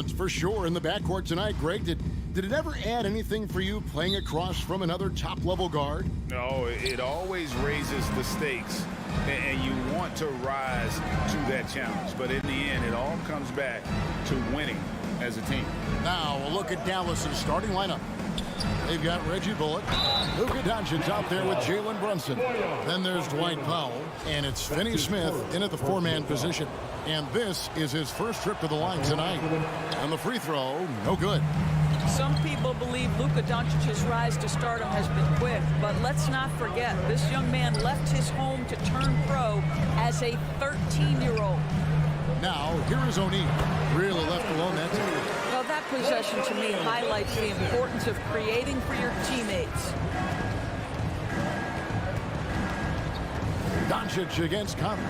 balance for sure in the backcourt tonight, Greg. Did it ever add anything for you playing across from another top-level guard? No, it always raises the stakes, and you want to rise to that challenge. But in the end, it all comes back to winning as a team. Now a look at Dallas's starting lineup. They've got Reggie Bullock, Luka Doncic out there with Jalen Brunson. Then there's Dwight Powell, and it's Finney Smith in at the four-man position. And this is his first trip to the line tonight. And the free throw, no good. Some people believe Luka Doncic's rise to stardom has been quick, but let's not forget, this young man left his home to turn pro as a 13-year-old. Now, here is O'Neal. Really left alone that time. Well, that possession to me highlights the importance of creating for your teammates. Doncic against Conley.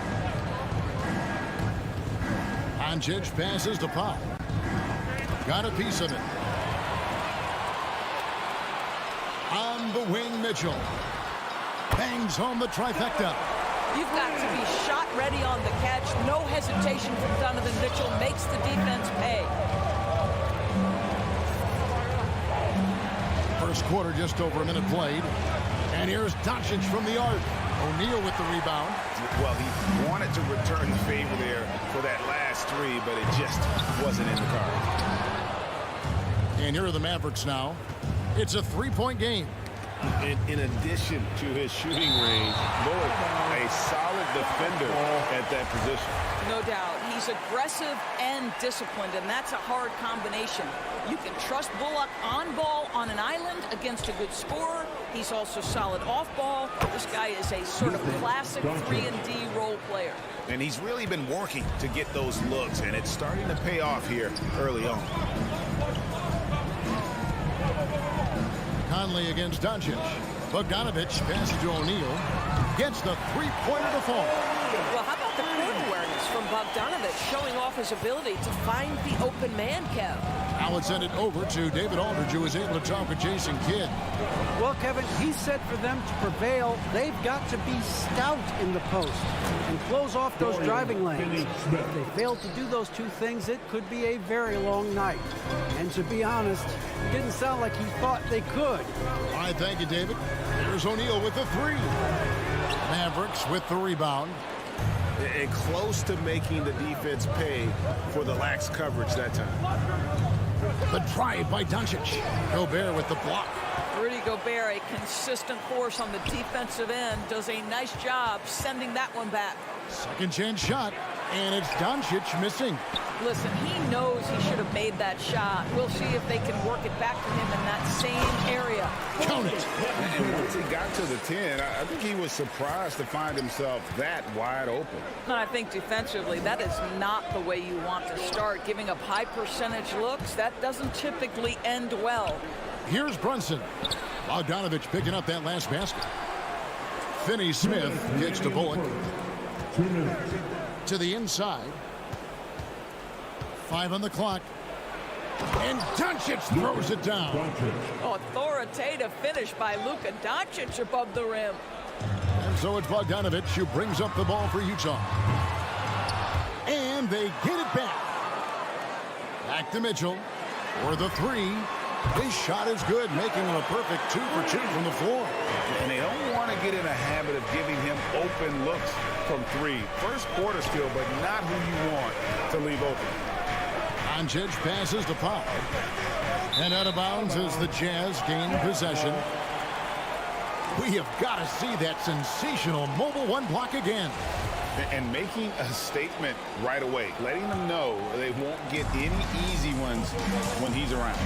Doncic passes to Powell. Got a piece of it. On the wing, Mitchell. Bangs home the trifecta. You've got to be shot ready on the catch. No hesitation from Donovan Mitchell. Makes the defense pay. First quarter, just over a minute played. And here's Doncic from the arc. O'Neal with the rebound. Well, he wanted to return the favor there for that last three, but it just wasn't in the cards. And here are the Mavericks now. It's a three-point game. In addition to his shooting range, Bullock, a solid defender at that position. No doubt. He's aggressive and disciplined, and that's a hard combination. You can trust Bullock on ball on an island against a good scorer. He's also solid off ball. This guy is a sort of classic 3-and-D role player. And he's really been working to get those looks, and it's starting to pay off here early on. Conley against Doncic. Bogdanovic passes to O'Neal. Gets the three-pointer to fall. Well, how about the court awareness from Bogdanovic, showing off his ability to find the open man, Kev? Now let's send it over to David Aldridge, who was able to talk with Jason Kidd. Well, Kevin, he said for them to prevail, they've got to be stout in the post and close off those driving lanes. If they fail to do those two things, it could be a very long night. And to be honest, it didn't sound like he thought they could. All right, thank you, David. Here's O'Neal with the three. Mavericks with the rebound. And close to making the defense pay for the lax coverage that time. The drive by Doncic. Gobert with the block. Rudy Gobert, a consistent force on the defensive end, does a nice job sending that one back. Second chance shot, and it's Doncic missing. Listen, he knows he should have made that shot. We'll see if they can work it back to him in that same area. Count it. And once he got to the 10, I think he was surprised to find himself that wide open. And I think defensively, that is not the way you want to start. Giving up high percentage looks, that doesn't typically end well. Here's Brunson. Bogdanovic picking up that last basket. Finney Smith gets to Bullock. To the inside. 5 on the clock. And Doncic throws it down. Authoritative finish by Luka Doncic above the rim. And so it's Bogdanovic who brings up the ball for Utah. And they get it back. Back to Mitchell for the three. His shot is good, making him a perfect 2 for 2 from the floor. And they don't want to get in a habit of giving him open looks from three. First quarter still, but not who you want to leave open. Doncic passes to Powell. And out of bounds as the Jazz gain possession. We have got to see that sensational mobile one block again. And making a statement right away, letting them know they won't get any easy ones when he's around.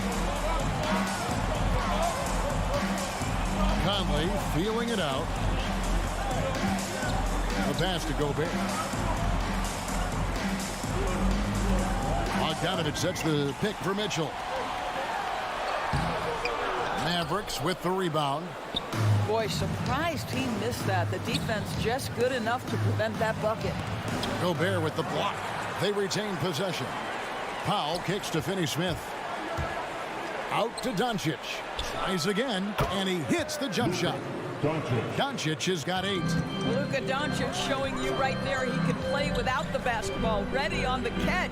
Conley feeling it out. The pass to Gobert. Bogdanovic sets the pick for Mitchell. Mavericks with the rebound. Boy, surprised he missed that. The defense just good enough to prevent that bucket. Gobert with the block. They retain possession. Powell kicks to Finney Smith. Out to Doncic. Tries again, and he hits the jump shot. Doncic has got 8. Luka Doncic showing you right there he can play without the basketball. Ready on the catch.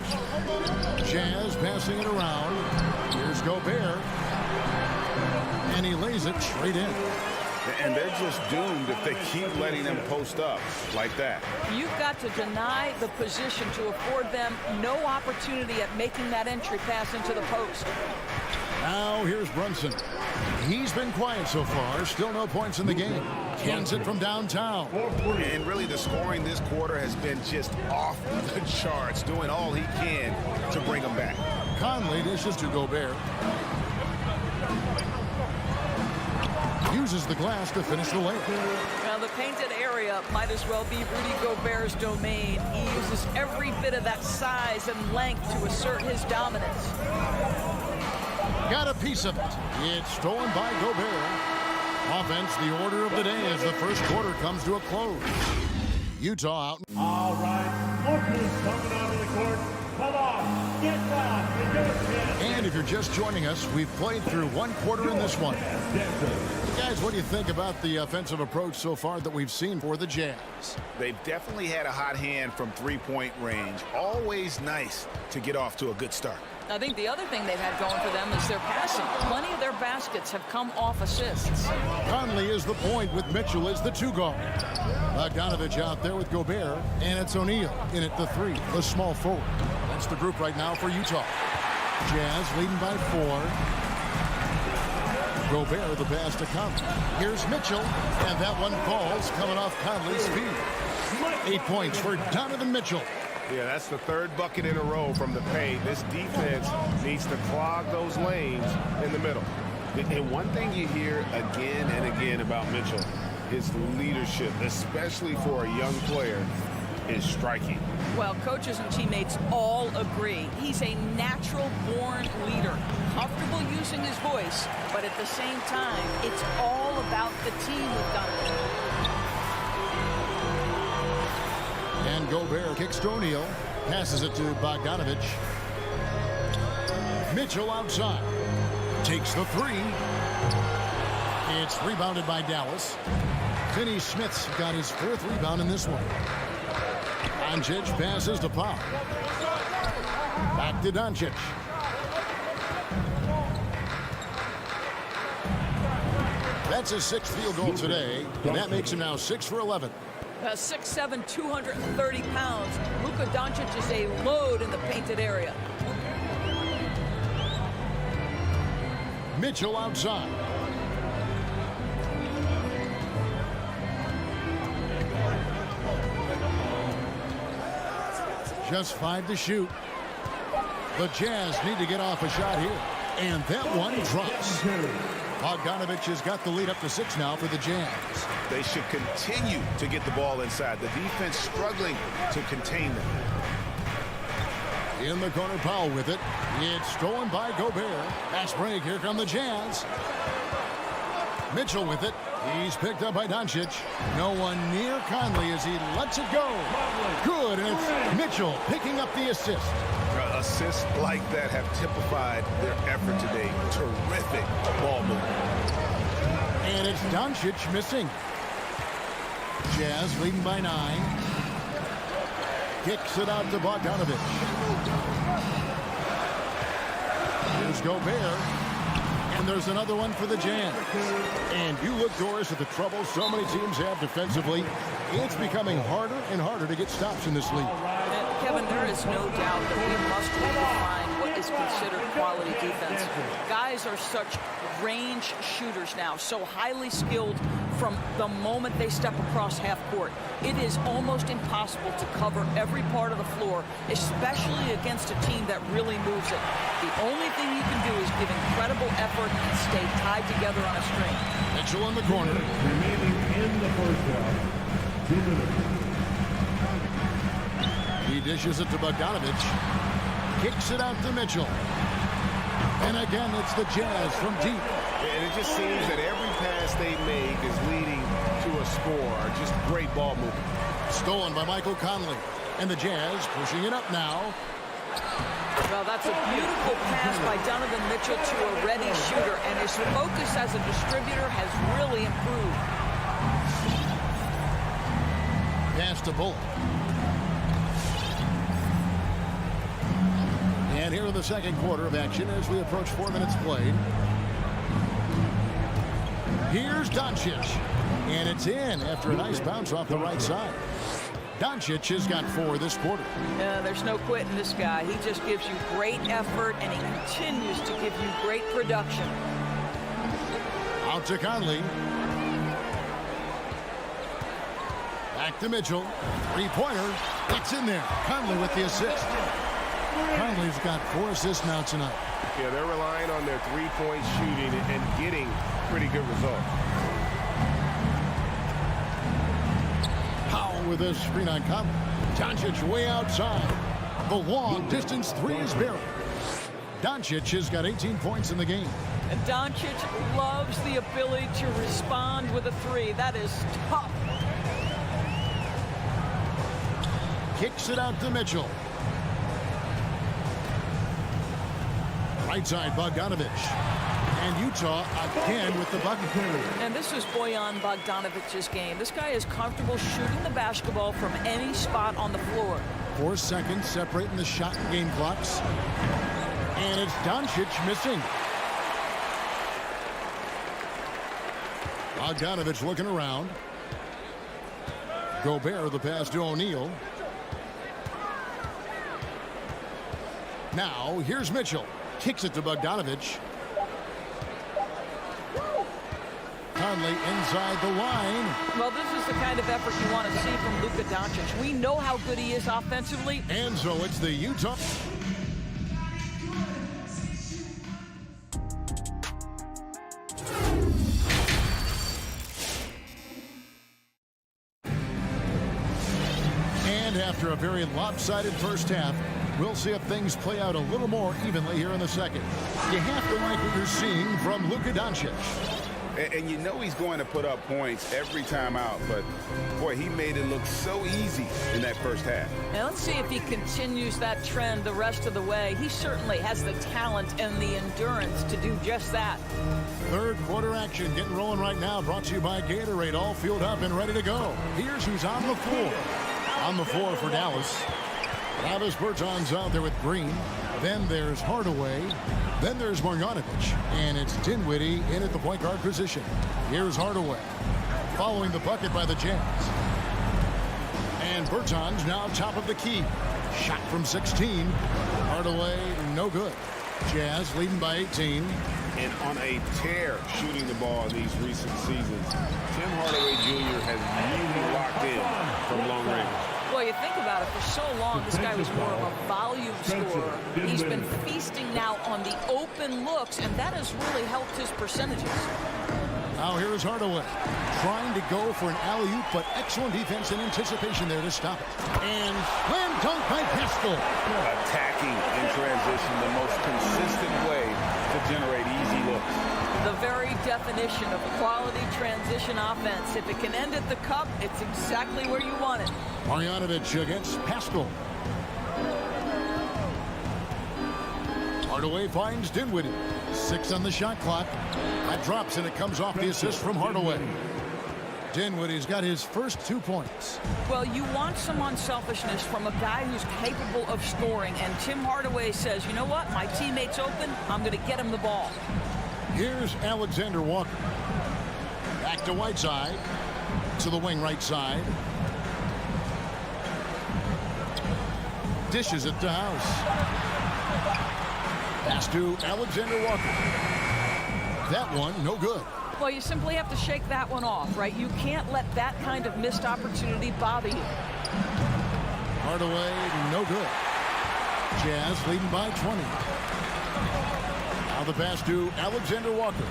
Jazz passing it around. Here's Gobert. And he lays it straight in. And they're just doomed if they keep letting them post up like that. You've got to deny the position to afford them no opportunity at making that entry pass into the post. Now here's Brunson. He's been quiet so far. Still no points in the game. Cans it from downtown. And really the scoring this quarter has been just off the charts, doing all he can to bring them back. Conley dishes to Gobert. Uses the glass to finish the layup. Well, the painted area might as well be Rudy Gobert's domain. He uses every bit of that size and length to assert his dominance. Got a piece of it. It's stolen by Gobert. Offense, the order of the day as the first quarter comes to a close. Utah out. All right, Lucas coming out of the court. Come on, get back and get a chance. And if you're just joining us, we've played through one quarter in this one. Guys, what do you think about the offensive approach so far that we've seen for the Jazz? They've definitely had a hot hand from three-point range. Always nice to get off to a good start. I think the other thing they've had going for them is their passing. Plenty of their baskets have come off assists. Conley is the point with Mitchell as the 2 guard. Bogdanovich out there with Gobert, and it's O'Neal in at the 3, the small forward. That's the group right now for Utah. Jazz leading by 4. Gobert the pass to Conley. Here's Mitchell, and that one falls coming off Conley's feet. 8 points for Donovan Mitchell. Yeah, that's the 3rd bucket in a row from the paint. This defense needs to clog those lanes in the middle. And one thing you hear again and again about Mitchell, his leadership, especially for a young player, is striking. Well, coaches and teammates all agree. He's a natural-born leader, comfortable using his voice, but at the same time, it's all about the team with Donovan. And Gobert kicks to O'Neal, passes it to Bogdanovich. Mitchell outside, takes the 3. It's rebounded by Dallas. Finney Smith's got his 4th rebound in this one. Doncic passes to Powell. Back to Doncic. That's his 6th field goal today, and that makes him now 6 for 11. 6'7", 230 pounds. Luka Doncic is a load in the painted area. Mitchell outside. Just 5 to shoot. The Jazz need to get off a shot here. And that one drops. Bogdanovich has got the lead up to 6 now for the Jazz. They should continue to get the ball inside. The defense struggling to contain them. In the corner, Powell with it. It's stolen by Gobert. Pass break. Here come the Jazz. Mitchell with it. He's picked up by Doncic. No one near Conley as he lets it go. Good, and it's Mitchell picking up the assist. Assists like that have typified their effort today. Terrific ball movement. And it's Doncic missing. Jazz leading by 9. Kicks it out to Bogdanovich. Here's Gobert. And there's another one for the Jazz. And you look, Doris, at the trouble so many teams have defensively. It's becoming harder and harder to get stops in this league. Kevin, there is no doubt that we must redefine what is considered quality defense. Guys are such range shooters now, so highly skilled from the moment they step across half court. It is almost impossible to cover every part of the floor, especially against a team that really moves it. The only thing you can do is give incredible effort and stay tied together on a string. Mitchell in the corner. Remaining in the first half, 2 minutes. He dishes it to Bogdanovich. Kicks it out to Mitchell. And again, it's the Jazz from deep. And it just seems that every pass they make is leading to a score. Just great ball movement. Stolen by Michael Conley. And the Jazz pushing it up now. Well, that's a beautiful pass by Donovan Mitchell to a ready shooter, and his focus as a distributor has really improved. pass to Bullock. And here in the second quarter of action as we approach 4 minutes played. Here's Doncic. And it's in after a nice bounce off the right side. Doncic has got 4 this quarter. There's no quitting this guy. He just gives you great effort, and he continues to give you great production. Out to Conley. Back to Mitchell. Three-pointer. It's in there. Conley with the assist. Conley's got 4 assists now tonight. Yeah, they're relying on their three-point shooting and getting pretty good results. Powell with a screen on Conley. Doncic way outside. The long distance three is buried. Doncic has got 18 points in the game. And Doncic loves the ability to respond with a three. That is tough. Kicks it out to Mitchell. Right side, Bogdanovich. And Utah again with the bucket. And this is Bojan Bogdanovich's game. This guy is comfortable shooting the basketball from any spot on the floor. 4 seconds separating the shot and game clocks. And it's Doncic missing. Bogdanovich looking around. Gobert the pass to O'Neal. Now here's Mitchell. Kicks it to Bogdanovich. Conley inside the line. Well, this is the kind of effort you want to see from Luka Doncic. We know how good he is offensively. And so it's the Utah. And after a very lopsided first half, we'll see if things play out a little more evenly here in the second. You have to like what you're seeing from Luka Doncic. And you know he's going to put up points every time out, but boy, he made it look so easy in that first half. Now let's see if he continues that trend the rest of the way. He certainly has the talent and the endurance to do just that. Third quarter action getting rolling right now, brought to you by Gatorade, all fueled up and ready to go. Here's who's on the floor. On the floor for Dallas. Travis Bertans out there with Green. Then there's Hardaway. Then there's Marjanovic. And it's Dinwiddie in at the point guard position. Here's Hardaway. Following the bucket by the Jazz. And Bertans now top of the key. Shot from 16. Hardaway no good. Jazz leading by 18. And on a tear shooting the ball in these recent seasons. Tim Hardaway Jr. has really locked in from long range. Well, you think about it, for so long, this guy was more of a volume scorer. He's been feasting now on the open looks, and that has really helped his percentages. Now here's Hardaway. Trying to go for an alley-oop, but excellent defense and anticipation there to stop it. And slam dunk by Pascal. Attacking in transition, the most consistent way to generate easy looks. The very definition of quality transition offense. If it can end at the cup, it's exactly where you want it. Marjanovic against Pascal. Hardaway finds Dinwiddie. 6 on the shot clock. That drops and it comes off the assist from Hardaway. Dinwiddie's got his first 2 points. Well, you want some unselfishness from a guy who's capable of scoring. And Tim Hardaway says, you know what? My teammate's open. I'm going to get him the ball. Here's Alexander Walker. Back to Whiteside. To the wing right side. Dishes it to House. Pass to Alexander Walker. That one, no good. Well, you simply have to shake that one off, right? You can't let that kind of missed opportunity bother you. Hardaway, no good. Jazz leading by 20. Now the pass to Alexander Walker.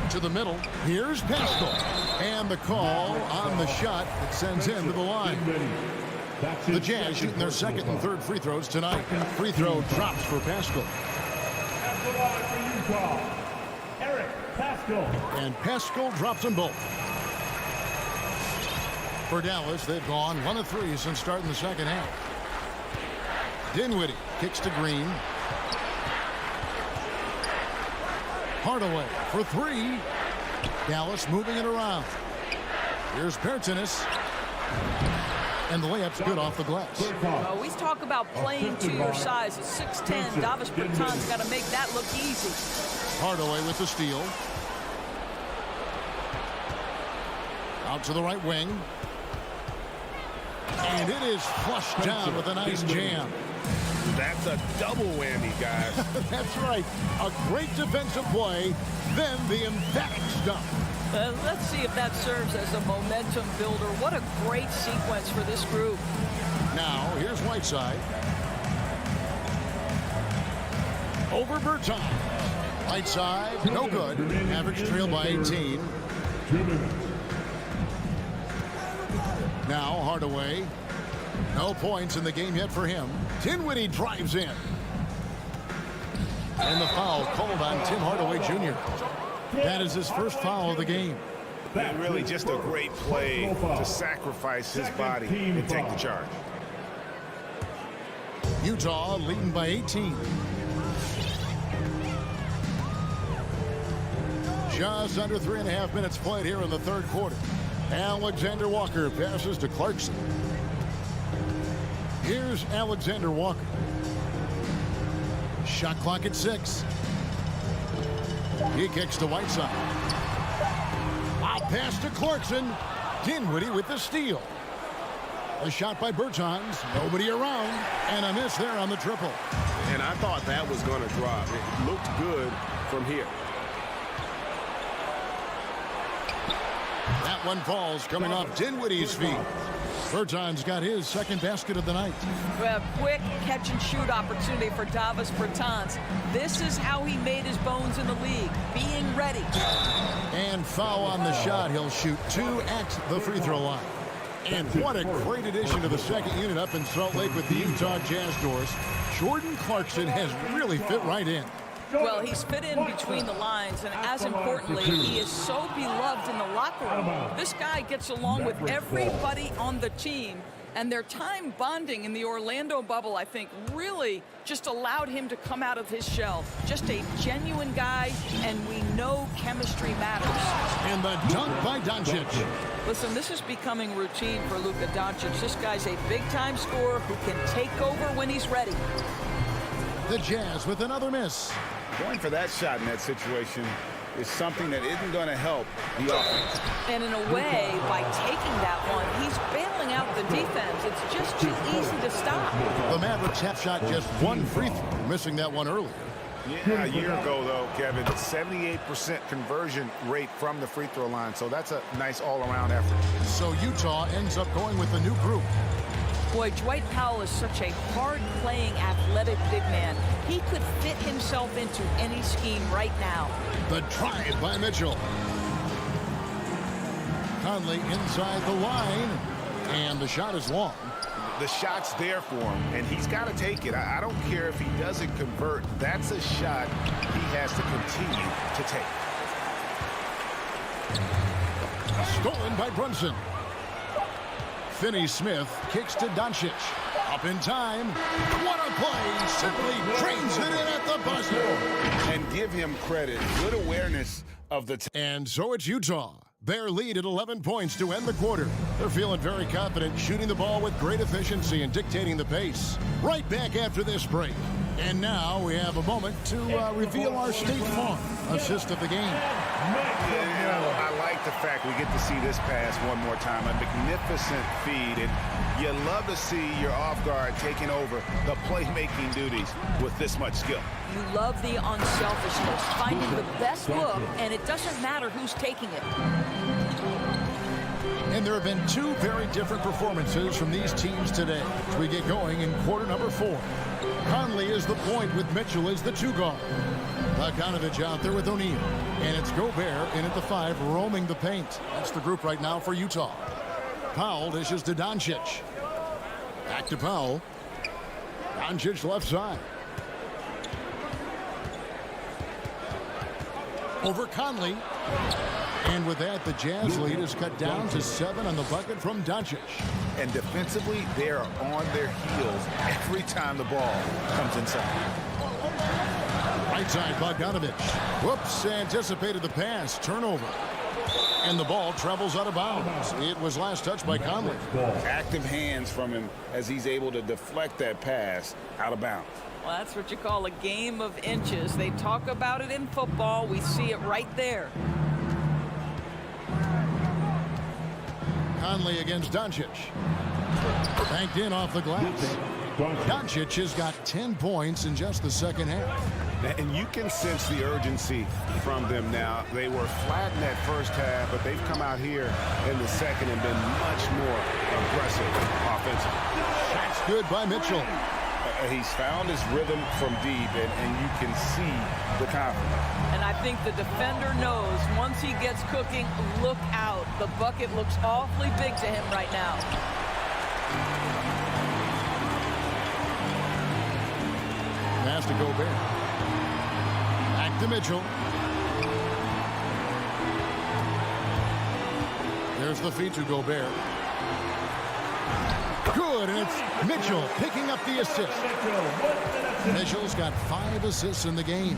To the middle. Here's Pascal. And the call on the shot that sends him to the line. The Jazz shooting their second and third free throws tonight. Free throw drops for Pascal. At the line for Utah, Eric Pascal. And Pascal drops them both. For Dallas, they've gone 1 of 3 since starting the second half. Dinwiddie kicks to Green. Hardaway for 3. Dallas moving it around. Here's Bertans. And the layup's good off the glass. Oh, we talk about playing to your size. At 6'10", Davis Bertans got to make that look easy. Hardaway with the steal. Out to the right wing. And it is flushed down with a nice jam. That's a double whammy, guys. That's right. A great defensive play, then the emphatic stop. Let's see if that serves as a momentum builder. What a great sequence for this group. Now, here's Whiteside. Over Bertans. Whiteside, no good. Average trail by 18. Now, Hardaway. No points in the game yet for him. Dinwiddie drives in. And the foul called on Tim Hardaway Jr. That is his first foul of the game. And really just a great play to sacrifice his body and take the charge. Utah leading by 18. Just under 3.5 minutes played here in the third quarter. Alexander Walker passes to Clarkson. Here's Alexander Walker. Shot clock at 6. He kicks to Whiteside. Out pass to Clarkson. Dinwiddie with the steal. A shot by Bertans. Nobody around. And a miss there on the triple. And I thought that was going to drop. It looked good from here. That one falls coming off Dinwiddie's feet. Bertans got his second basket of the night. A quick catch-and-shoot opportunity for Davis Bertans. This is how he made his bones in the league, being ready. And foul on the shot. He'll shoot 2 at the free throw line. And what a great addition to the second unit up in Salt Lake with the Utah Jazz doors. Jordan Clarkson has really fit right in. Well, he's fit in between the lines, and as importantly, he is so beloved in the locker room. This guy gets along with everybody on the team, and their time bonding in the Orlando bubble, I think, really just allowed him to come out of his shell. Just a genuine guy, and we know chemistry matters. And the dunk by Doncic. Listen, this is becoming routine for Luka Doncic. This guy's a big-time scorer who can take over when he's ready. The Jazz with another miss. Going for that shot in that situation is something that isn't going to help the offense. And in a way, by taking that one, he's bailing out the defense. It's just too easy to stop. The Mavericks have shot just 1 free throw, missing that one earlier. Yeah, a year ago, though, Kevin, 78% conversion rate from the free throw line. So that's a nice all-around effort. So Utah ends up going with a new group. Boy, Dwight Powell is such a hard-playing, athletic big man. He could fit himself into any scheme right now. The drive by Mitchell. Conley inside the line. And the shot is long. The shot's there for him, and he's got to take it. I don't care if he doesn't convert. That's a shot he has to continue to take. Stolen by Brunson. Finney-Smith kicks to Doncic. Up in time. What a play. Simply trains it in at the buzzer. And give him credit. Good awareness of the And so it's Utah. Their lead at 11 points to end the quarter. They're feeling very confident, shooting the ball with great efficiency and dictating the pace. Right back after this break. And now we have a moment to reveal our State Farm assist of the game. I like the fact we get to see this pass one more time. A magnificent feed. And you love to see your off guard taking over the playmaking duties with this much skill. You love the unselfishness, finding the best look, and it doesn't matter who's taking it. And there have been 2 very different performances from these teams today as we get going in quarter number 4. Conley is the point with Mitchell as the 2 guard. Bogdanovich out there with O'Neal. And it's Gobert in at the 5, roaming the paint. That's the group right now for Utah. Powell dishes to Doncic. Back to Powell. Doncic left side. Over Conley. And with that, the Jazz lead is cut down to 7 on the bucket from Doncic. And defensively, they are on their heels every time the ball comes inside. Right Right side, Bogdanovich. Whoops, anticipated the pass. Turnover. And the ball travels out of bounds. It was last touched by Conley. Active hands from him as he's able to deflect that pass out of bounds. Well, that's what you call a game of inches. They talk about it in football. We see it right there. Conley against Doncic. Banked in off the glass. Doncic has got 10 points in just the second half. And you can sense the urgency from them now. They were flat in that first half, but they've come out here in the second and been much more aggressive offensively. That's good by Mitchell. He's found his rhythm from deep, and you can see the confidence. And I think the defender knows once he gets cooking, look out. The bucket looks awfully big to him right now. Pass to Gobert. Back to Mitchell. There's the feed to Gobert. Good, and it's Mitchell picking up the assist. Mitchell's got 5 assists in the game.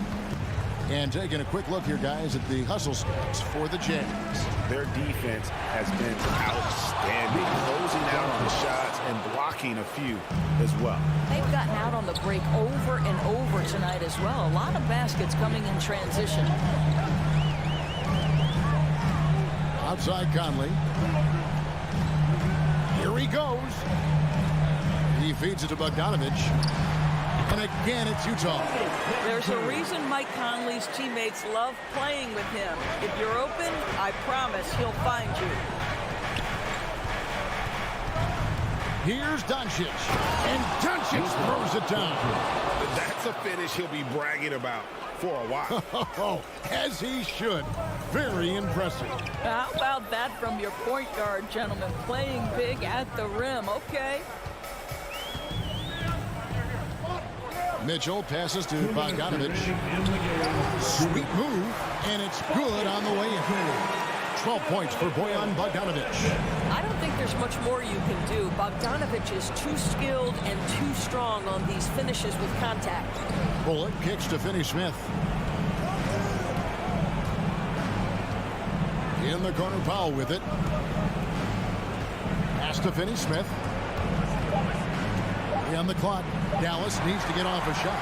And taking a quick look here, guys, at the hustle stats for the Jazz. Their defense has been outstanding, closing out on the shots and blocking a few as well. They've gotten out on the break over and over tonight as well. A lot of baskets coming in transition. Outside Conley. Here he goes. He feeds it to Bogdanovich. And again, it's Utah. There's a reason Mike Conley's teammates love playing with him. If you're open, I promise he'll find you. Here's Doncic. And Doncic throws it down. That's a finish he'll be bragging about for a while. As he should. Very impressive. How about that from your point guard, gentlemen? Playing big at the rim. Okay. Mitchell passes to Bogdanovich. Sweet move, and it's good on the way in. 12 points for Bojan Bogdanovich. I don't think there's much more you can do. Bogdanovich is too skilled and too strong on these finishes with contact. Bullock kicks to Finney-Smith. In the corner, Powell with it. Pass to Finney-Smith. On the clock, Dallas needs to get off a shot.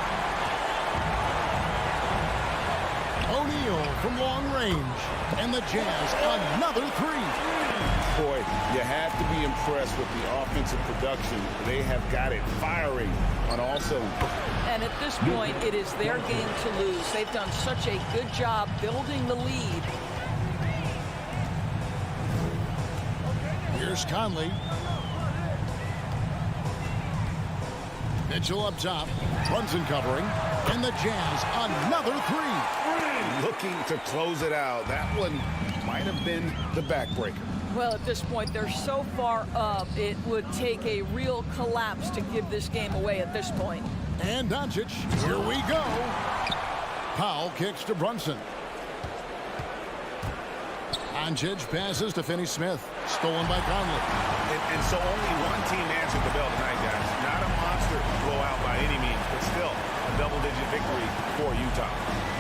O'Neal from long range, and the Jazz another 3. Boy, you have to be impressed with the offensive production. They have got it firing on all cylinders. And at this point, it is their game to lose. They've done such a good job building the lead. Here's Conley. Mitchell up top. Brunson covering. And the Jazz another 3. Looking to close it out. That one might have been the backbreaker. Well, at this point, they're so far up, it would take a real collapse to give this game away at this point. And Doncic, here we go. Powell kicks to Brunson. Doncic passes to Finney-Smith. Stolen by Conley. And so only one team answered the bell tonight, guys. Not a monster blowout by any means, but still a double-digit victory for Utah.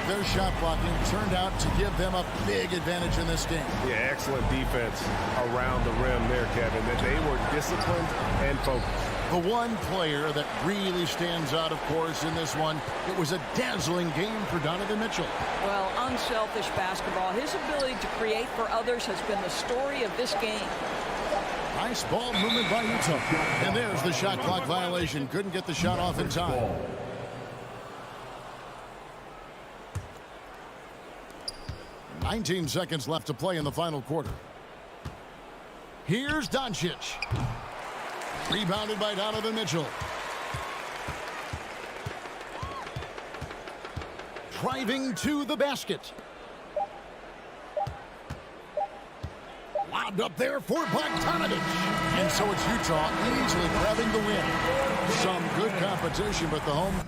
Their shot blocking turned out to give them a big advantage in this game. Yeah, excellent defense around the rim there, Kevin. That they were disciplined and focused. The one player that really stands out, of course, in this one, it was a dazzling game for Donovan Mitchell. Well, unselfish basketball. His ability to create for others has been the story of this game. Nice ball movement by Utah. And there's the shot clock violation. Couldn't get the shot off in time. "19 seconds left to play in the final quarter. Here's Doncic. Rebounded by Donovan Mitchell. Driving to the basket. Lobbed up there for Bogdanovich. And so it's Utah easily grabbing the win. Some good competition, but the home...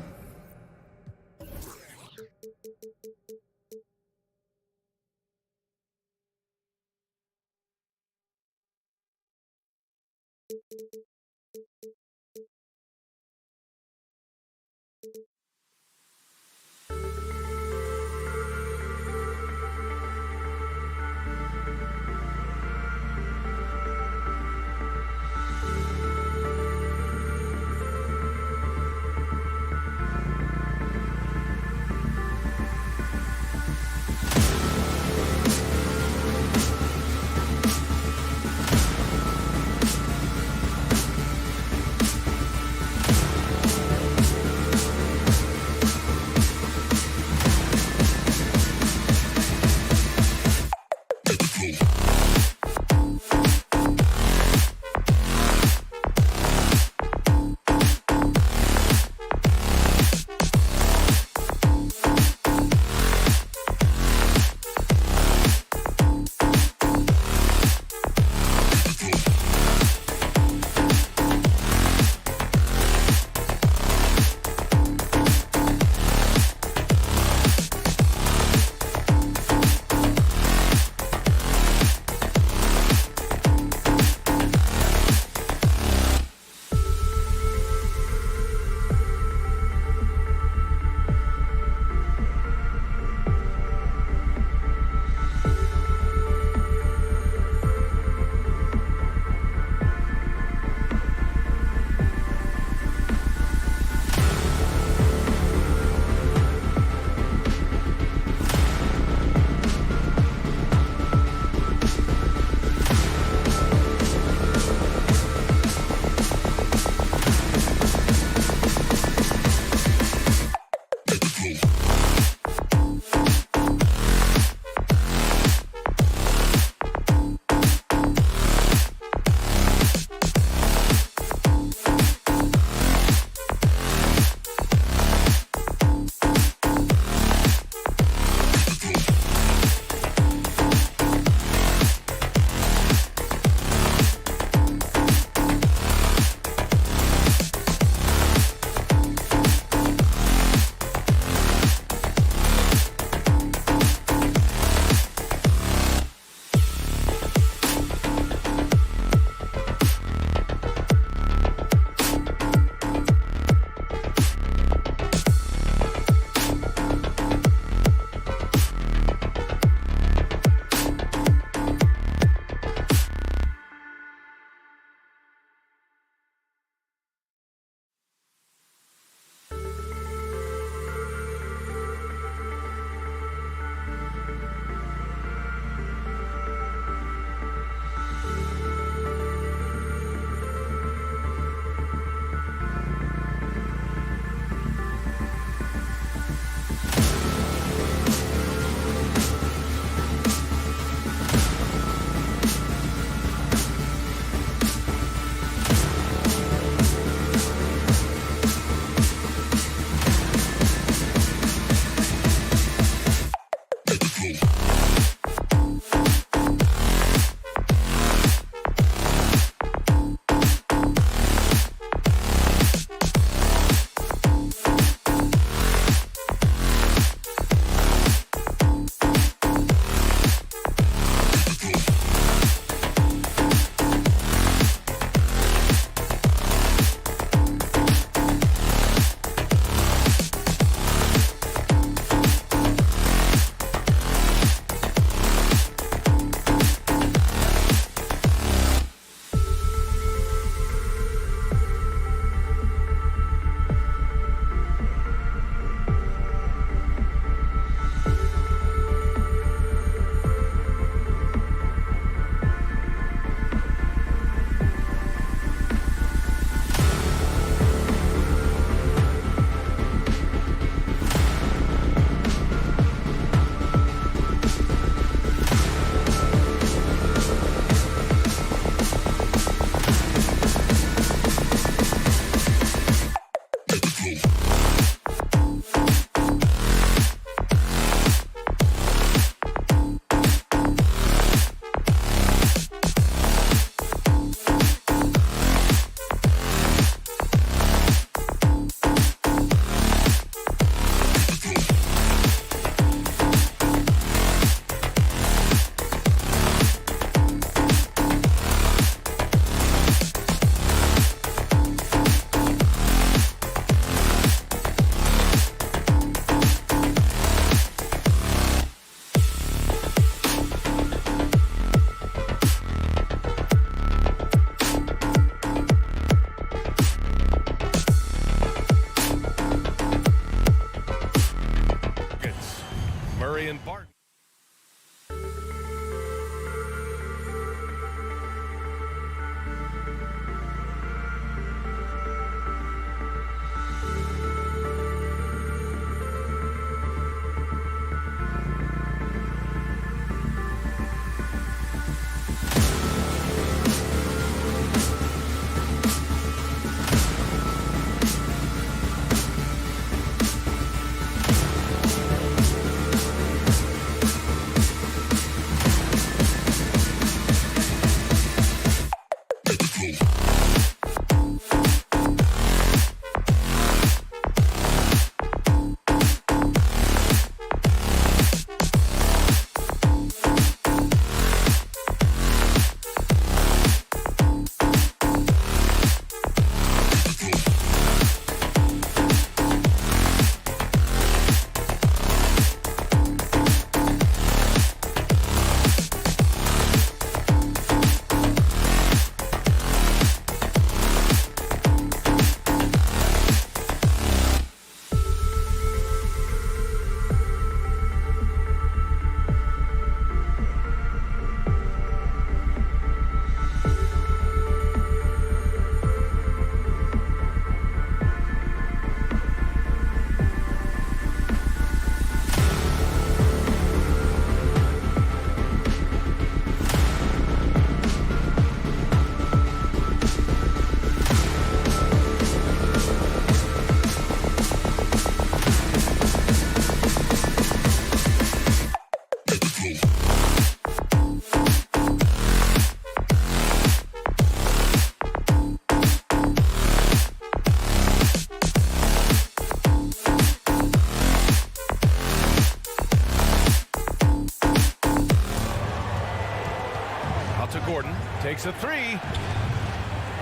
Gordon takes a three.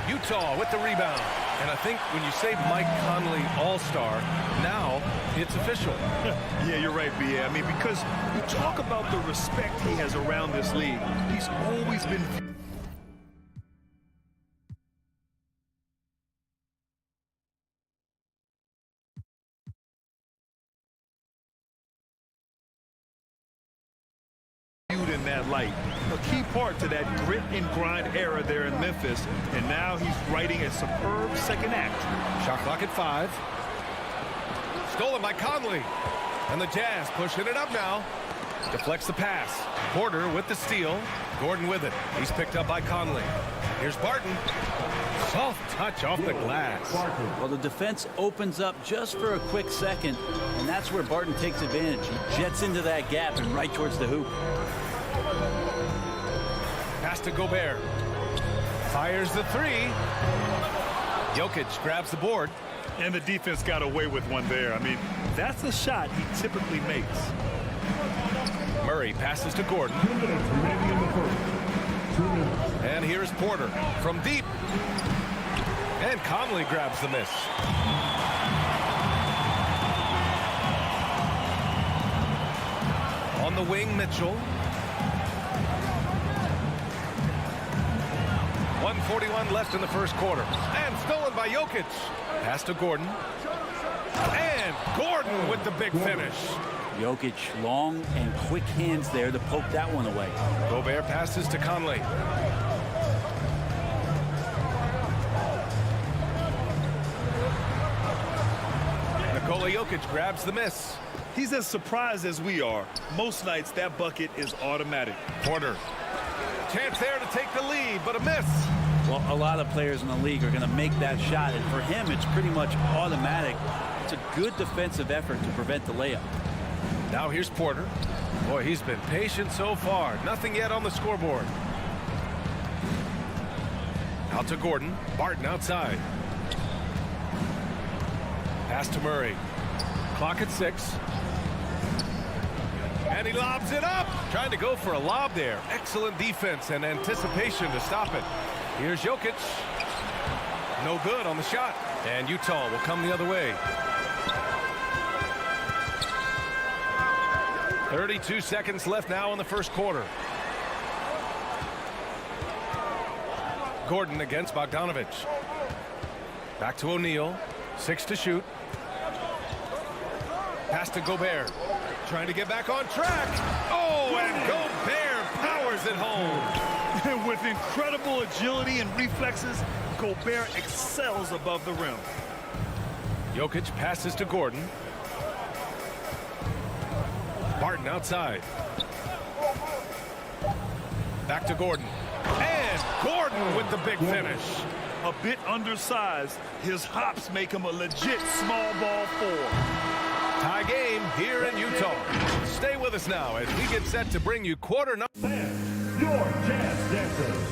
Utah with the rebound. And I think when you say Mike Conley All-Star, now it's official. Yeah, you're right, B.A. I mean, because you talk about the respect he has around this league. He's always been viewed in that light. A key part to that grit and grind era there in Memphis, and now he's writing a superb second act. Shot clock at 5. Stolen by Conley. And the Jazz pushing it up now. Deflects the pass. Porter with the steal. Gordon with it. He's picked up by Conley. Here's Barton. Soft touch off the glass. Well, the defense opens up just for a quick second, and that's where Barton takes advantage. He jets into that gap and right towards the hoop. Pass to Gobert. Fires the three. Jokic grabs the board. And the defense got away with one there. I mean, that's a shot he typically makes. Murray passes to Gordon. And here's Porter from deep. And Conley grabs the miss. On the wing, Mitchell. 1:41 left in the first quarter. And stolen by Jokic. Pass to Gordon. And Gordon with the big finish. Jokic, long and quick hands there to poke that one away. Gobert passes to Conley. Nikola Jokic grabs the miss. He's as surprised as we are. Most nights, that bucket is automatic. Porter. Chance there to take the lead, but a miss. Well, a lot of players in the league are going to make that shot, and for him, it's pretty much automatic. It's a good defensive effort to prevent the layup. Now here's Porter. Boy, he's been patient so far. Nothing yet on the scoreboard. Out to Gordon. Barton outside. Pass to Murray. Clock at 6. And he lobs it up. Trying to go for a lob there. Excellent defense and anticipation to stop it. Here's Jokic. No good on the shot. And Utah will come the other way. 32 seconds left now in the first quarter. Gordon against Bogdanovic. Back to O'Neal. 6 to shoot. Pass to Gobert. Trying to get back on track. Oh, and Gobert powers it home. And with incredible agility and reflexes, Gobert excels above the rim. Jokic passes to Gordon. Barton outside. Back to Gordon. And Gordon with the big finish. A bit undersized, his hops make him a legit small ball 4. Tie game here in Utah. Stay with us now as we get set to bring you quarter number. Fans, your Jazz dancers.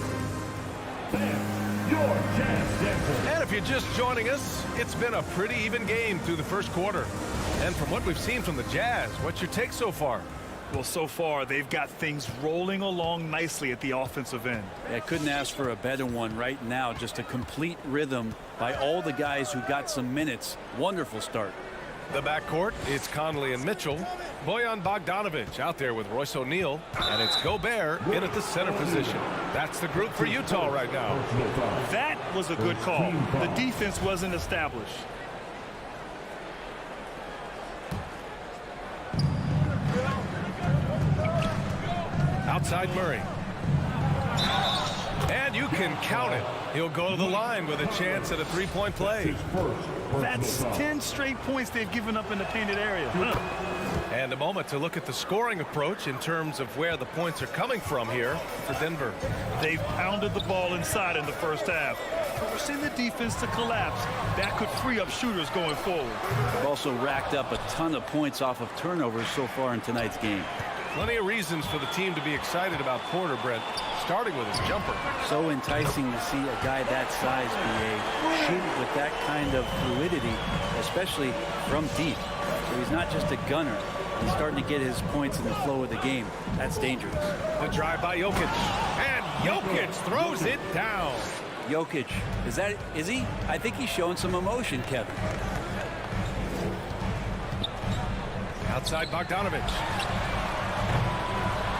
Fans, your Jazz Denver. And if you're just joining us, it's been a pretty even game through the first quarter. And from what we've seen from the Jazz, what's your take so far? Well, so far, they've got things rolling along nicely at the offensive end. I couldn't ask for a better one right now. Just a complete rhythm by all the guys who got some minutes. Wonderful start. The backcourt, it's Conley and Mitchell. Bojan Bogdanovic out there with Royce O'Neal. And it's Gobert in at the center position. That's the group for Utah right now. That was a good call. The defense wasn't established. Outside Murray. And you can count it. He'll go to the line with a chance at a three-point play. That's 10 straight points they've given up in the painted area. And a moment to look at the scoring approach in terms of where the points are coming from here for Denver. They've pounded the ball inside in the first half, forcing the defense to collapse. That could free up shooters going forward. They've also racked up a ton of points off of turnovers so far in tonight's game. Plenty of reasons for the team to be excited about Porter, Brent, starting with his jumper. So enticing to see a guy that size, BA, shoot with that kind of fluidity, especially from deep. So he's not just a gunner. He's starting to get his points in the flow of the game. That's dangerous. The drive by Jokic. And Jokic throws it down. Jokic, is he? I think he's showing some emotion, Kevin. Outside Bogdanovic.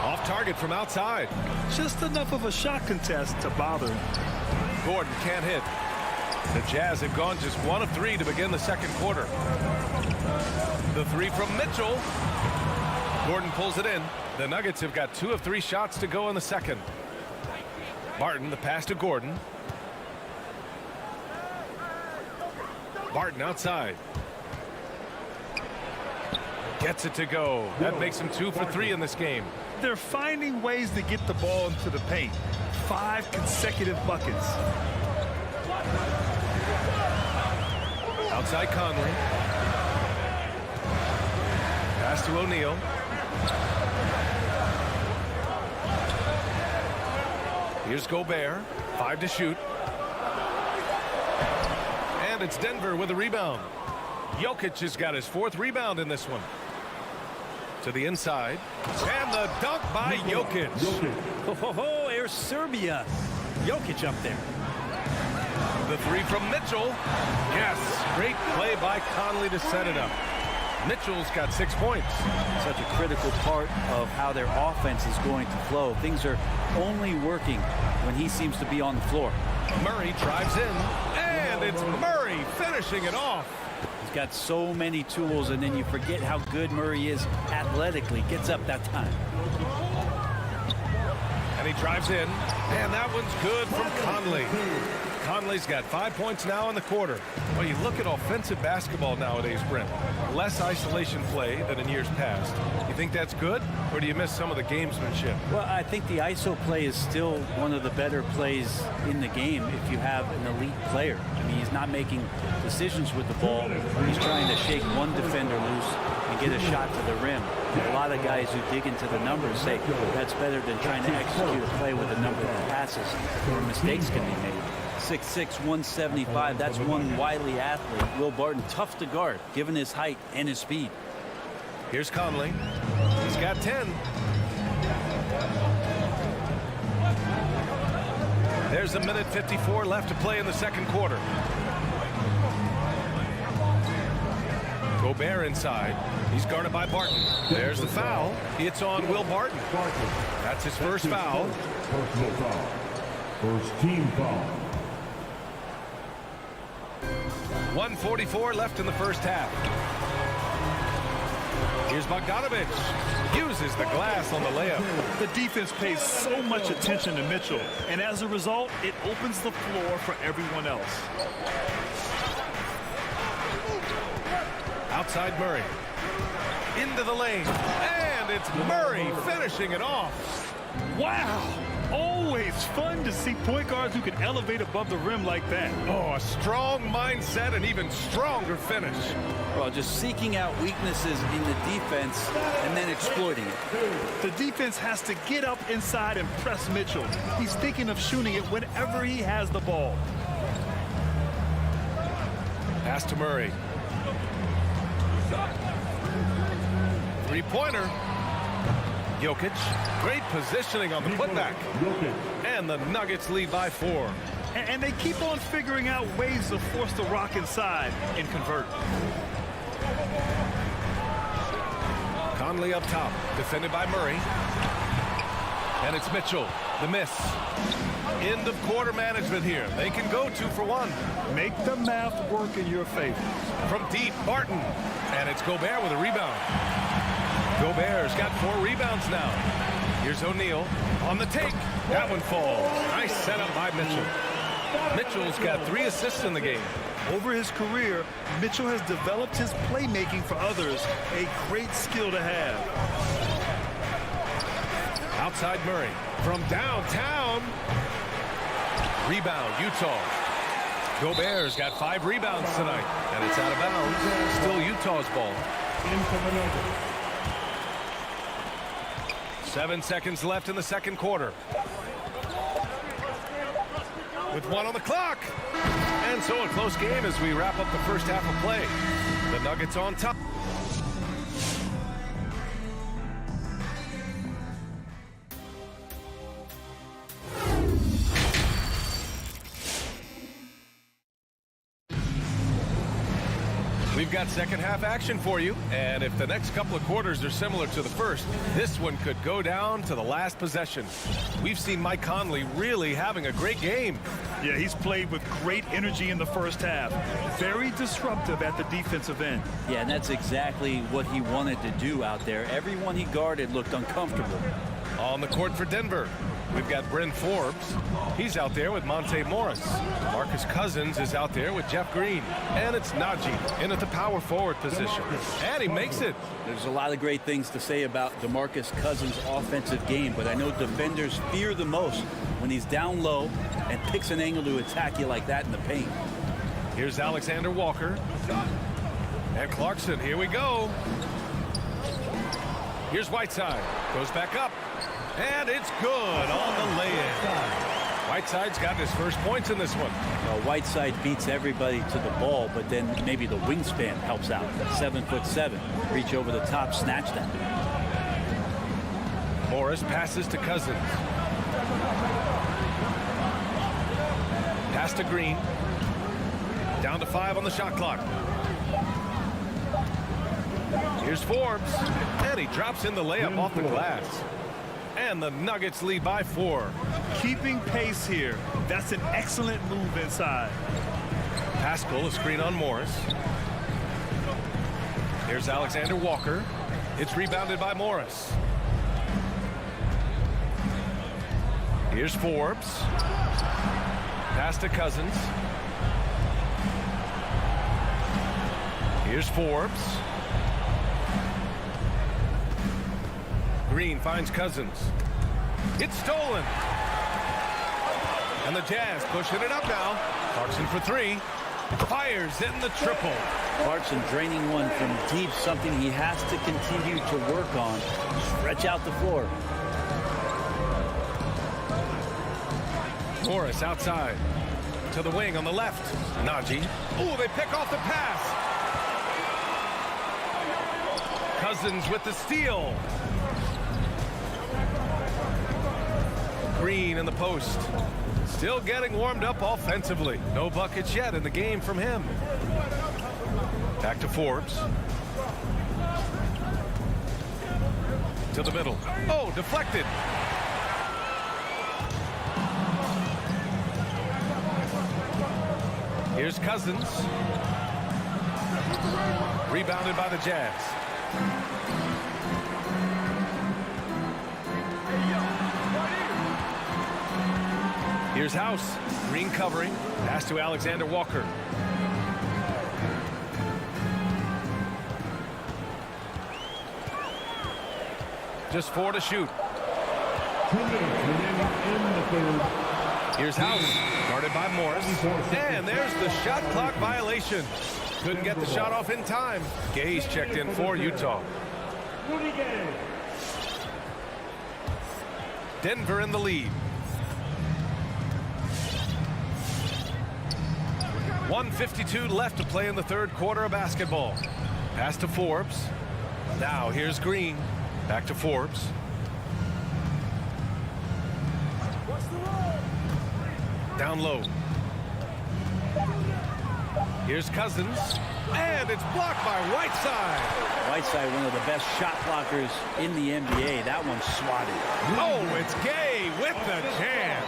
Off target from outside. Just enough of a shot contest to bother him. Gordon can't hit. The Jazz have gone just 1 of 3 to begin the second quarter. The three from Mitchell. Gordon pulls it in. The Nuggets have got 2 of 3 shots to go in the second. Barton, the pass to Gordon. Barton outside. Gets it to go. That makes him 2 for 3 in this game. They're finding ways to get the ball into the paint. 5 consecutive buckets. Outside Conley. Pass to O'Neal. Here's Gobert. 5 to shoot. And it's Denver with a rebound. Jokic has got his 4th rebound in this one. To the inside. And the dunk by Jokic. Oh, Air Serbia. Jokic up there. The three from Mitchell. Yes, great play by Conley to set it up. Mitchell's got 6 points. Such a critical part of how their offense is going to flow. Things are only working when he seems to be on the floor. Murray drives in, and it's Murray finishing it off. He's got so many tools, and then you forget how good Murray is athletically. Gets up that time. And he drives in, and that one's good from Conley. Conley's got 5 points now in the quarter. Well, you look at offensive basketball nowadays, Brent. Less isolation play than in years past. You think that's good, or do you miss some of the gamesmanship? Well, I think the ISO play is still one of the better plays in the game if you have an elite player. I mean, he's not making decisions with the ball. He's trying to shake one defender loose and get a shot to the rim. A lot of guys who dig into the numbers say that's better than trying to execute a play with a number of passes where mistakes can be made. 6'6", 175. That's one wily athlete. Will Barton, tough to guard, given his height and his speed. Here's Conley. He's got 10. There's 1:54 left to play in the second quarter. Gobert inside. He's guarded by Barton. There's the foul. It's on Will Barton. That's his first foul. Personal foul. First team foul. 1:44 left in the first half. Here's Bogdanovic. Uses the glass on the layup. The defense pays so much attention to Mitchell, and as a result, it opens the floor for everyone else. Outside Murray. Into the lane. And it's Murray finishing it off. Wow! Oh always fun to see point guards who can elevate above the rim like that. Oh, a strong mindset and even stronger finish. Well, just seeking out weaknesses in the defense and then exploiting it. The defense has to get up inside and press Mitchell. He's thinking of shooting it whenever he has the ball. Pass to Murray. Three-pointer. Jokic. Great positioning on the putback. And the Nuggets lead by 4. And they keep on figuring out ways to force the Rock inside and convert. Conley up top, defended by Murray. And it's Mitchell, the miss. End of quarter management here. They can go 2 for 1. Make the math work in your favor. From deep, Barton. And it's Gobert with a rebound. Gobert's got 4 rebounds now. Here's O'Neal on the take. That one falls. Nice setup by Mitchell. Mitchell's got 3 assists in the game. Over his career, Mitchell has developed his playmaking for others, a great skill to have. Outside Murray from downtown. Rebound, Utah. Gobert's got 5 rebounds tonight, and it's out of bounds. Still Utah's ball. 7 seconds left in the second quarter. With 1 on the clock. And so a close game as we wrap up the first half of play. The Nuggets on top. We've got second half action for you, and if the next couple of quarters are similar to the first, this one could go down to the last possession. We've seen Mike Conley really having a great game. Yeah, he's played with great energy in the first half. Very disruptive at the defensive end. Yeah, and that's exactly what he wanted to do out there. Everyone he guarded looked uncomfortable. On the court for Denver, we've got Bryn Forbes. He's out there with Monte Morris. Marcus Cousins is out there with Jeff Green. And it's Najee in at the power forward position. And he makes it. There's a lot of great things to say about DeMarcus Cousins' offensive game, but I know defenders fear the most when he's down low and picks an angle to attack you like that in the paint. Here's Alexander Walker. And Clarkson, here we go. Here's Whiteside. Goes back up. And it's good on the lay-in. Whiteside's got his first points in this one. Well, Whiteside beats everybody to the ball, but then maybe the wingspan helps out. 7'7". Reach over the top, snatch that. Morris passes to Cousins. Pass to Green. Down to 5 on the shot clock. Here's Forbes. And he drops in the layup off the glass. And the Nuggets lead by 4. Keeping pace here. That's an excellent move inside. Pascal, a screen on Morris. Here's Alexander Walker. It's rebounded by Morris. Here's Forbes. Pass to Cousins. Here's Forbes. Green finds Cousins. It's stolen. And the Jazz pushing it up now. Clarkson for 3. Fires in the triple. Clarkson draining one from deep, something he has to continue to work on. Stretch out the floor. Morris outside. To the wing on the left. Najee. Ooh, they pick off the pass. Cousins with the steal. Green in the post. Still getting warmed up offensively. No buckets yet in the game from him. Back to Forbes. To the middle. Oh, deflected. Here's Cousins. Rebounded by the Jazz. Here's House. Green covering. Pass to Alexander Walker. Just 4 to shoot. in the third. Here's House, guarded by Morris. And there's the shot clock violation. Couldn't get the shot off in time. Gay's checked in for Utah. Rudy Gay. Denver in the lead. 1:52 left to play in the third quarter of basketball. Pass to Forbes. Now here's Green. Back to Forbes. Down low. Here's Cousins. And it's blocked by Whiteside. Whiteside, one of the best shot blockers in the NBA. That one's swatted. Oh, it's Gay with the jam.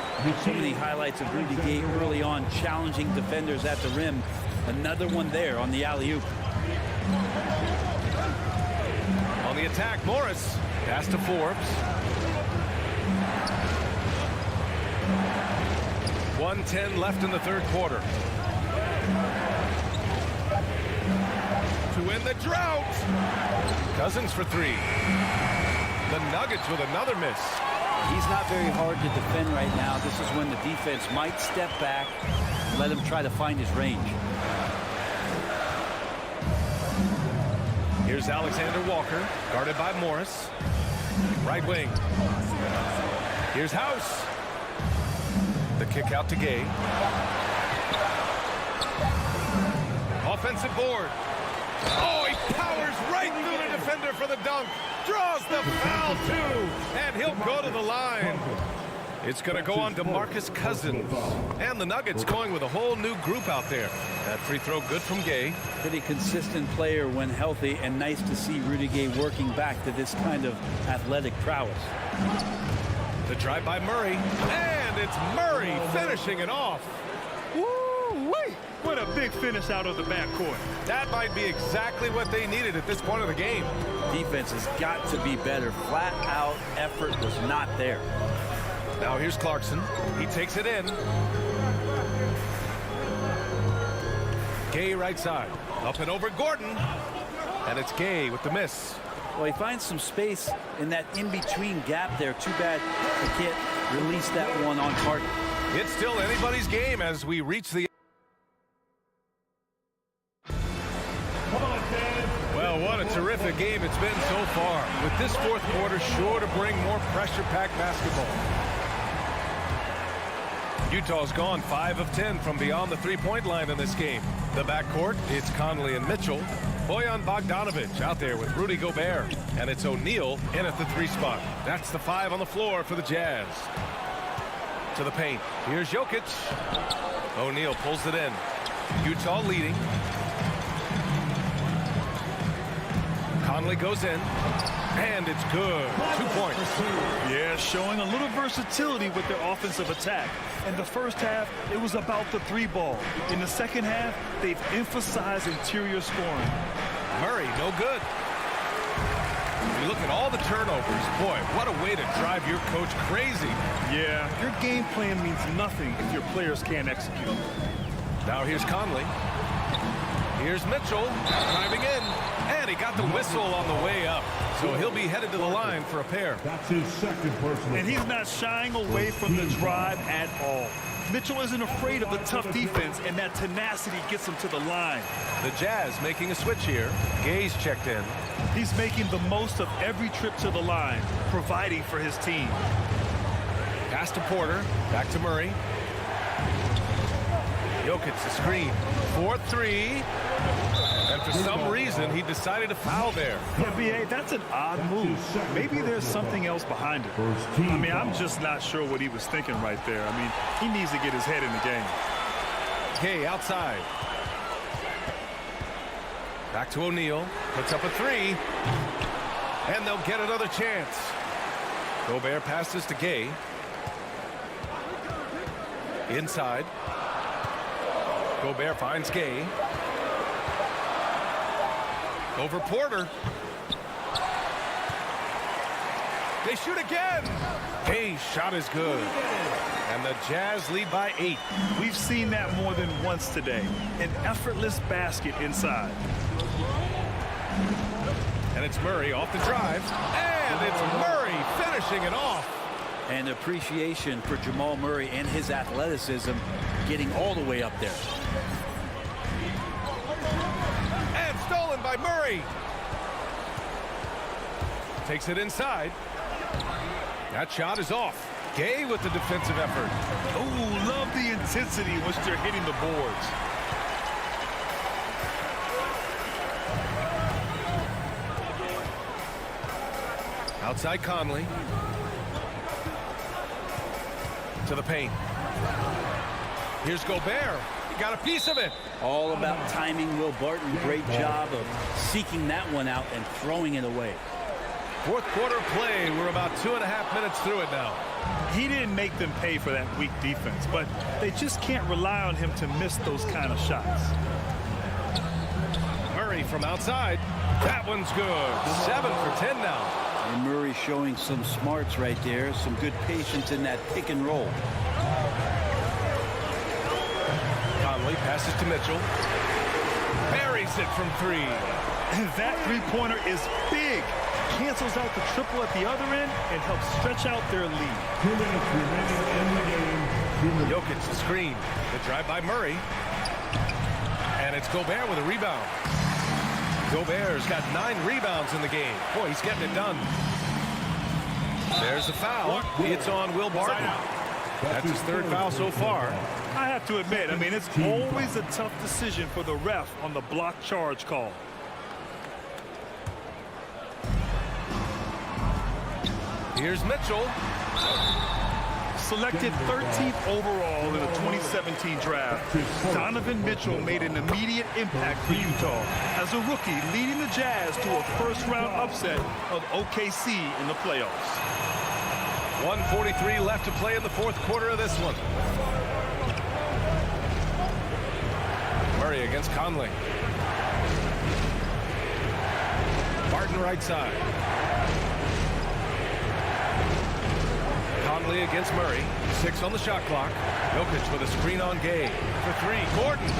So many highlights of Rudy Gay early on, challenging defenders at the rim. Another one there on the alley-oop. On the attack, Morris. Pass to Forbes. 1:10 left in the third quarter. To win the drought. Cousins for three. The Nuggets with another miss. He's not very hard to defend right now. This is when the defense might step back, let him try to find his range. Here's Alexander Walker, guarded by Morris. Right wing. Here's House. The kick out to Gay. Offensive board. Oh, he powers right through the defender for the dunk. Draws the foul, too. And he'll go to the line. It's going to go on to Marcus Cousins. And the Nuggets going with a whole new group out there. That free throw good from Gay. Pretty consistent player when healthy, and nice to see Rudy Gay working back to this kind of athletic prowess. The drive by Murray. And it's Murray finishing it off. Woo-wee! What a big finish out of the backcourt. That might be exactly what they needed at this point of the game. Defense has got to be better. Flat out effort was not there. Now here's Clarkson. He takes it in. Gay right side. Up and over Gordon. And it's Gay with the miss. Well, he finds some space in that in-between gap there. Too bad he can't release that one on target. It's still anybody's game as we reach the... Well, what a terrific game it's been so far. With this fourth quarter sure to bring more pressure-packed basketball. Utah's gone 5 of 10 from beyond the three-point line in this game. The backcourt, it's Conley and Mitchell. Bojan Bogdanovic out there with Rudy Gobert. And it's O'Neal in at the 3 spot. That's the 5 on the floor for the Jazz. To the paint. Here's Jokic. O'Neal pulls it in. Utah leading. Conley goes in. And it's good. 2 points. Yeah, showing a little versatility with their offensive attack. In the first half, it was about the 3-ball. In the second half, they've emphasized interior scoring. Murray, no good. You look at all the turnovers. Boy, what a way to drive your coach crazy. Yeah, your game plan means nothing if your players can't execute. Now here's Conley. Here's Mitchell driving in. And he got the whistle on the way up. So he'll be headed to the line for a pair. That's his second personal. And he's not shying away from the drive at all. Mitchell isn't afraid of the tough defense, and that tenacity gets him to the line. The Jazz making a switch here. Gay's checked in. He's making the most of every trip to the line, providing for his team. Pass to Porter. Back to Murray. Jokic the screen. 4-3. And for some reason, he decided to foul there. Yeah, B.A., that's an odd move. Maybe there's something else behind it. I mean, I'm just not sure what he was thinking right there. I mean, he needs to get his head in the game. Gay outside. Back to O'Neal. Puts up a 3. And they'll get another chance. Gobert passes to Gay. Inside. Gobert finds Gay. Over Porter. They shoot again. Gay's shot is good. And the Jazz lead by 8. We've seen that more than once today. An effortless basket inside. And it's Murray off the drive. And it's Murray finishing it off. And appreciation for Jamal Murray and his athleticism getting all the way up there. And stolen by Murray. Takes it inside. That shot is off. Gay with the defensive effort. Oh, love the intensity once they're hitting the boards. Outside Conley. To the paint. Here's Gobert. He got a piece of it. All about timing. Will Barton, great job of seeking that one out and throwing it away. Fourth quarter play. We're about 2.5 minutes through it now. He didn't make them pay for that weak defense, but they just can't rely on him to miss those kind of shots. Murray from outside. That one's good. 7 for 10 now. And Murray showing some smarts right there, some good patience in that pick and roll. Conley passes to Mitchell. Buries it from 3. That three-pointer is big. Cancels out the triple at the other end and helps stretch out their lead. 2 minutes remaining in the game. Jokic the screen. The drive by Murray. And it's Gobert with a rebound. Gobert's got 9 rebounds in the game. Boy, he's getting it done. There's the foul. It's on Will Barton. That's his 3rd foul so far. I have to admit, I mean, it's always a tough decision for the ref on the block charge call. Here's Mitchell. Selected 13th overall in the 2017 draft, Donovan Mitchell made an immediate impact for Utah as a rookie, leading the Jazz to a first-round upset of OKC in the playoffs. 1:43 left to play in the fourth quarter of this one. Murray against Conley. Barton right side. Conley against Murray. 6 on the shot clock. Jokic with a screen on Gay. For 3, Gordon.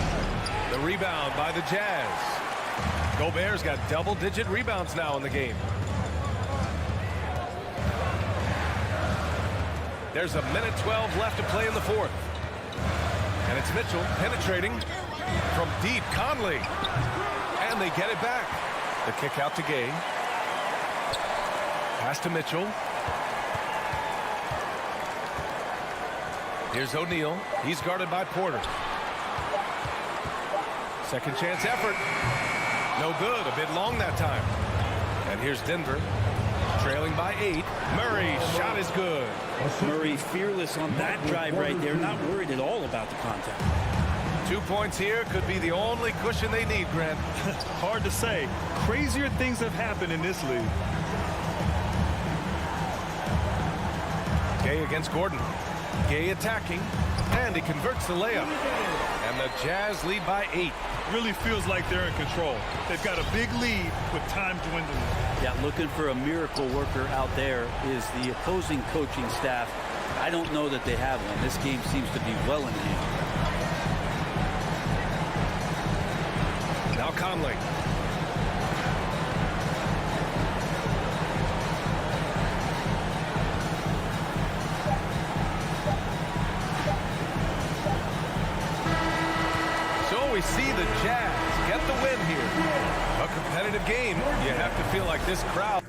The rebound by the Jazz. Gobert's got double-digit rebounds now in the game. There's 1:12 left to play in the fourth. And it's Mitchell penetrating from deep. Conley. And they get it back. The kick out to Gay. Pass to Mitchell. Here's O'Neal. He's guarded by Porter. Second chance effort. No good. A bit long that time. And here's Denver. Trailing by 8. Murray's shot is good. Murray fearless on that drive right there. Not worried at all about the contact. 2 points here could be the only cushion they need, Grant. Hard to say. Crazier things have happened in this league. Gay against Gordon. Gay attacking, and he converts the layup. And the Jazz lead by 8. Really feels like they're in control. They've got a big lead with time dwindling. Yeah, looking for a miracle worker out there is the opposing coaching staff. I don't know that they have one. This game seems to be well in hand. Now Conley. We see the Jazz get the win here. A competitive game. You have to feel like this crowd.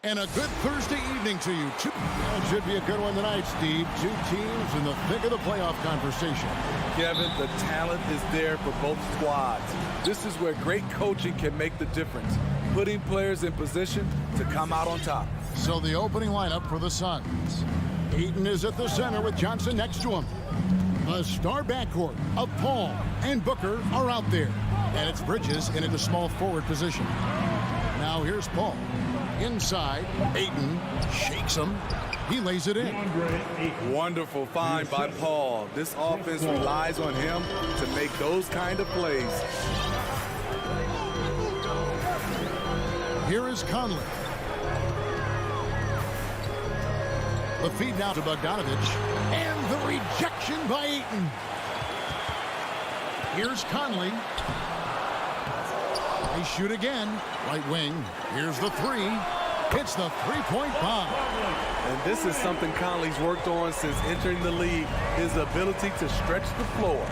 And a good Thursday evening to you. It should be a good one tonight, Steve. Two teams in the thick of the playoff conversation. Kevin, the talent is there for both squads. This is where great coaching can make the difference, putting players in position to come out on top. So the opening lineup for the Suns. Ayton is at the center with Johnson next to him. The star backcourt of Paul and Booker are out there. And it's Bridges in at the small forward position. Now here's Paul. Inside, Ayton shakes him. He lays it in. Wonderful find by Paul. This offense relies on him to make those kind of plays. Here is Conley. The feed now to Bogdanovich. And the rejection by Ayton. Here's Conley. They shoot again. Right wing. Here's the three. Hits the three-point bomb. And this is something Conley's worked on since entering the league, his ability to stretch the floor.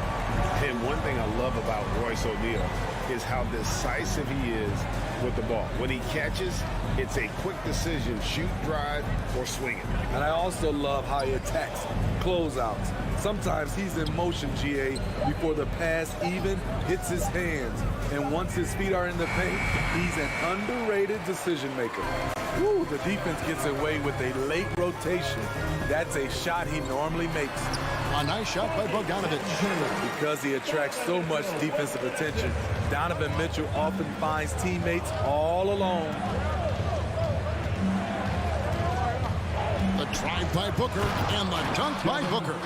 And one thing I love about Royce O'Neal is how decisive he is with the ball. When he catches, it's a quick decision, shoot, drive, or swing it. And I also love how he attacks closeouts. Sometimes he's in motion, GA, before the pass even hits his hands. And once his feet are in the paint, he's an underrated decision maker. Woo, the defense gets away with a late rotation. That's a shot he normally makes. A nice shot by Bogdanovich. Because he attracts so much defensive attention, Donovan Mitchell often finds teammates all alone. The drive by Booker and the dunk by Booker.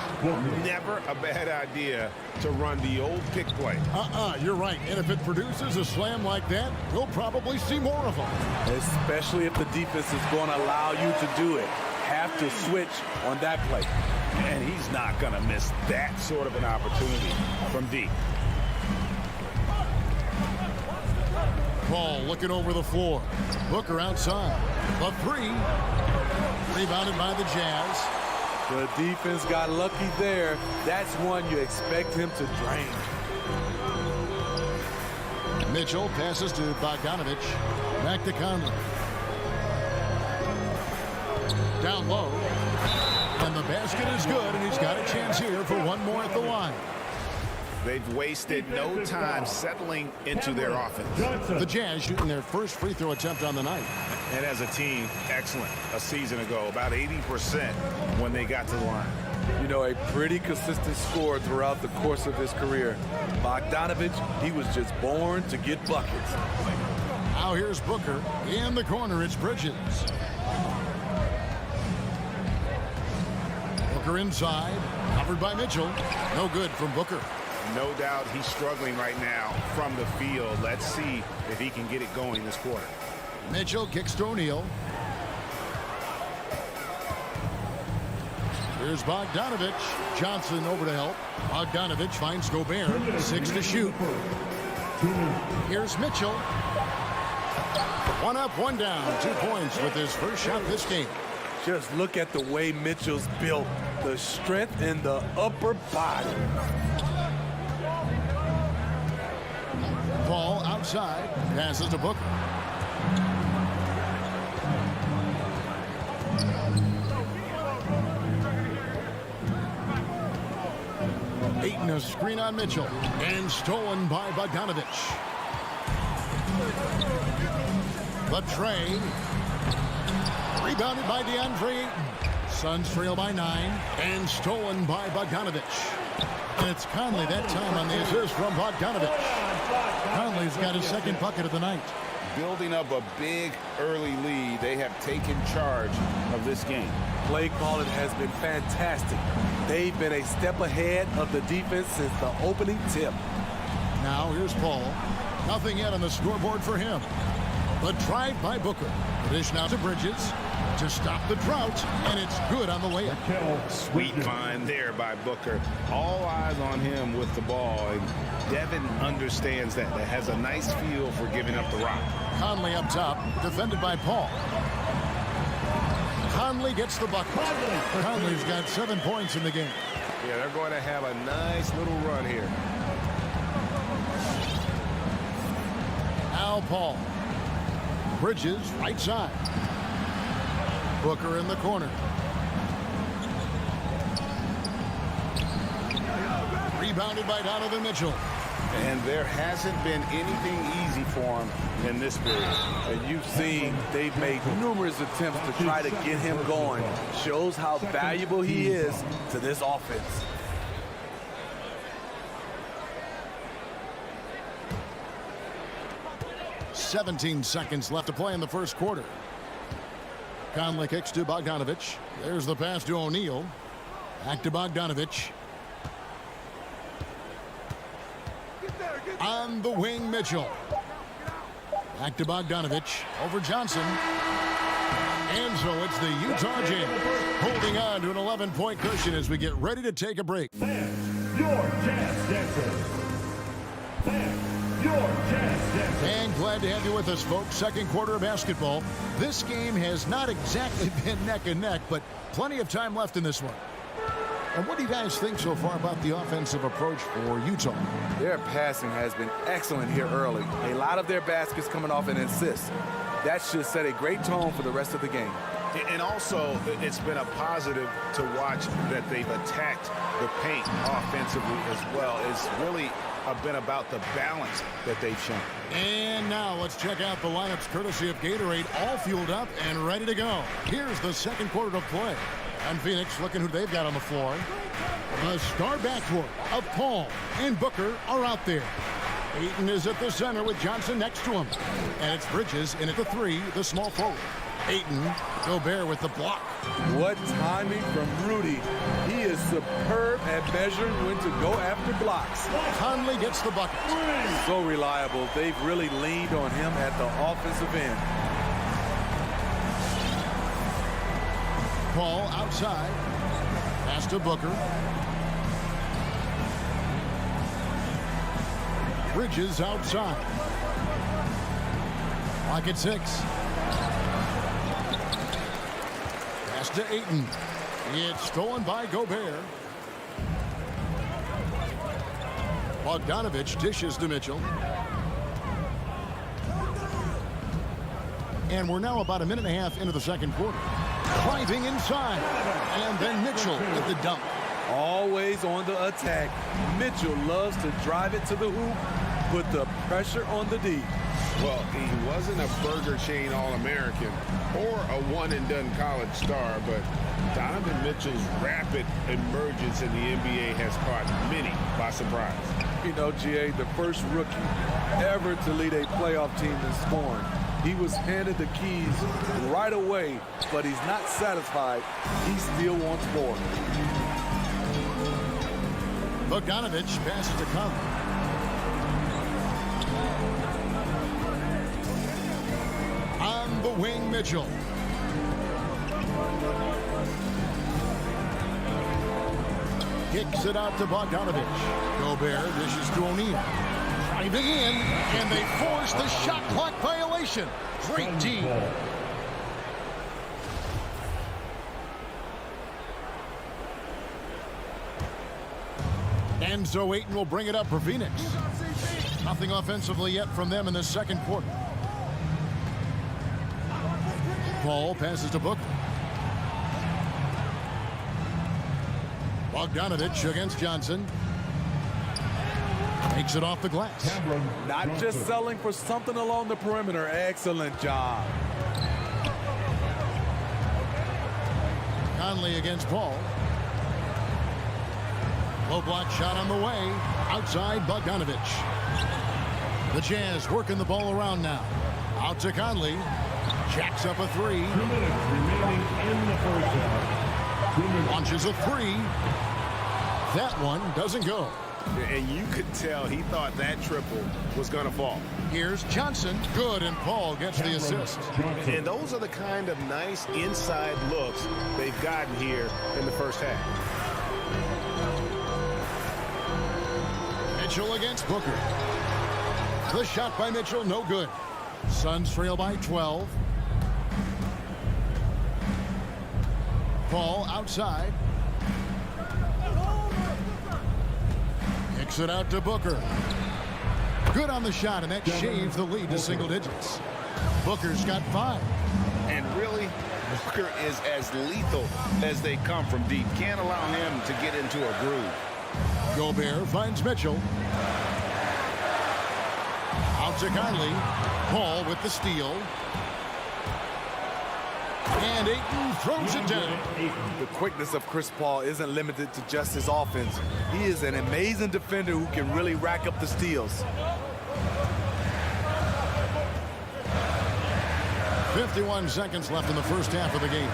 Never a bad idea to run the old pick play. You're right. And if it produces a slam like that, we'll probably see more of them. Especially if the defense is going to allow you to do it. Have to switch on that play. And he's not going to miss that sort of an opportunity from deep. Paul looking over the floor. Booker outside. The three. Rebounded by the Jazz. The defense got lucky there. That's one you expect him to drain. Mitchell passes to Bogdanovich. Back to Conley. Down low. And the basket is good, and he's got a chance here for one more at the line. They've wasted no time settling into their offense. The Jazz shooting their first free throw attempt on the night. And as a team, excellent. A season ago, about 80% when they got to the line. You know, a pretty consistent scorer throughout the course of his career. Bogdanovich, he was just born to get buckets. Now here's Booker. In the corner, it's Bridges. Booker inside. Covered by Mitchell. No good from Booker. No doubt he's struggling right now from the field. Let's see if he can get it going this quarter. Mitchell kicks to O'Neal. Here's Bogdanovich. Johnson over to help. Bogdanovich finds Gobert. 6 to shoot. Here's Mitchell. One up, one down. 2 points with his first shot this game. Just look at the way Mitchell's built. The strength in the upper body. Ball outside. Passes to Booker. Ayton a screen on Mitchell. And stolen by Bogdanovich. The trade. Rebounded by DeAndre Ayton. Suns trail by 9. And stolen by Bogdanovich. And it's Conley that time on the assist from Bogdanovich. Conley's got his second bucket of the night. Building up a big early lead, they have taken charge of this game. Play calling has been fantastic. They've been a step ahead of the defense since the opening tip. Now here's Paul. Nothing yet on the scoreboard for him. The drive by Booker. The dish now to Bridges to stop the drought, and it's good on the way up. Sweet find there by Booker. All eyes on him with the ball, and Devin understands that. That has a nice feel for giving up the rock. Conley up top, defended by Paul. Conley gets the bucket. Conley's got 7 points in the game. Yeah, they're going to have a nice little run here. Now Paul. Bridges, right side. Booker in the corner. Rebounded by Donovan Mitchell. And there hasn't been anything easy for him in this period. And you've seen they've made numerous attempts to try to get him going. Shows how valuable he is to this offense. "17 seconds left to play in the first quarter. Conley kicks to Bogdanovich. There's the pass to O'Neal. Back to Bogdanovich. On the wing, Mitchell. Back to Bogdanovich. Over Johnson. And so it's the Utah Jazz holding on to an 11-point cushion as we get ready to take a break. Your Jazz Dancers. Your Jazz Dancers. And glad to have you with us, folks. Second quarter of basketball. This game has not exactly been neck and neck, but plenty of time left in this one. And what do you guys think so far about the offensive approach for Utah? Their passing has been excellent here early. A lot of their baskets coming off an assist. That should set a great tone for the rest of the game. And also, it's been a positive to watch that they've attacked the paint offensively as well. It's really been about the balance that they've shown. And now let's check out the lineups courtesy of Gatorade, all fueled up and ready to go. Here's the second quarter of play. And Phoenix looking who they've got on the floor. The star backcourt of Paul and Booker are out there. Ayton is at the center with Johnson next to him. And it's Bridges in at the 3, the small forward. Ayton, Gobert with the block. What timing from Rudy. He is superb at measuring when to go after blocks. Conley gets the bucket. So reliable. They've really leaned on him at the offensive end. Paul outside. Pass to Booker. Bridges outside. Clock at 6. Pass to Ayton. It's stolen by Gobert. Bogdanovich dishes to Mitchell. And we're now about a minute and a half into the second quarter. Driving inside. And then Mitchell with the dunk. Always on the attack. Mitchell loves to drive it to the hoop, put the pressure on the D. Well, he wasn't a Burger Chain All-American or a one-and-done college star, but Donovan Mitchell's rapid emergence in the NBA has caught many by surprise. You know, GA, the first rookie ever to lead a playoff team in scoring. He was handed the keys right away, but he's not satisfied. He still wants more. Bogdanovich passes to Conley. On the wing, Mitchell. Kicks it out to Bogdanovich. Gobert dishes to O'Neal. Driving in, and they force the shot clock violation. Great team. And so Ayton will bring it up for Phoenix. Nothing offensively yet from them in the second quarter. Paul passes to Booker. Bogdanovich against Johnson. Takes it off the glass. Not just selling for something along the perimeter. Excellent job. Conley against Paul. Low block shot on the way. Outside Bogdanovich. The Jazz working the ball around now. Out to Conley. Jacks up a three. 2 minutes remaining in the first half. Launches a three. That one doesn't go. And you could tell he thought that triple was going to fall. Here's Johnson. Good, and Paul gets the assist. And those are the kind of nice inside looks they've gotten here in the first half. Mitchell against Booker. The shot by Mitchell, no good. Suns trail by 12. Paul outside. Kicks it out to Booker. Good on the shot, and that shaves the lead to single digits. Booker's got 5. And really, Booker is as lethal as they come from deep. Can't allow him to get into a groove. Gobert finds Mitchell. Out to Conley. Paul with the steal. And Ayton throws it down. The quickness of Chris Paul isn't limited to just his offense. He is an amazing defender who can really rack up the steals. 51 seconds left in the first half of the game.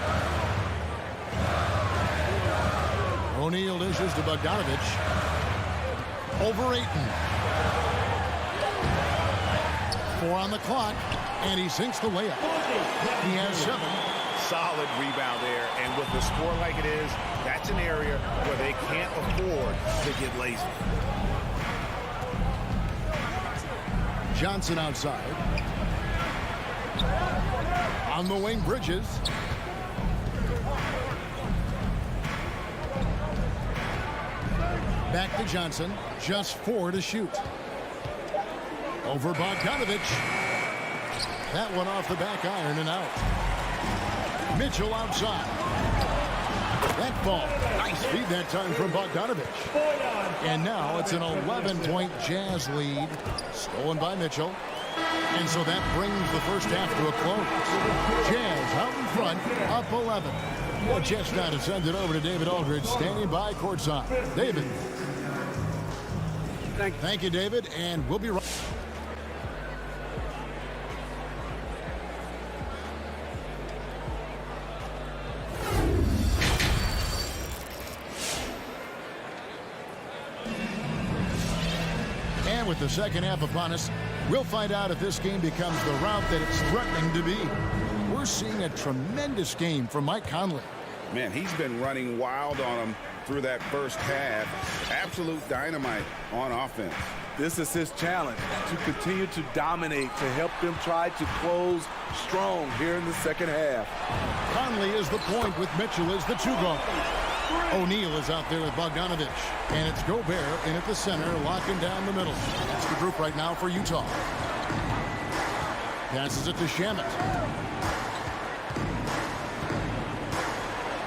O'Neal dishes to Bogdanovich. Over Ayton. 4 on the clock, and he sinks the layup. He has 7. Solid rebound there, and with the score like it is, that's an area where they can't afford to get lazy. Johnson outside. On the wing, Bridges. Back to Johnson. Just 4 to shoot. Over Bogdanovich. That one off the back iron and out. Mitchell outside. That ball. Nice feed that time from Bogdanovich. And now it's an 11-point Jazz lead. Stolen by Mitchell. And so that brings the first half to a close. Jazz out in front, up 11. Well, just now to send it over to David Aldridge, standing by courtside. David. Thank you, David, and we'll be right. And with the second half upon us, we'll find out if this game becomes the route that it's threatening to be. We're seeing a tremendous game from Mike Conley. Man, he's been running wild on them through that first half. Absolute dynamite on offense. This is his challenge, to continue to dominate, to help them try to close strong here in the second half. Conley is the point with Mitchell as the 2-guard. O'Neal is out there with Bogdanovich. And it's Gobert in at the center, locking down the middle. That's the group right now for Utah. Passes it to Shamet.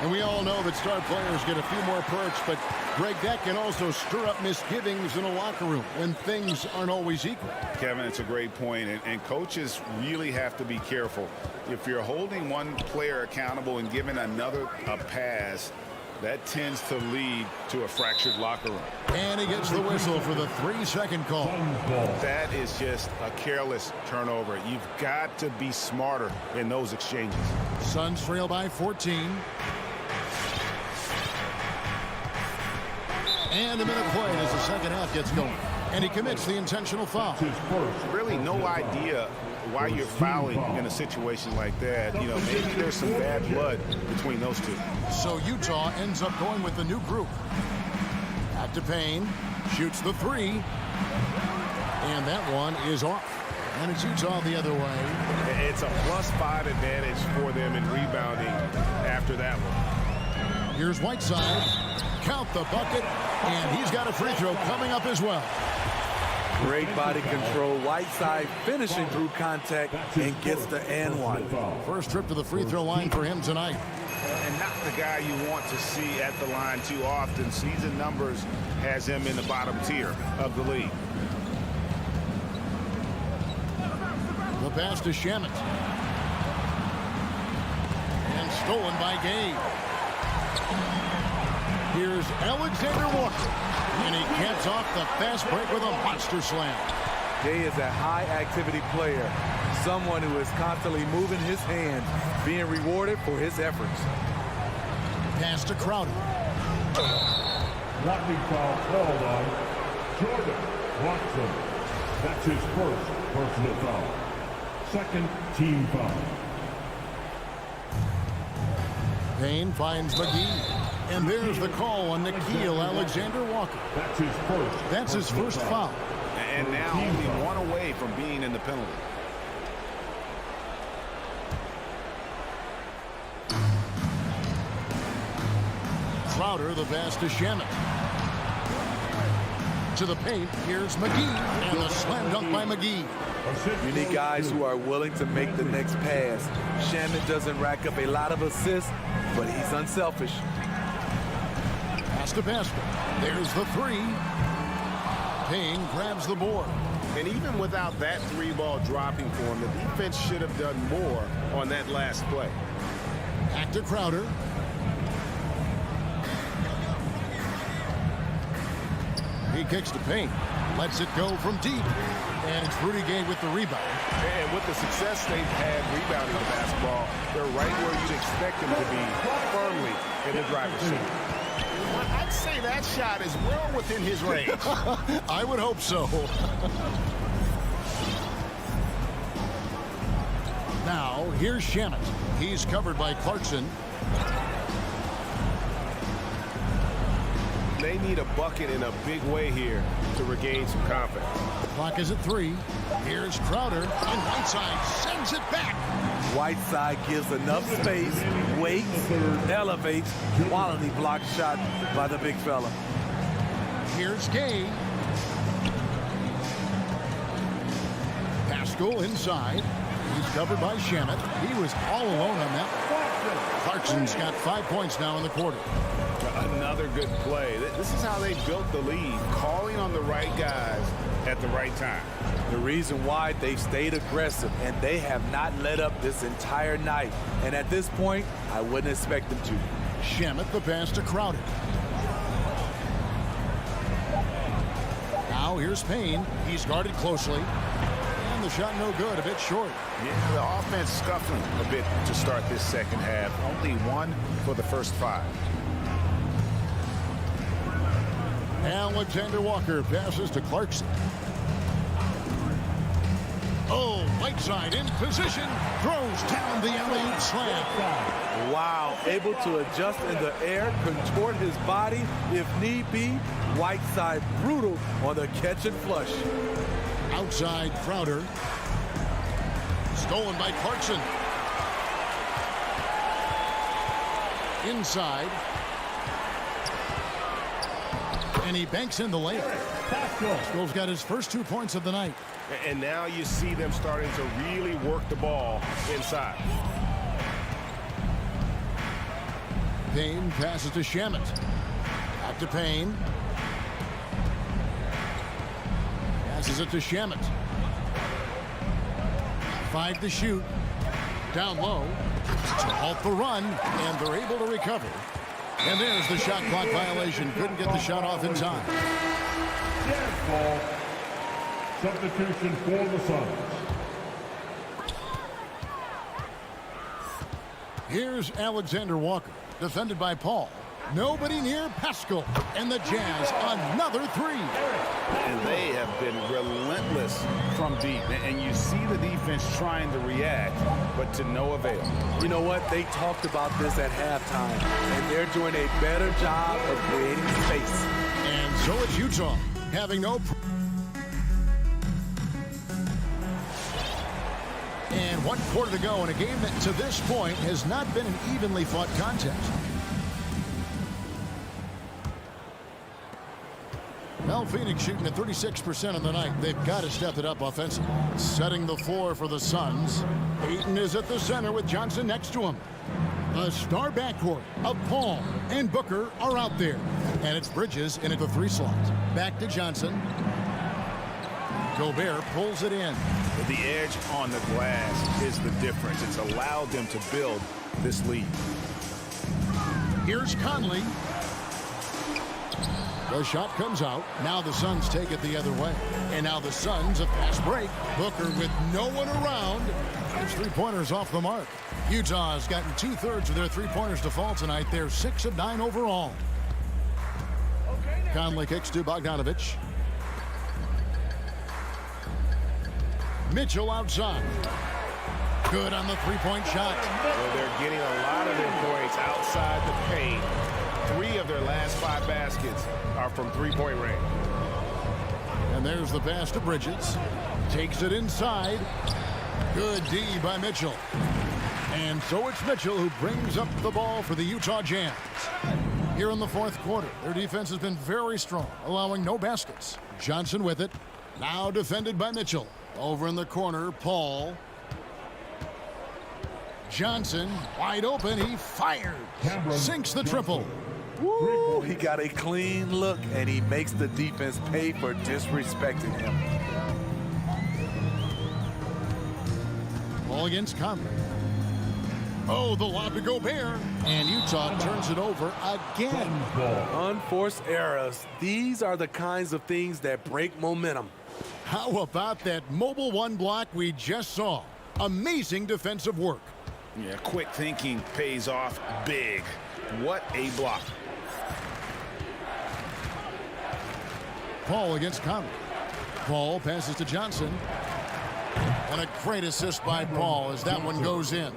And we all know that star players get a few more perks, but Greg, that can also stir up misgivings in a locker room when things aren't always equal. Kevin, it's a great point, and coaches really have to be careful. If you're holding one player accountable and giving another a pass, that tends to lead to a fractured locker room. And he gets the whistle for the 3-second call. That is just a careless turnover. You've got to be smarter in those exchanges. Suns trail by 14. And a minute play as the second half gets going. And he commits the intentional foul. Really no idea why you're fouling in a situation like that. You know, maybe there's some bad blood between those two. So Utah ends up going with the new group. Back to Payne. Shoots the 3. And that one is off. And it's Utah the other way. It's a +5 advantage for them in rebounding after that one. Here's Whiteside. Count the bucket, and he's got a free throw coming up as well. Great body control. Whiteside finishing through contact and gets the and one. First trip to the free throw line for him tonight. and not the guy you want to see at the line too often. Season numbers has him in the bottom tier of the league. The pass to Shamet. And stolen by Gay. Here's Alexander Walker. And he caps off the fast break with a monster slam. Gay is a high-activity player, someone who is constantly moving his hands, being rewarded for his efforts. Pass to Crowder. Blocking foul called on Jordan Watson. That's his first personal foul. Second team foul. Payne finds McGee. And there's the call on Nickeil Alexander-Walker. That's his first foul. And now only one away from being in the penalty. Crowder, the pass to Shamet. To the paint, here's McGee. And the slam dunk by McGee. You need guys who are willing to make the next pass. Shamet doesn't rack up a lot of assists, but he's unselfish. Pass to Pascal. There's the three. Payne grabs the board. And even without that three ball dropping for him, the defense should have done more on that last play. Back to Crowder. He kicks to Payne. Lets it go from deep. And it's Rudy Gay with the rebound. And with the success they've had rebounding the basketball, they're right where you'd expect them to be, firmly in the driver's seat. I'd say that shot is well within his range. I would hope so. Now, here's Shamet. He's covered by Clarkson. They need a bucket in a big way here to regain some confidence. Clock is at 3. Here's Crowder, and Whiteside sends it back. Whiteside gives enough space, waits, elevates, quality block shot by the big fella. Here's Gay. Pascal inside. He's covered by Shamet. He was all alone on that. Clarkson's got 5 points now in the quarter. Another good play. This is how they built the lead, calling on the right guys at the right time. The reason why they've stayed aggressive, and they have not let up this entire night. And at this point, I wouldn't expect them to. Shamet, the pass to Crowder. Now here's Payne. He's guarded closely. And the shot no good, a bit short. Yeah, the offense scuffling a bit to start this second half. Only one for the first 5. Alexander Walker passes to Clarkson. Oh, Whiteside in position. Throws down the alley-oop slam. Wow, able to adjust in the air, contort his body if need be. Whiteside brutal on the catch and flush. Outside Crowder. Stolen by Clarkson. Inside. And he banks in the layup. Pascal's got his first 2 points of the night. And now you see them starting to really work the ball inside. Payne passes to Shamet. Back to Payne. Passes it to Shamet. 5 to shoot. Down low. To halt the run. And they're able to recover. And there's the shot clock violation. Couldn't get the shot off in time. Ball. Substitution for the Suns. Here's Alexander Walker, defended by Paul. Nobody near Pascal. And the Jazz, another 3. And they have been relentless from deep. And you see the defense trying to react, but to no avail. You know what? They talked about this at halftime, and they're doing a better job of creating space. And so it's Utah, having no... And 1 quarter to go in a game that to this point has not been an evenly fought contest. Well, Phoenix shooting at 36% on the night. They've got to step it up offensively. Setting the floor for the Suns. Ayton is at the center with Johnson next to him. A star backcourt of Paul and Booker are out there. And it's Bridges in at the 3 slot. Back to Johnson. Gobert pulls it in. The edge on the glass is the difference. It's allowed them to build this lead. Here's Conley. The shot comes out. Now the Suns take it the other way. And now the Suns, a fast break. Booker with no one around. His 3-pointers off the mark. Utah has gotten 2/3 of their 3-pointers to fall tonight. They're 6 of 9 overall. Conley kicks to Bogdanovich. Mitchell outside. Good on the 3-point shot. Well, they're getting a lot of their points outside the paint. 3 of their last 5 baskets are from 3-point range. And there's the pass to Bridges. Takes it inside. Good D by Mitchell. And so it's Mitchell who brings up the ball for the Utah Jazz. Here in the 4th quarter, their defense has been very strong, allowing no baskets. Johnson with it. Now defended by Mitchell. Over in the corner, Paul. Johnson, wide open, he fired. Sinks the triple. Woo, he got a clean look, and he makes the defense pay for disrespecting him. Ball against Conley. Oh, the lob to Gobert. And Utah turns it over again. Unforced errors. These are the kinds of things that break momentum. How about that mobile 1 block we just saw? Amazing defensive work. Yeah, quick thinking pays off big. What a block. Paul against Conley. Paul passes to Johnson. And a great assist by Paul as that one goes in.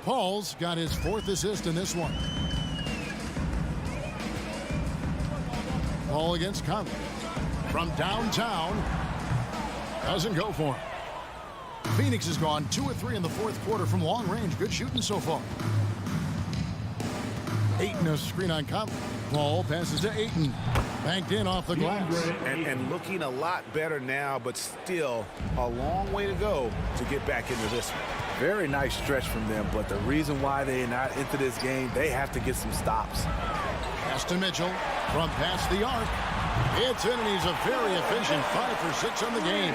Paul's got his 4th assist in this one. Paul against Conley. From downtown. Doesn't go for him. Phoenix has gone 2 of 3 in the 4th quarter from long range. Good shooting so far. Ayton a screen on Conley. Paul passes to Ayton. Banked in off the glass. And looking a lot better now, but still a long way to go to get back into this one. Very nice stretch from them, but the reason why they're not into this game, they have to get some stops. Pass to Mitchell from past the arc. It's in, and he's a very efficient 5 for 6 on the game.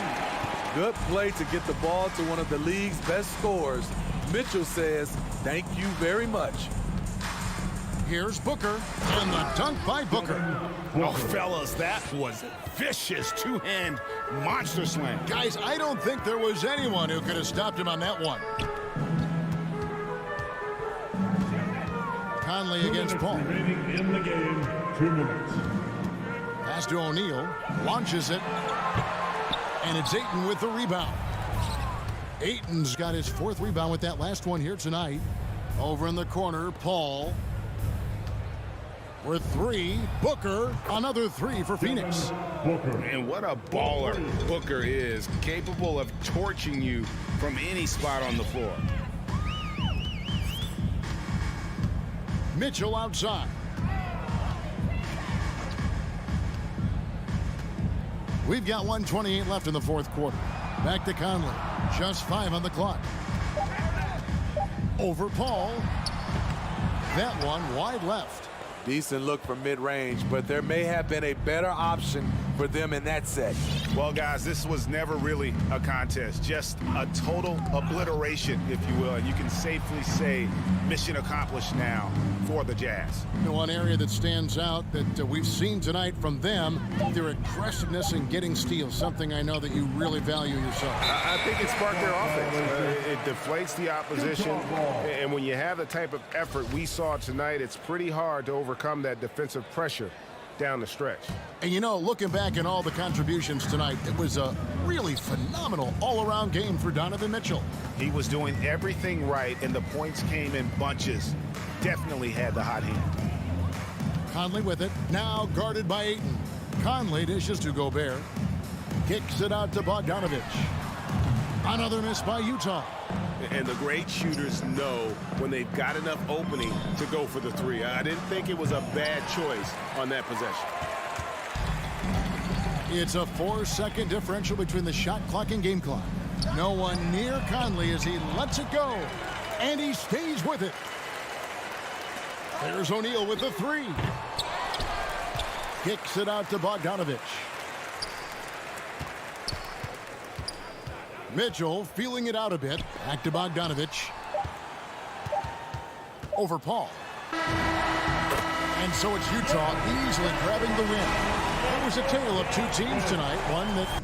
Good play to get the ball to one of the league's best scorers. Mitchell says, thank you very much. Here's Booker, and the dunk by Booker. Oh, fellas, that was vicious 2-hand monster slam. Guys, I don't think there was anyone who could have stopped him on that one. Conley against Paul. In the game, 2 minutes. Pass to O'Neal, launches it, and it's Ayton with the rebound. Ayton's got his 4th rebound with that last one here tonight. Over in the corner, Paul. With 3, Booker, another 3 for Phoenix. And what a baller Booker is, capable of torching you from any spot on the floor. Mitchell outside. We've got 1:28 left in the 4th quarter. Back to Conley. Just 5 on the clock. Over Paul. That one wide left. Decent look from mid-range, but there may have been a better option for them in that set. Well, guys, this was never really a contest, just a total obliteration, if you will. And you can safely say mission accomplished now for the Jazz. One area that stands out that we've seen tonight from them, their aggressiveness in getting steals, something I know that you really value yourself. I think it sparked their offense. It deflates the opposition, and when you have the type of effort we saw tonight, it's pretty hard to overcome that defensive pressure down the stretch. And you know, looking back at all the contributions tonight, it was a really phenomenal all-around game for Donovan Mitchell. He was doing everything right, and the points came in bunches. Definitely had the hot hand. Conley with it, now guarded by Ayton. Conley dishes to Gobert. Kicks it out to Bogdanovich. Another miss by Utah. And the great shooters know when they've got enough opening to go for the 3. I didn't think it was a bad choice on that possession. It's a 4-second differential between the shot clock and game clock. No one near Conley as he lets it go. And he stays with it. There's O'Neal with the three. Kicks it out to Bogdanovich. Mitchell feeling it out a bit. Back to Bogdanovich. Over Paul. And so it's Utah easily grabbing the win. It was a tale of two teams tonight. One that...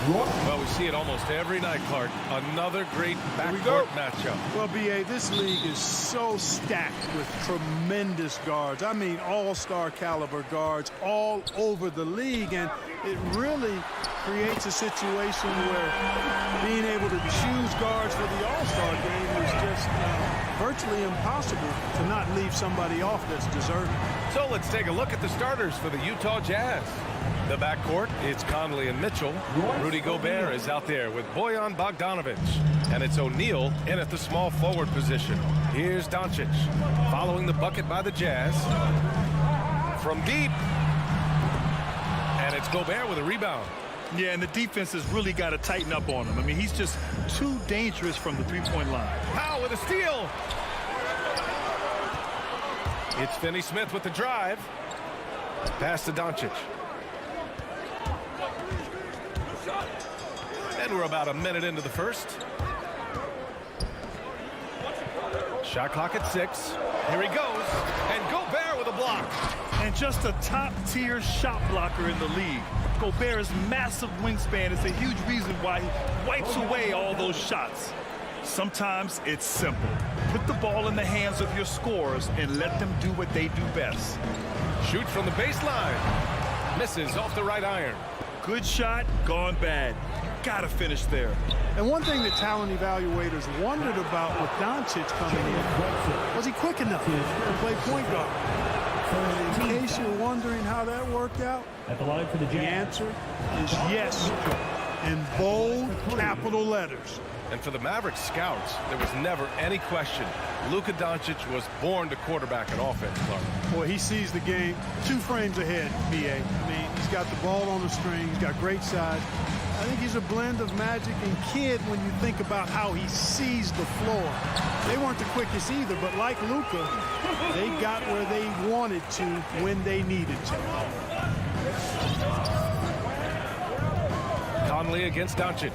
Well, we see it almost every night, Clark. Another great backcourt matchup. Well, B.A., this league is so stacked with tremendous guards. I mean, all-star caliber guards all over the league, and it really creates a situation where being able to choose guards for the all-star game is just virtually impossible to not leave somebody off that's deserving. So let's take a look at the starters for the Utah Jazz. The backcourt, it's Conley and Mitchell. Rudy Gobert is out there with Bojan Bogdanovic. And it's O'Neal in at the small forward position. Here's Doncic following the bucket by the Jazz. From deep. And it's Gobert with a rebound. Yeah, and the defense has really got to tighten up on him. I mean, he's just too dangerous from the three-point line. Powell with a steal. It's Finney Smith with the drive. Pass to Doncic. And we're about a minute into the first. Shot clock at 6. Here he goes. And Gobert with a block. And just a top-tier shot blocker in the league. Gobert's massive wingspan is a huge reason why he wipes away all those shots. Sometimes it's simple. Put the ball in the hands of your scorers and let them do what they do best. Shoot from the baseline. Misses off the right iron. Good shot, gone bad. Gotta finish there. And one thing that talent evaluators wondered about with Doncic coming in, was he quick enough to play point guard? And in case you're wondering how that worked out, the answer is yes, in bold capital letters. And for the Mavericks scouts, there was never any question. Luka Doncic was born to quarterback an offense, Clark. Boy, he sees the game 2 frames ahead, B.A. I mean, he's got the ball on the string. He's got great size. I think he's a blend of Magic and Kidd when you think about how he sees the floor. They weren't the quickest either, but like Luka, they got where they wanted to when they needed to. Conley against Doncic.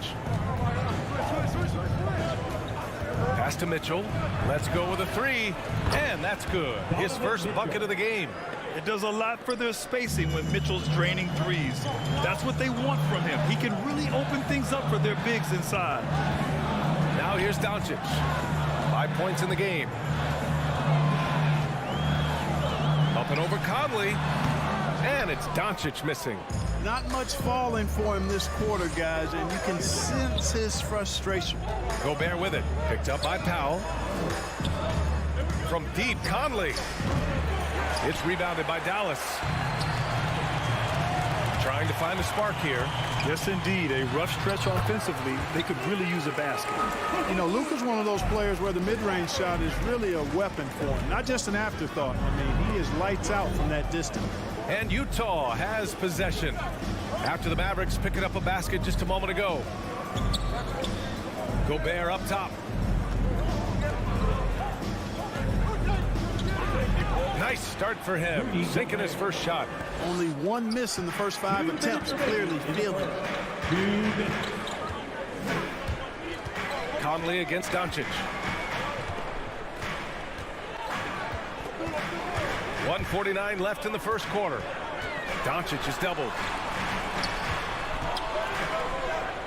Pass to Mitchell. Let's go with a 3. And that's good. His first bucket of the game. It does a lot for their spacing when Mitchell's draining threes. That's what they want from him. He can really open things up for their bigs inside. Now here's Doncic. 5 points in the game. Up and over Conley. And it's Doncic missing. Not much falling for him this quarter, guys, and you can sense his frustration. Gobert with it. Picked up by Powell. From deep, Conley. It's rebounded by Dallas. Trying to find a spark here. Yes, indeed. A rough stretch offensively. They could really use a basket. You know, Luka's one of those players where the mid-range shot is really a weapon for him, not just an afterthought. I mean, he is lights out from that distance. And Utah has possession after the Mavericks picking up a basket just a moment ago. Gobert up top. Nice start for him, sinking his first shot. Only 1 miss in the first 5 attempts, clearly feeling it. Conley against Doncic. 1:49 left in the first quarter. Doncic is doubled.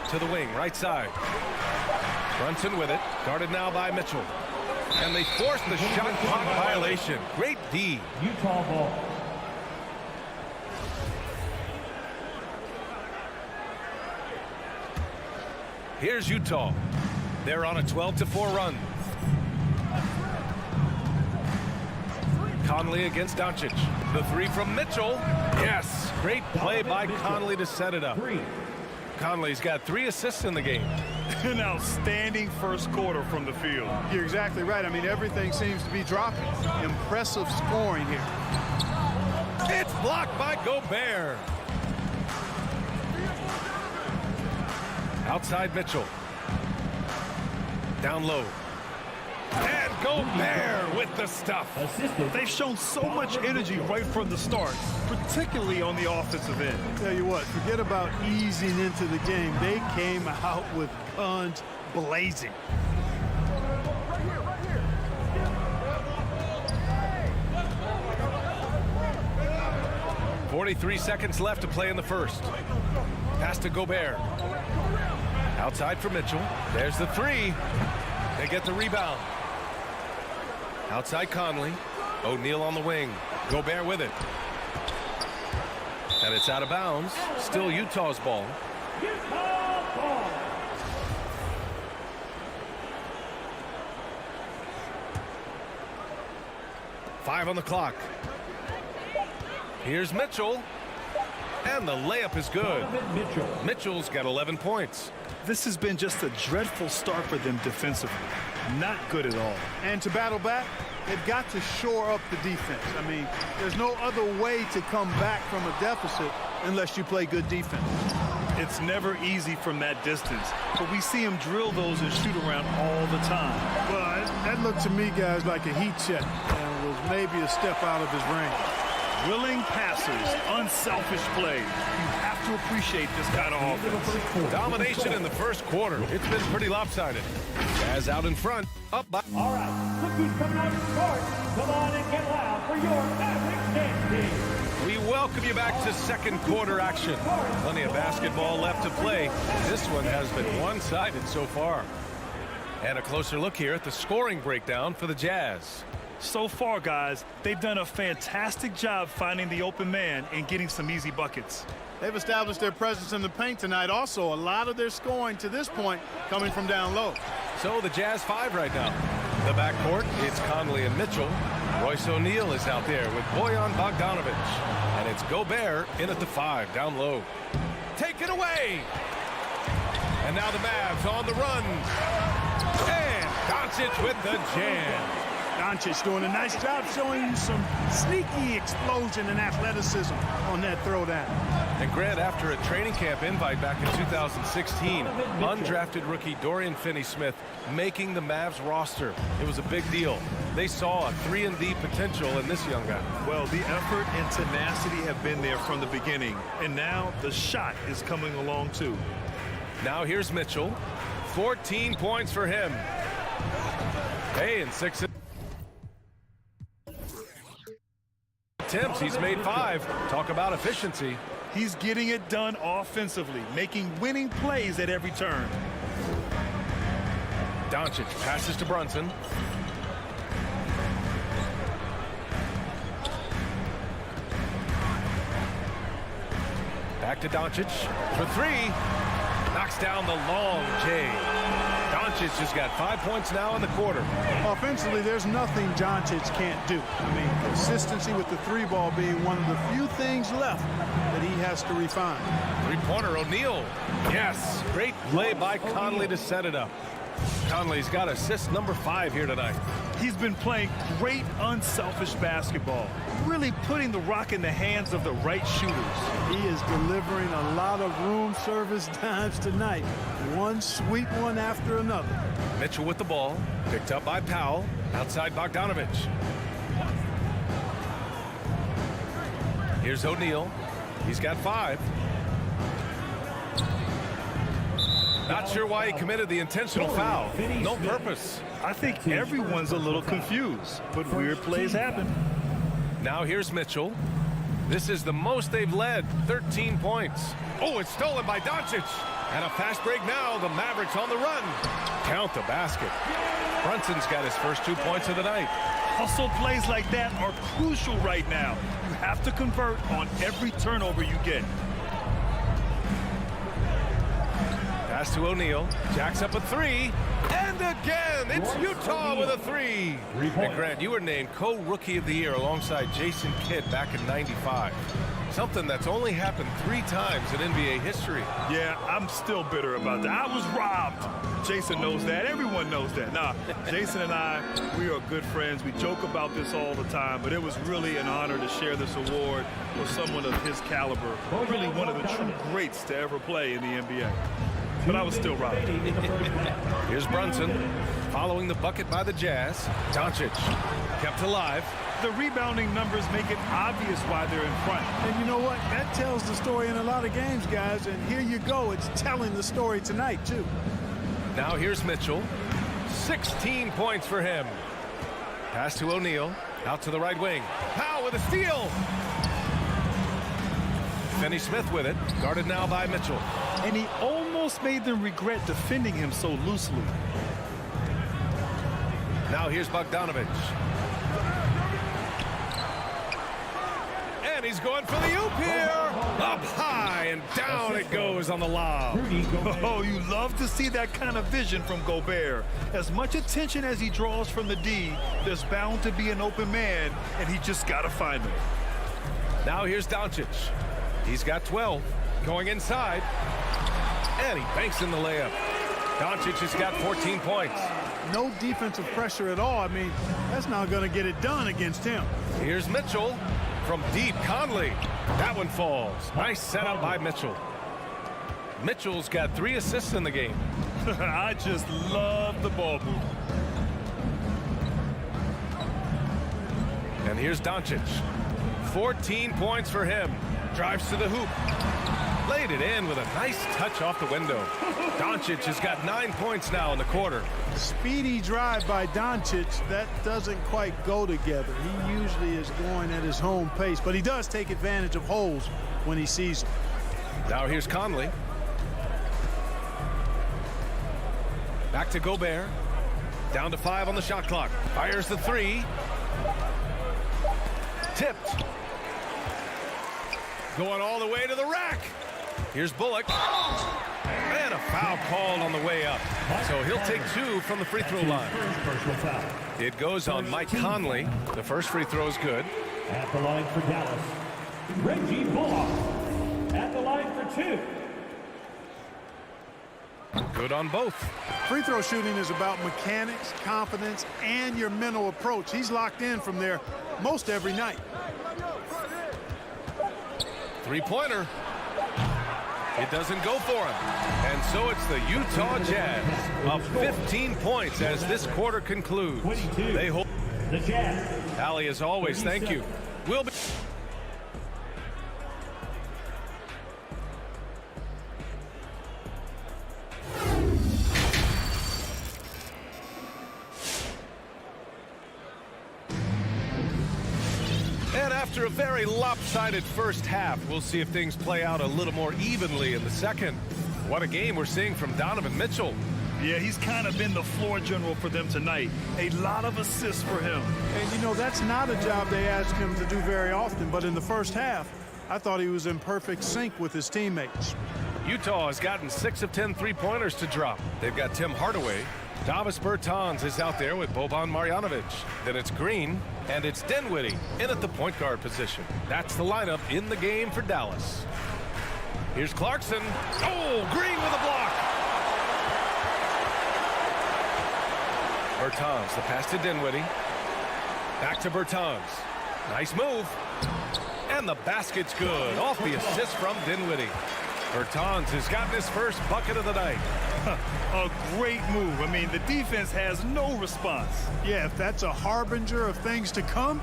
To the wing, right side. Brunson with it, guarded now by Mitchell. And they force the shot clock violation. Great D. Utah ball. Here's Utah. They're on a 12-4 run. Conley against Doncic. The 3 from Mitchell. Yes, great play by Conley to set it up. Conley's got 3 assists in the game. An outstanding first quarter from the field. You're exactly right. I mean, everything seems to be dropping. Impressive scoring here. It's blocked by Gobert. Outside Mitchell. Down low. And Gobert with the stuff. They've shown so much energy right from the start, particularly on the offensive end. Tell you what, forget about easing into the game. They came out with guns blazing. 43 seconds left to play in the first. Pass to Gobert. Outside for Mitchell. There's the three. They get the rebound. Outside Conley. O'Neal on the wing. Gobert with it. And it's out of bounds. Still Utah's ball. Five on the clock. Here's Mitchell. And the layup is good. Mitchell's got 11 points. This has been just a dreadful start for them defensively. Not good at all. And to battle back, they've got to shore up the defense. I mean, there's no other way to come back from a deficit unless you play good defense. It's never easy from that distance, but we see him drill those and shoot around all the time. Well, that looked to me, guys, like a heat check and was maybe a step out of his range. Willing passers, unselfish play. You have to appreciate this kind of offense. Domination in the first quarter. It's been pretty lopsided. Jazz out in front. Up by. All right, Rookies coming out of court. Come on and get loud for your Mavericks dance team. We welcome you back to second quarter action. Plenty of basketball left to play. This one has been one-sided so far. And a closer look here at the scoring breakdown for the Jazz. So far, guys, they've done a fantastic job finding the open man and getting some easy buckets. They've established their presence in the paint tonight. Also, a lot of their scoring to this point coming from down low. So the Jazz 5 right now. The backcourt, it's Conley and Mitchell. Royce O'Neal is out there with Bojan Bogdanovic. And it's Gobert in at the 5, down low. Take it away! And now the Mavs on the run. And Doncic with the jam. Doncic doing a nice job showing you some sneaky explosion and athleticism on that throwdown. And Grant, after a training camp invite back in 2016, undrafted rookie Dorian Finney-Smith making the Mavs roster. It was a big deal. They saw a 3-and-D potential in this young guy. Well, the effort and tenacity have been there from the beginning, and now the shot is coming along too. Now here's Mitchell. 14 points for him. Hey, and 6 attempts. He's made 5. Talk about efficiency. He's getting it done offensively, making winning plays at every turn. Doncic passes to Brunson. Back to Doncic for 3. Knocks down the long J. Doncic has got 5 points now in the quarter. Offensively, there's nothing Doncic can't do. I mean, consistency with the 3-ball being one of the few things left that he has to refine. Three-pointer, O'Neal. Yes, great play by Conley to set it up. Conley's got assist number 5 here tonight. He's been playing great unselfish basketball, really putting the rock in the hands of the right shooters. He is delivering a lot of room service dimes tonight. One sweet one after another. Mitchell with the ball, picked up by Powell, outside Bogdanovic. Here's O'Neal. He's got 5. Not sure why he committed the intentional foul. No purpose. I think everyone's a little confused, but weird plays happen. Now here's Mitchell. This is the most they've led, 13 points. Oh, it's stolen by Doncic. And a fast break now, the Mavericks on the run. Count the basket. Brunson's got his first 2 points of the night. Hustle plays like that are crucial right now. You have to convert on every turnover you get. Pass to O'Neal. Jacks up a 3. And again, it's Utah with a 3. And Grant, you were named co-rookie of the year alongside Jason Kidd back in '95. Something that's only happened 3 times in NBA history. Yeah, I'm still bitter about that. I was robbed. Jason knows that. Everyone knows that. Nah, Jason and I, we are good friends. We joke about this all the time, but it was really an honor to share this award with someone of his caliber. Really one of the true greats to ever play in the NBA. But I was still robbed. Here's Brunson following the bucket by the Jazz. Doncic kept alive. The rebounding numbers make it obvious why they're in front. And you know what? That tells the story in a lot of games, guys. And here you go. It's telling the story tonight, too. Now here's Mitchell. 16 points for him. Pass to O'Neal. Out to the right wing. Powell with a steal. Finney Smith with it, guarded now by Mitchell. And he almost made them regret defending him so loosely. Now here's Bogdanovich. And he's going for the oop here. Up high and down it goes on the lob. Oh, you love to see that kind of vision from Gobert. As much attention as he draws from the D, there's bound to be an open man, and he just got to find him. Now here's Doncic. He's got 12. Going inside. And he banks in the layup. Doncic has got 14 points. No defensive pressure at all. I mean, that's not going to get it done against him. Here's Mitchell from deep. Conley. That one falls. Nice setup by Mitchell. Mitchell's got 3 assists in the game. I just love the ball movement. And here's Doncic. 14 points for him. Drives to the hoop. Laid it in with a nice touch off the window. Doncic has got 9 points now in the quarter. Speedy drive by Doncic. That doesn't quite go together. He usually is going at his home pace, but he does take advantage of holes when he sees them. Now here's Conley. Back to Gobert. Down to 5 on the shot clock. Fires the 3. Tipped. Going all the way to the rack. Here's Bullock. And a foul called on the way up. So he'll take 2 from the free throw line. It goes on Mike Conley. The first free throw is good. At the line for Dallas, Reggie Bullock. At the line for 2. Good on both. Free throw shooting is about mechanics, confidence, and your mental approach. He's locked in from there most every night. Three-pointer. It doesn't go for him. And so it's the Utah Jazz of 15 points as this quarter concludes. 22. They hold. The Jazz. Allie, as always, thank you. We'll be. And after a very lopsided first half, we'll see if things play out a little more evenly in the second. What a game we're seeing from Donovan Mitchell. Yeah, he's kind of been the floor general for them tonight. A lot of assists for him. And, you know, that's not a job they ask him to do very often. But in the first half, I thought he was in perfect sync with his teammates. Utah has gotten 6 of 10 three-pointers to drop. They've got Tim Hardaway. Davis Bertans is out there with Boban Marjanovic. Then it's Green, and it's Dinwiddie in at the point guard position. That's the lineup in the game for Dallas. Here's Clarkson. Oh, Green with a block. Bertans, the pass to Dinwiddie. Back to Bertans. Nice move. And the basket's good. Off the assist from Dinwiddie. Bertans has gotten his first bucket of the night. A great move. I mean, the defense has no response. Yeah, if that's a harbinger of things to come,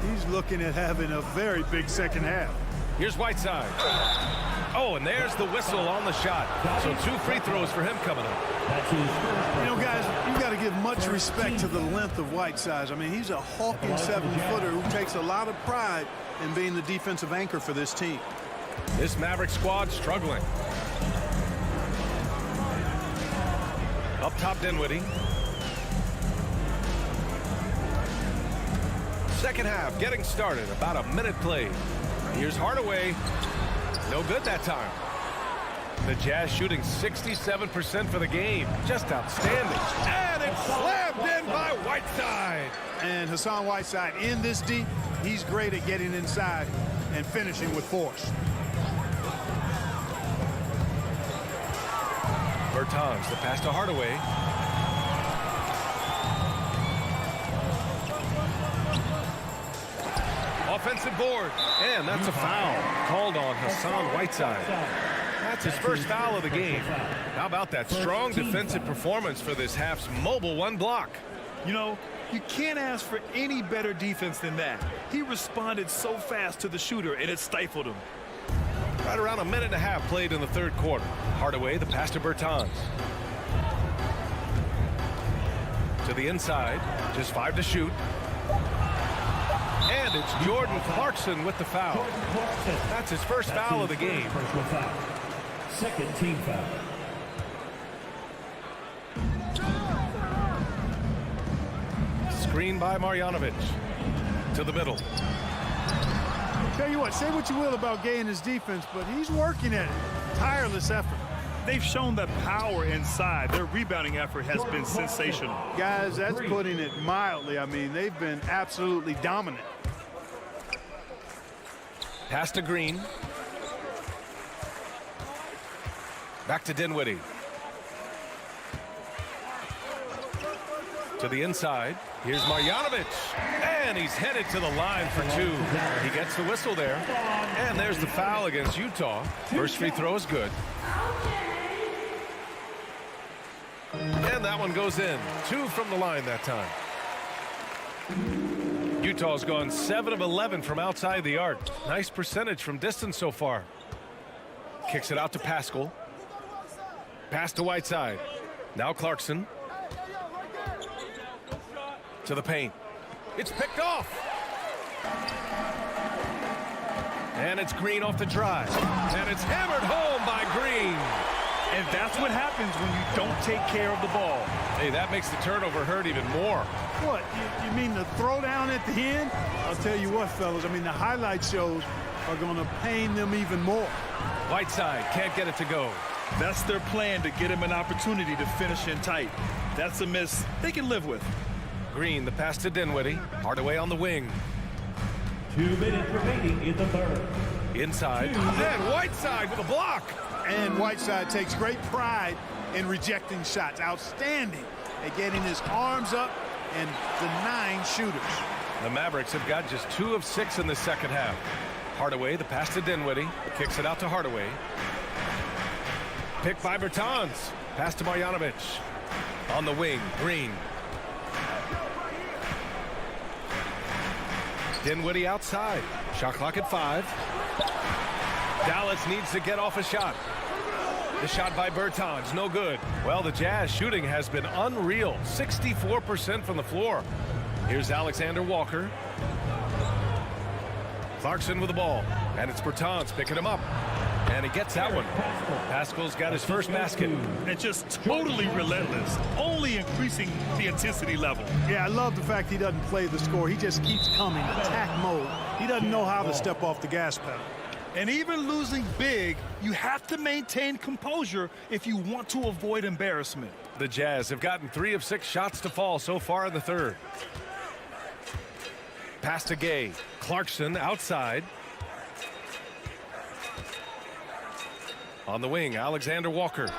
he's looking at having a very big second half. Here's Whiteside. Oh, and there's the whistle on the shot. So 2 free throws for him coming up. You know, guys, you got to give much respect to the length of Whiteside. I mean, he's a hulking 7-footer who takes a lot of pride in being the defensive anchor for this team. This Maverick squad struggling. Up top, Dinwiddie. Second half getting started. About a minute played. Here's Hardaway. No good that time. The Jazz shooting 67% for the game. Just outstanding. And it's slammed in by Whiteside. And Hassan Whiteside in this deep, he's great at getting inside and finishing with force. Bertans, the pass to Hardaway. Offensive board, and that's a foul called on Hassan Whiteside. That's his first foul of the game. How about that strong defensive performance for this half's mobile 1 block? You know, you can't ask for any better defense than that. He responded so fast to the shooter, and it stifled him. Right around a minute and a half played in the third quarter. Hardaway, the pass to Bertans. To the inside, just 5 to shoot. And And it's Jordan Clarkson with the foul. That's his first foul of the game. Second team foul. Screen by Marjanovic. To the middle. Tell you what, say what you will about Gay and his defense, but he's working at it. Tireless effort. They've shown that power inside. Their rebounding effort has been sensational. Guys, that's putting it mildly. I mean, they've been absolutely dominant. Pass to Green. Back to Dinwiddie. To the inside. Here's Marjanovic. And he's headed to the line for two. He gets the whistle there. And there's the foul against Utah. First free throw is good. And that one goes in. 2 from the line that time. Utah's gone 7 of 11 from outside the arc. Nice percentage from distance so far. Kicks it out to Pascal. Pass to Whiteside. Now Clarkson. To the paint. It's picked off. And it's Green off the drive. And it's hammered home by Green. And that's what happens when you don't take care of the ball. Hey, that makes the turnover hurt even more. What, you mean the throwdown at the end? I'll tell you what, fellas, I mean, the highlight shows are going to pain them even more. Whiteside can't get it to go. That's their plan, to get him an opportunity to finish in tight. That's a miss they can live with. Green, the pass to Dinwiddie. Hardaway on the wing. 2 minutes remaining in the third. Inside. And Whiteside with a block. And Whiteside takes great pride in rejecting shots. Outstanding at getting his arms up and denying shooters. The Mavericks have got just 2 of 6 in the second half. Hardaway, the pass to Dinwiddie. Kicks it out to Hardaway. Picked by Bertans. Pass to Marjanovic. On the wing, Green. Dinwiddie outside. Shot clock at 5. Dallas needs to get off a shot. The shot by Bertans, no good. Well, the Jazz shooting has been unreal. 64% from the floor. Here's Alexander Walker. Clarkson with the ball. And it's Bertans picking him up. And he gets that one. Pascal's got his first basket. And just totally relentless, only increasing the intensity level. Yeah, I love the fact he doesn't play the score. He just keeps coming, attack mode. He doesn't know how to step off the gas pedal. And even losing big, you have to maintain composure if you want to avoid embarrassment. The Jazz have gotten 3 of 6 shots to fall so far in the third. Pass to Gay. Clarkson outside. On the wing, Alexander Walker.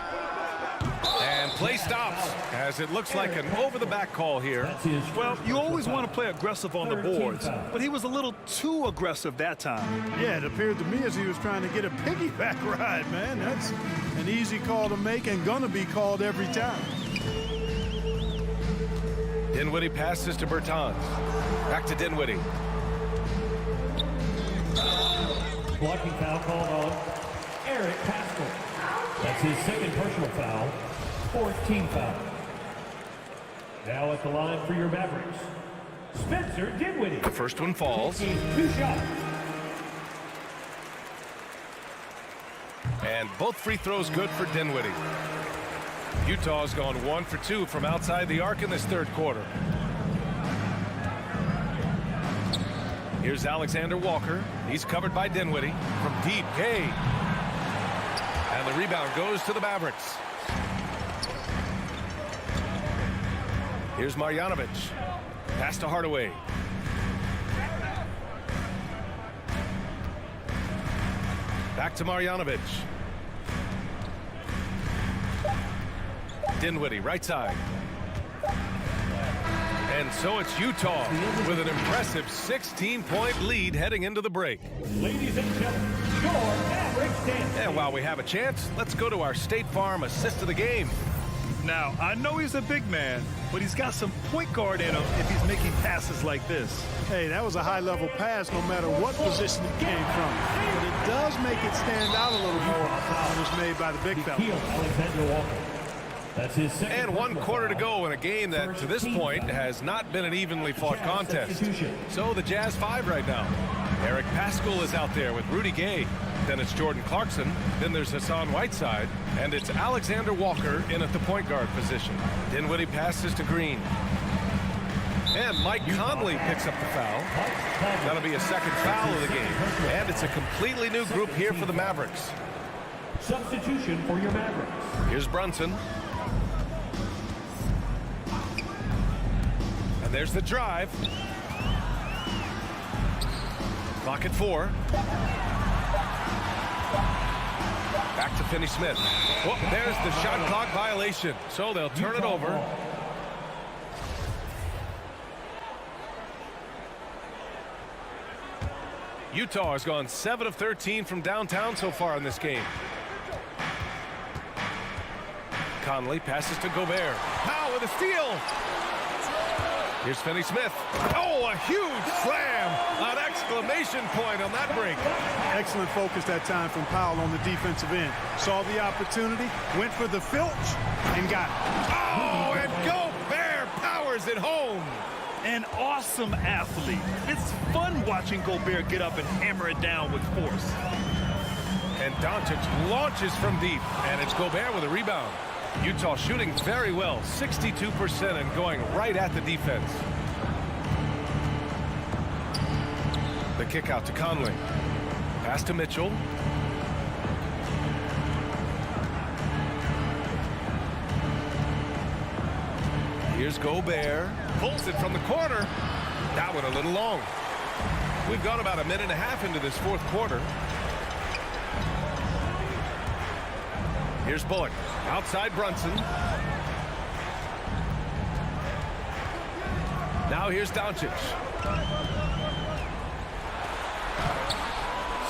And play stops as it looks like an over-the-back call here. Well, you always want to play aggressive on the boards, but he was a little too aggressive that time. Yeah, it appeared to me as he was trying to get a piggyback ride, man. That's an easy call to make and gonna be called every time. Dinwiddie passes to Bertans. Back to Dinwiddie. Blocking foul called on Eric Pascal. That's his second personal foul. 4th team foul. Now at the line for your Mavericks, Spencer Dinwiddie. The first one falls. 2 shots. And both free throws good for Dinwiddie. Utah's gone 1 for 2 from outside the arc in this third quarter. Here's Alexander Walker. He's covered by Dinwiddie from deep. Gay. And the rebound goes to the Mavericks. Here's Marjanovic. Pass to Hardaway. Back to Marjanovic. Dinwiddie, right side. And so it's Utah with an impressive 16-point lead heading into the break. Ladies and gentlemen, your Mavericks dance. And while we have a chance, let's go to our State Farm assist of the game. Now, I know he's a big man, but he's got some point guard in him if he's making passes like this. Hey, that was a high-level pass no matter what position it came from. But it does make it stand out a little more when it's made by the big fella. Alexander Walker. That's his second. And 1 quarter to go in a game that, to this point, has not been an evenly fought contest. So the Jazz 5 right now. Eric Paschall is out there with Rudy Gay. Then it's Jordan Clarkson. Then there's Hassan Whiteside. And it's Alexander Walker in at the point guard position. Dinwiddie passes to Green. And Mike Conley picks up the foul. That'll be a second foul of the game. And it's a completely new group here for the Mavericks. Substitution for your Mavericks. Here's Brunson. And there's the drive. Clock at 4. Back to Finney-Smith. Oh, there's the shot clock violation. So they'll turn it over. Utah has gone 7 of 13 from downtown so far in this game. Conley passes to Gobert. Now with a steal. Here's Finney-Smith. Oh, a huge slam. An exclamation point on that break. Excellent focus that time from Powell on the defensive end. Saw the opportunity, went for the filch, and got it. Oh, and Gobert powers it home. An awesome athlete. It's fun watching Gobert get up and hammer it down with force. And Doncic launches from deep, and it's Gobert with a rebound. Utah shooting very well, 62%, and going right at the defense. The kick out to Conley. Pass to Mitchell. Here's Gobert. Pulls it from the corner. That one a little long. We've gone about a minute and a half into this fourth quarter. Here's Bullock. Outside Brunson. Now here's Doncic.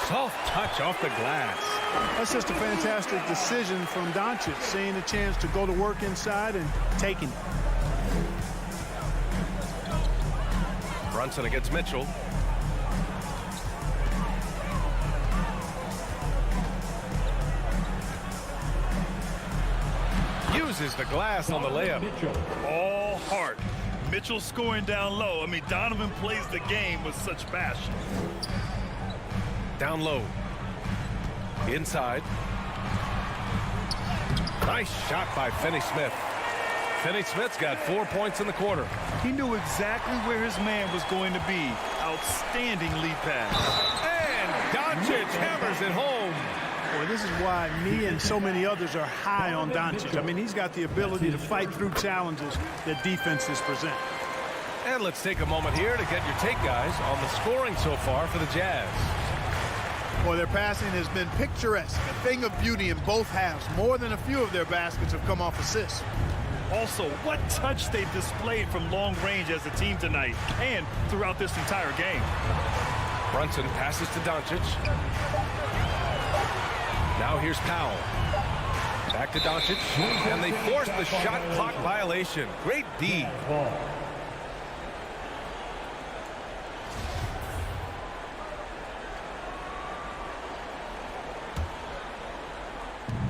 Soft touch off the glass. That's just a fantastic decision from Doncic, seeing a chance to go to work inside and taking it. Brunson against Mitchell. Uses the glass on the layup. All heart. Mitchell scoring down low. I mean, Donovan plays the game with such passion. Down low. Inside. Nice shot by Finney-Smith. Finney-Smith's got 4 points in the quarter. He knew exactly where his man was going to be. Outstanding lead pass. And Doncic hammers it home. Boy, this is why me and so many others are high on Doncic. I mean, he's got the ability to fight through challenges that defenses present. And let's take a moment here to get your take, guys, on the scoring so far for the Jazz. Boy, their passing has been picturesque, a thing of beauty in both halves. More than a few of their baskets have come off assists. Also, what touch they've displayed from long range as a team tonight and throughout this entire game. Brunson passes to Doncic. Now here's Powell. Back to Doncic. And they force the shot clock violation. Great D.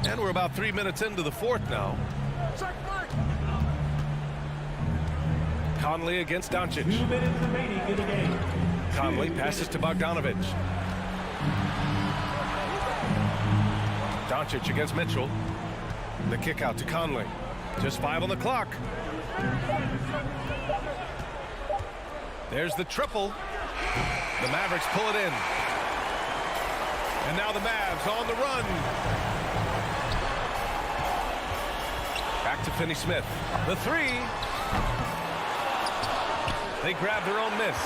And we're about 3 minutes into the fourth now. Conley against Doncic. 2 minutes remaining in the game. Conley passes to Bogdanovic. Doncic against Mitchell. The kick out to Conley. Just 5 on the clock. There's the triple. The Mavericks pull it in. And now the Mavs on the run. Back to Finney-Smith. The three. They grab their own miss.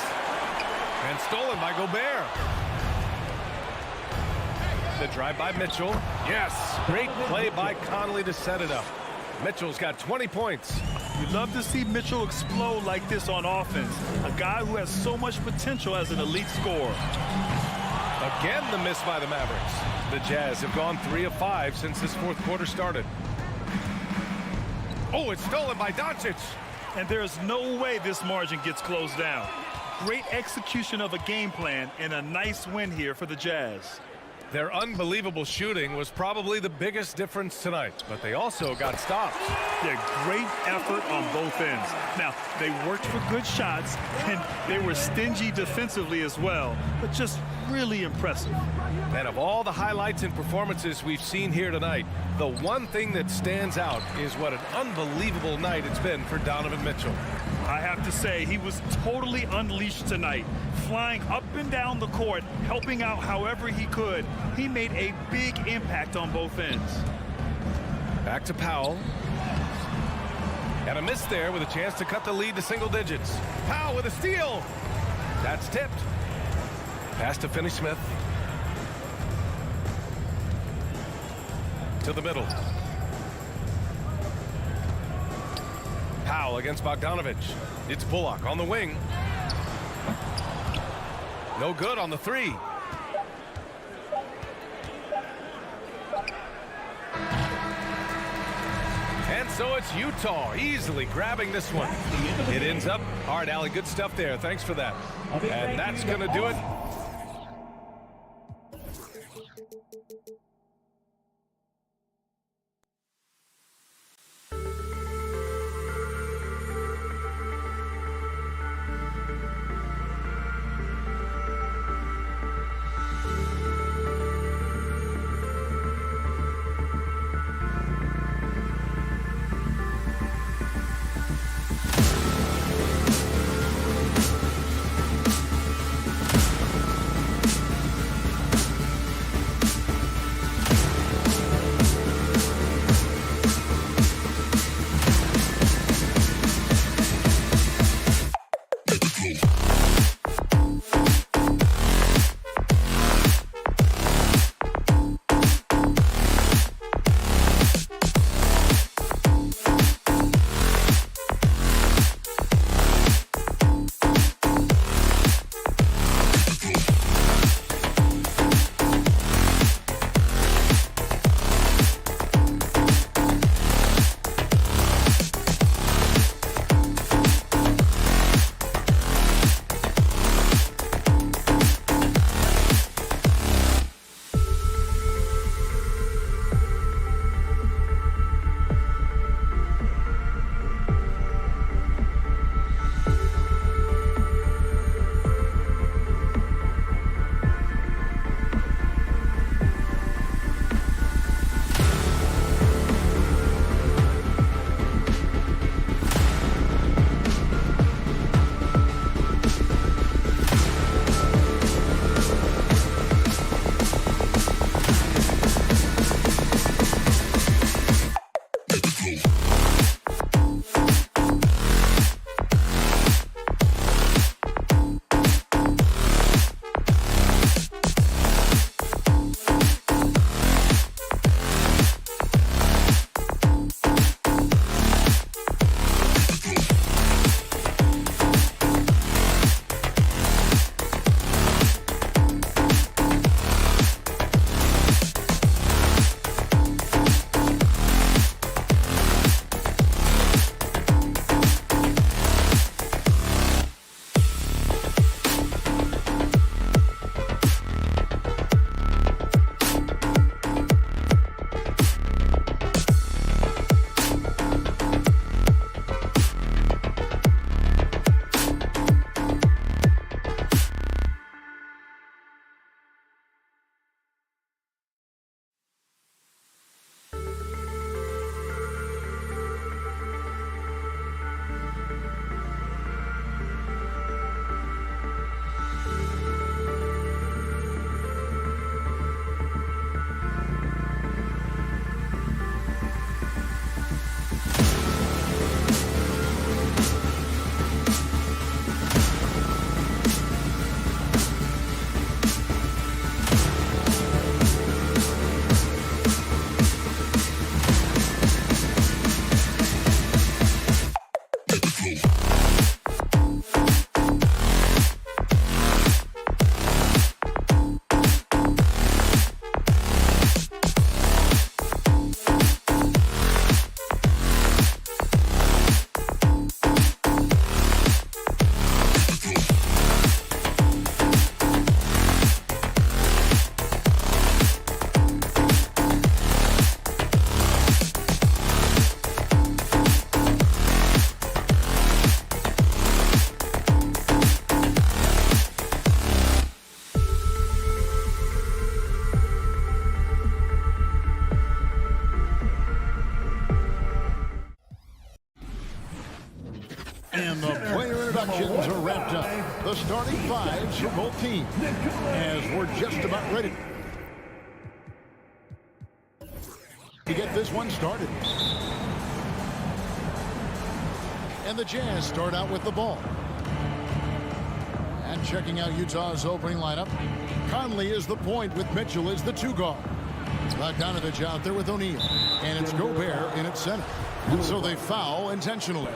And stolen by Gobert. The drive by Mitchell. Yes, great play by Conley to set it up. Mitchell's got 20 points. You'd love to see Mitchell explode like this on offense. A guy who has so much potential as an elite scorer. Again, the miss by the Mavericks. The Jazz have gone 3 of 5 since this fourth quarter started. Oh, it's stolen by Doncic. And there's no way this margin gets closed down. Great execution of a game plan and a nice win here for the Jazz. Their unbelievable shooting was probably the biggest difference tonight, but they also got stops. Yeah, great effort on both ends. Now, they worked for good shots, and they were stingy defensively as well, but just really impressive. And of all the highlights and performances we've seen here tonight, the one thing that stands out is what an unbelievable night it's been for Donovan Mitchell. I have to say, he was totally unleashed tonight, flying up and down the court, helping out however he could. He made a big impact on both ends. Back to Powell. And a miss there with a chance to cut the lead to single digits. Powell with a steal. That's tipped. Pass to Finney-Smith. To the middle. Powell against Bogdanovich. It's Bullock on the wing. No good on the three. And so it's Utah easily grabbing this one. It ends up. All right, Allie, good stuff there. Thanks for that. And that's going to do it. possessions are wrapped up. The starting fives for both teams as we're just about ready to get this one started. And the Jazz start out with the ball. And checking out Utah's opening lineup, Conley is the point with Mitchell as the two guard. Bogdanovich out there with O'Neal. And it's Gobert in at center. And so they foul intentionally.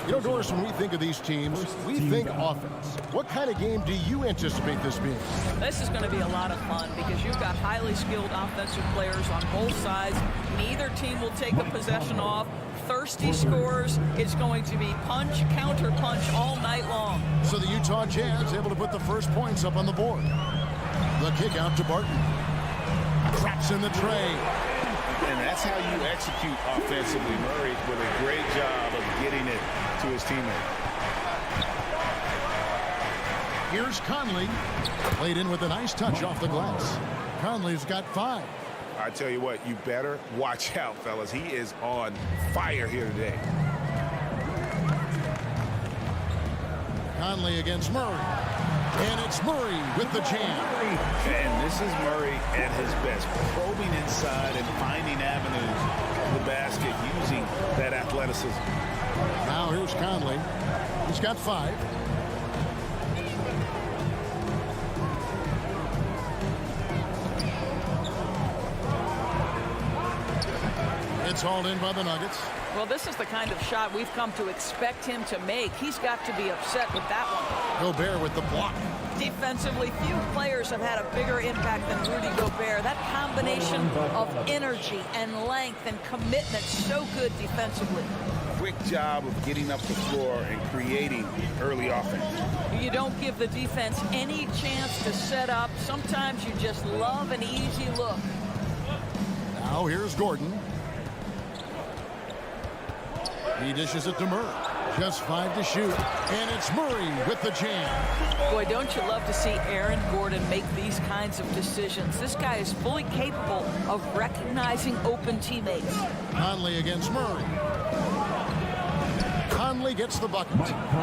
You know, Doris, when we think of these teams, we think offense. What kind of game do you anticipate this being? This is going to be a lot of fun because you've got highly skilled offensive players on both sides. Neither team will take a possession off. Thirsty scores. It's going to be punch, counter punch all night long. So the Utah Jazz able to put the first points up on the board. The kick out to Barton. Traps in the tray. And that's how you execute offensively. Murray with a great job of getting it to his teammate. Here's Conley. Played in with a nice touch off the glass. Conley's got 5. I tell you what, you better watch out, fellas. He is on fire here today. Conley against Murray. And it's Murray with the jam. And this is Murray at his best, probing inside and finding avenues to the basket using that athleticism. Now here's Conley. He's got 5. It's hauled in by the Nuggets. Well, this is the kind of shot we've come to expect him to make. He's got to be upset with that one. Gobert with the block. Defensively, few players have had a bigger impact than Rudy Gobert. That combination of energy and length and commitment, so good defensively. Quick job of getting up the floor and creating early offense. You don't give the defense any chance to set up. Sometimes you just love an easy look. Now here's Gordon. He dishes it to Murray. Just 5 to shoot. And it's Murray with the jam. Boy, don't you love to see Aaron Gordon make these kinds of decisions. This guy is fully capable of recognizing open teammates. Conley against Murray. Conley gets the bucket.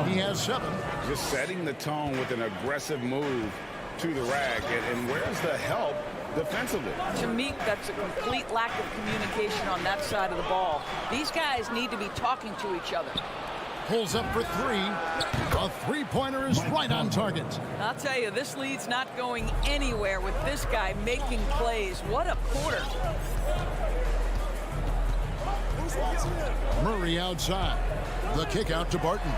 He has 7. Just setting the tone with an aggressive move to the rack. And where's the help defensively? To me, that's a complete lack of communication on that side of the ball. These guys need to be talking to each other. Pulls up for 3. A three-pointer is right on target. I'll tell you, this lead's not going anywhere with this guy making plays. What a quarter. Murray outside. The kick out to Barton.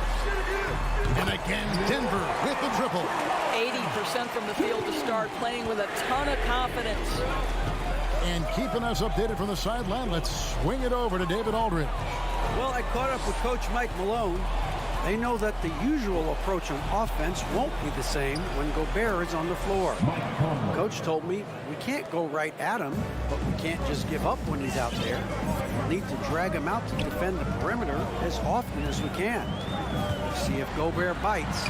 And again, Denver with the triple. 80% from the field to start, playing with a ton of confidence. And keeping us updated from the sideline, let's swing it over to David Aldridge. Well, I caught up with Coach Mike Malone. They know that the usual approach on offense won't be the same when Gobert is on the floor. Coach told me we can't go right at him, but we can't just give up when he's out there. We'll need to drag him out to defend the perimeter as often as we can. See if Gobert bites.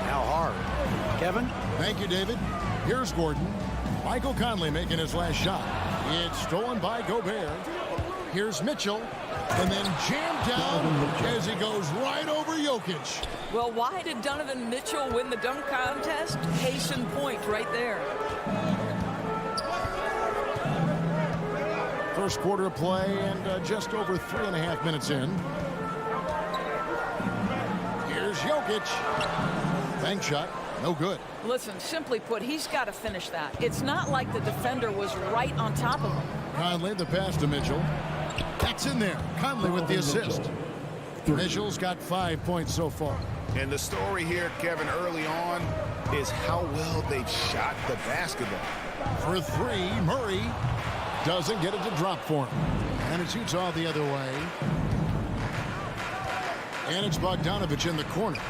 How hard. Kevin? Thank you, David. Here's Gordon. Michael Conley making his last shot. It's stolen by Gobert. Here's Mitchell. And then jammed down as he goes right over Jokic. Well, why did Donovan Mitchell win the dunk contest? Case in point right there. First quarter of play and just over 3.5 minutes in. Here's Jokic. Bank shot. No good. Listen, simply put, he's got to finish that. It's not like the defender was right on top of him. Conley, the pass to Mitchell. That's in there. Conley with the assist. Mitchell's got 5 points so far. And the story here, Kevin, early on is how well they've shot the basketball. For 3, Murray doesn't get it to drop for him. And it's Utah the other way. And it's Bogdanovich in the corner.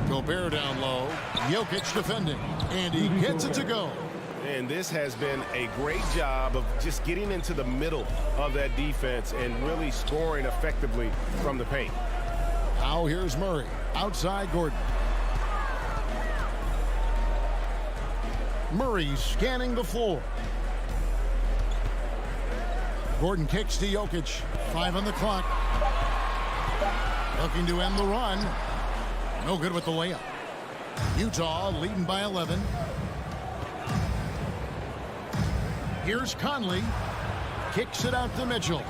Gobert down low. Jokic defending. And he gets it to go. And this has been a great job of just getting into the middle of that defense and really scoring effectively from the paint. Now here's Murray. Outside Gordon. Murray scanning the floor. Gordon kicks to Jokic. 5 on the clock. Looking to end the run. No good with the layup. Utah leading by 11. Here's Conley. Kicks it out to Mitchell.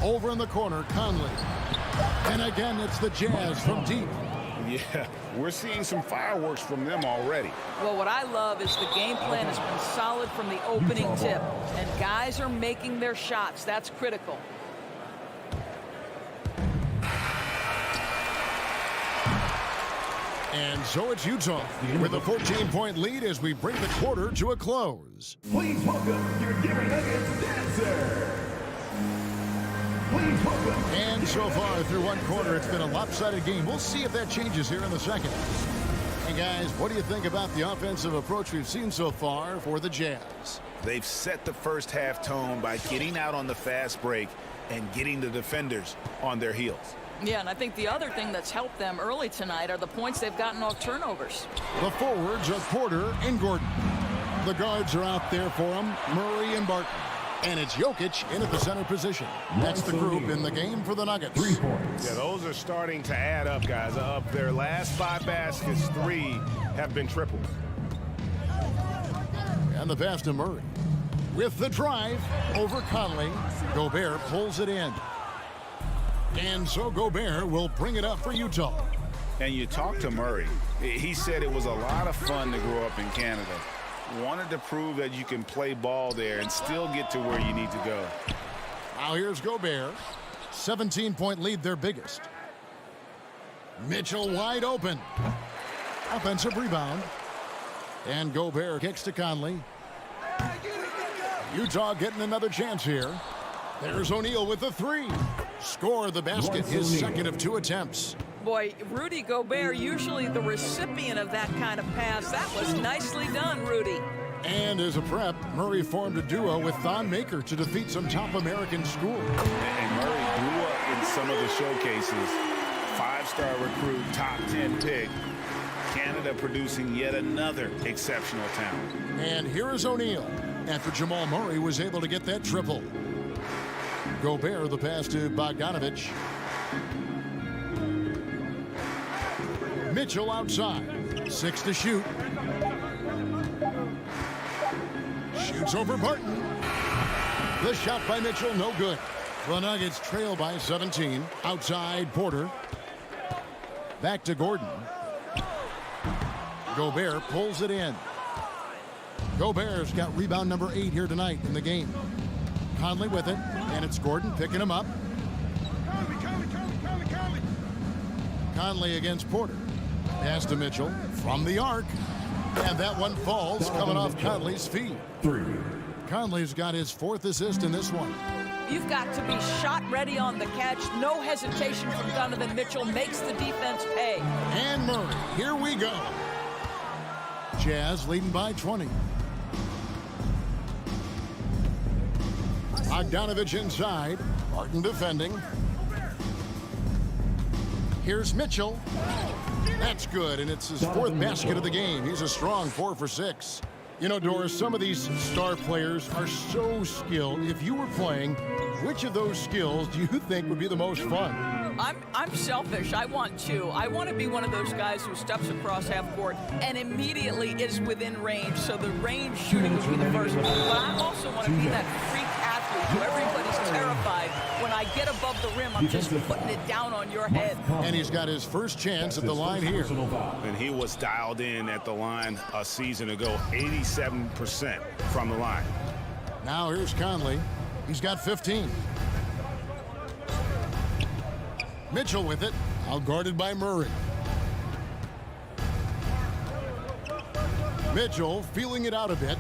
Over in the corner, Conley. And again, it's the Jazz from deep. Yeah, we're seeing some fireworks from them already. Well, what I love is the game plan has been solid from the opening tip. And guys are making their shots. That's critical. And so it's Utah with a 14-point lead as we bring the quarter to a close. Please welcome your Denver Nuggets dancer. Please welcome. And so far through one quarter, it's been a lopsided game. We'll see if that changes here in the second. Hey guys, what do you think about the offensive approach we've seen so far for the Jazz? They've set the first half tone by getting out on the fast break and getting the defenders on their heels. Yeah, and I think the other thing that's helped them early tonight are the points they've gotten off turnovers. The forwards are Porter and Gordon. The guards are out there for them, Murray and Barton. And it's Jokic in at the center position. That's the group in the game for the Nuggets. 3 points. Yeah, those are starting to add up, guys. Up their last 5 baskets, 3 have been tripled. And the pass to Murray. With the drive over Conley, Gobert pulls it in. And so Gobert will bring it up for Utah. And you talk to Murray. He said it was a lot of fun to grow up in Canada. Wanted to prove that you can play ball there and still get to where you need to go. Now here's Gobert. 17-point lead, their biggest. Mitchell wide open. Offensive rebound. And Gobert kicks to Conley. Utah getting another chance here. There's O'Neal with the 3. Score the basket, his second of 2 attempts. Boy, Rudy Gobert, usually the recipient of that kind of pass. That was nicely done, Rudy. And as a prep, Murray formed a duo with Thon Maker to defeat some top American schools. And Murray grew up in some of the showcases. 5-star recruit, top 10 pick. Canada producing yet another exceptional talent. And here is O'Neal after Jamal Murray was able to get that triple. Gobert, the pass to Bogdanovich. Mitchell outside. 6 to shoot. Shoots over Barton. The shot by Mitchell, no good. The Nuggets trail by 17. Outside, Porter. Back to Gordon. Gobert pulls it in. Gobert's got rebound number 8 here tonight in the game. Conley with it, and it's Gordon picking him up. Conley against Porter. Pass to Mitchell from the arc. And that one falls, coming off Conley's feet. 3. Conley's got his 4th assist in this one. You've got to be shot ready on the catch. No hesitation from Donovan Mitchell. Makes the defense pay. And Murray, here we go. Jazz leading by 20. Bogdanovich inside. Barton defending. Here's Mitchell. That's good, and it's his 4th basket of the game. He's a strong 4 for 6. You know, Doris, some of these star players are so skilled. If you were playing, which of those skills do you think would be the most fun? I'm selfish. I want 2. I want to be one of those guys who steps across half court and immediately is within range. So the range shooting would be the first. But I also want to be that freak athlete who everybody's terrified. When I get above the rim, I'm just putting it down on your head. And he's got his first chance at the line here. And he was dialed in at the line a season ago, 87% from the line. Now here's Conley. He's got 15. Mitchell with it, out guarded by Murray. Mitchell feeling it out a bit.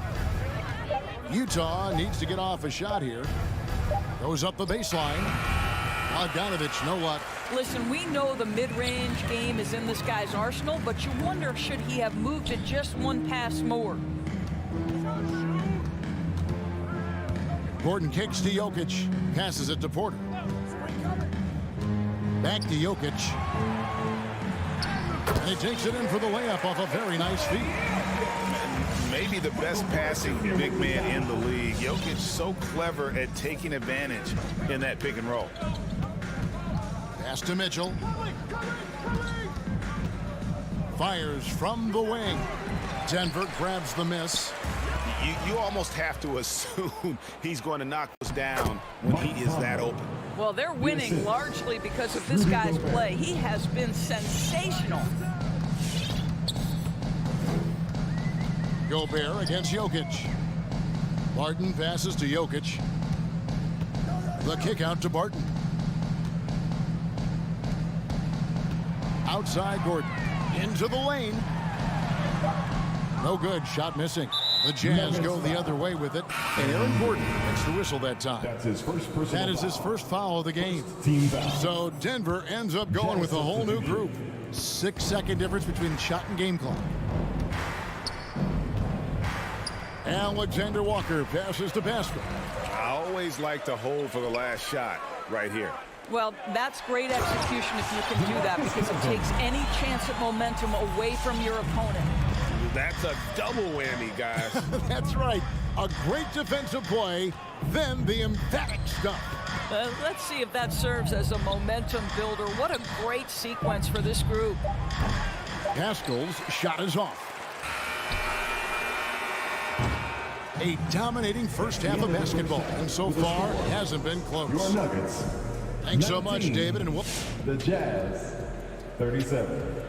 Utah needs to get off a shot here. Goes up the baseline. Bogdanovich, no luck. Listen, we know the mid-range game is in this guy's arsenal, but you wonder, should he have moved it just one pass more? Gordon kicks to Jokic. Passes it to Porter. Back to Jokic. And he takes it in for the layup off a very nice feed. maybe the best passing big man in the league. Jokic so clever at taking advantage in that pick and roll. Pass to Mitchell. Fires from the wing. Denver grabs the miss. You almost have to assume he's going to knock us down when he is that open. Well, they're winning largely because of this guy's play. He has been sensational. Gobert against Jokic. Barton passes to Jokic. The kick out to Barton. Outside Gordon. Into the lane. No good. Shot missing. The Jazz go the other way with it. And Aaron Gordon gets the whistle that time. That's his first personal foul. That is his first foul of the game. Team foul. So Denver ends up going with a whole new group. 6-second difference between shot and game clock. Alexander Walker passes to Pascal. I always like to hold for the last shot right here. Well, that's great execution if you can do that, because it takes any chance at momentum away from your opponent. That's a double whammy, guys. That's right. A great defensive play, then the emphatic stuff. Let's see if that serves as a momentum builder. What a great sequence for this group. Pascal's shot is off. A dominating first half of basketball, and so far it hasn't been close. Your Nuggets. Thanks so much, David. And the Jazz, 37.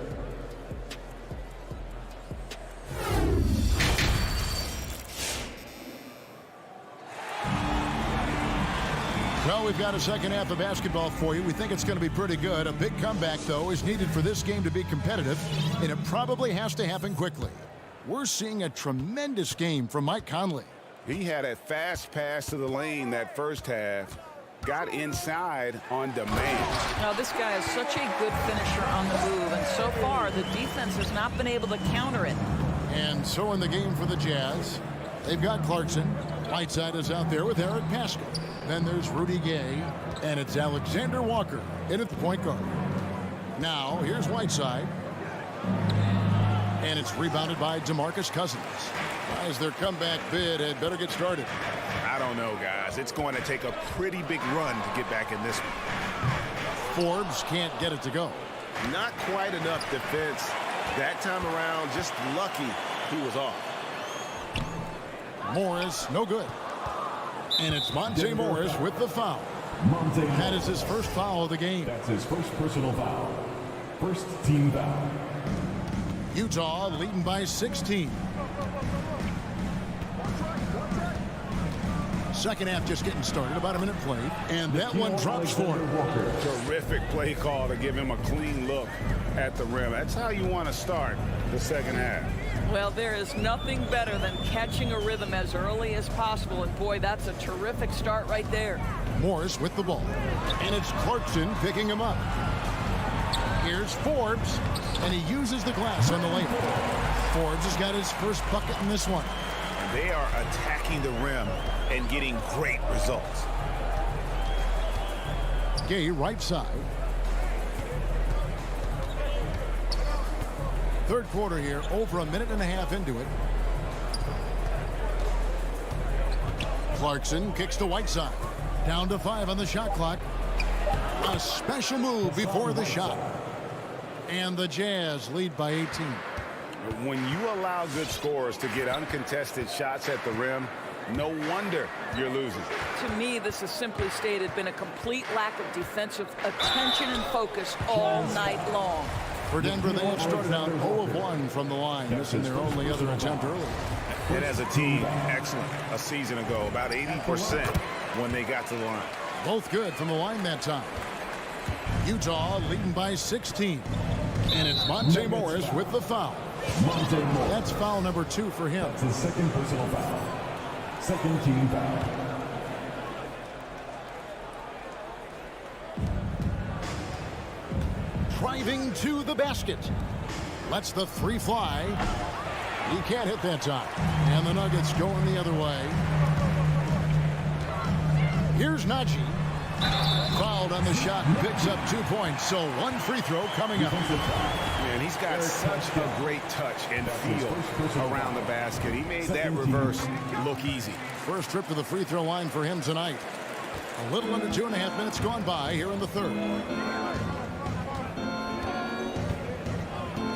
Well, we've got a second half of basketball for you. We think it's going to be pretty good. A big comeback, though, is needed for this game to be competitive, and it probably has to happen quickly. We're seeing a tremendous game from Mike Conley. He had a fast pass to the lane that first half. Got inside on demand. Now, this guy is such a good finisher on the move, and so far the defense has not been able to counter it. And so in the game for the Jazz, they've got Clarkson. Whiteside is out there with Eric Pascal. Then there's Rudy Gay, and it's Alexander Walker in at the point guard. Now, here's Whiteside. And it's rebounded by DeMarcus Cousins. Guys, their comeback bid had better get started. I don't know, guys. It's going to take a pretty big run to get back in this one. Forbes can't get it to go. Not quite enough defense. That time around, just lucky he was off. Morris, no good. And it's Monte Morris with the foul. That is his first foul of the game. That's his first personal foul. First team foul. Utah leading by 16. Second half just getting started, about a minute played, and that one drops for him. Terrific play call to give him a clean look at the rim. That's how you want to start the second half. Well, there is nothing better than catching a rhythm as early as possible, and boy, that's a terrific start right there. Morris with the ball, and it's Clarkson picking him up. Here's Forbes, and he uses the glass on the lane. Forbes has got his first bucket in this one. They are attacking the rim and getting great results. Gay right side. Third quarter here, over a minute and a half into it. Clarkson kicks to Whiteside. Down to 5 on the shot clock. A special move before the shot. And the Jazz lead by 18. When you allow good scorers to get uncontested shots at the rim, no wonder you're losing. To me, this has simply stated been a complete lack of defensive attention and focus all night long. For Denver, they have started out 0 of 1 from the line, missing their only other attempt early. And as a team, excellent. A season ago, about 80% when they got to the line. Both good from the line that time. Utah leading by 16. And it's Monte Morris with the foul. That's foul number 2 for him. That's his second personal foul. Second team foul. Driving to the basket. Lets the 3 fly. He can't hit that time. And the Nuggets going the other way. Here's Najee. Fouled on the shot and picks up 2 points. So one free throw coming up. Man, he's got such a great touch and feel around the basket. He made that reverse look easy. First trip to the free throw line for him tonight. A little under 2.5 minutes gone by here in the third.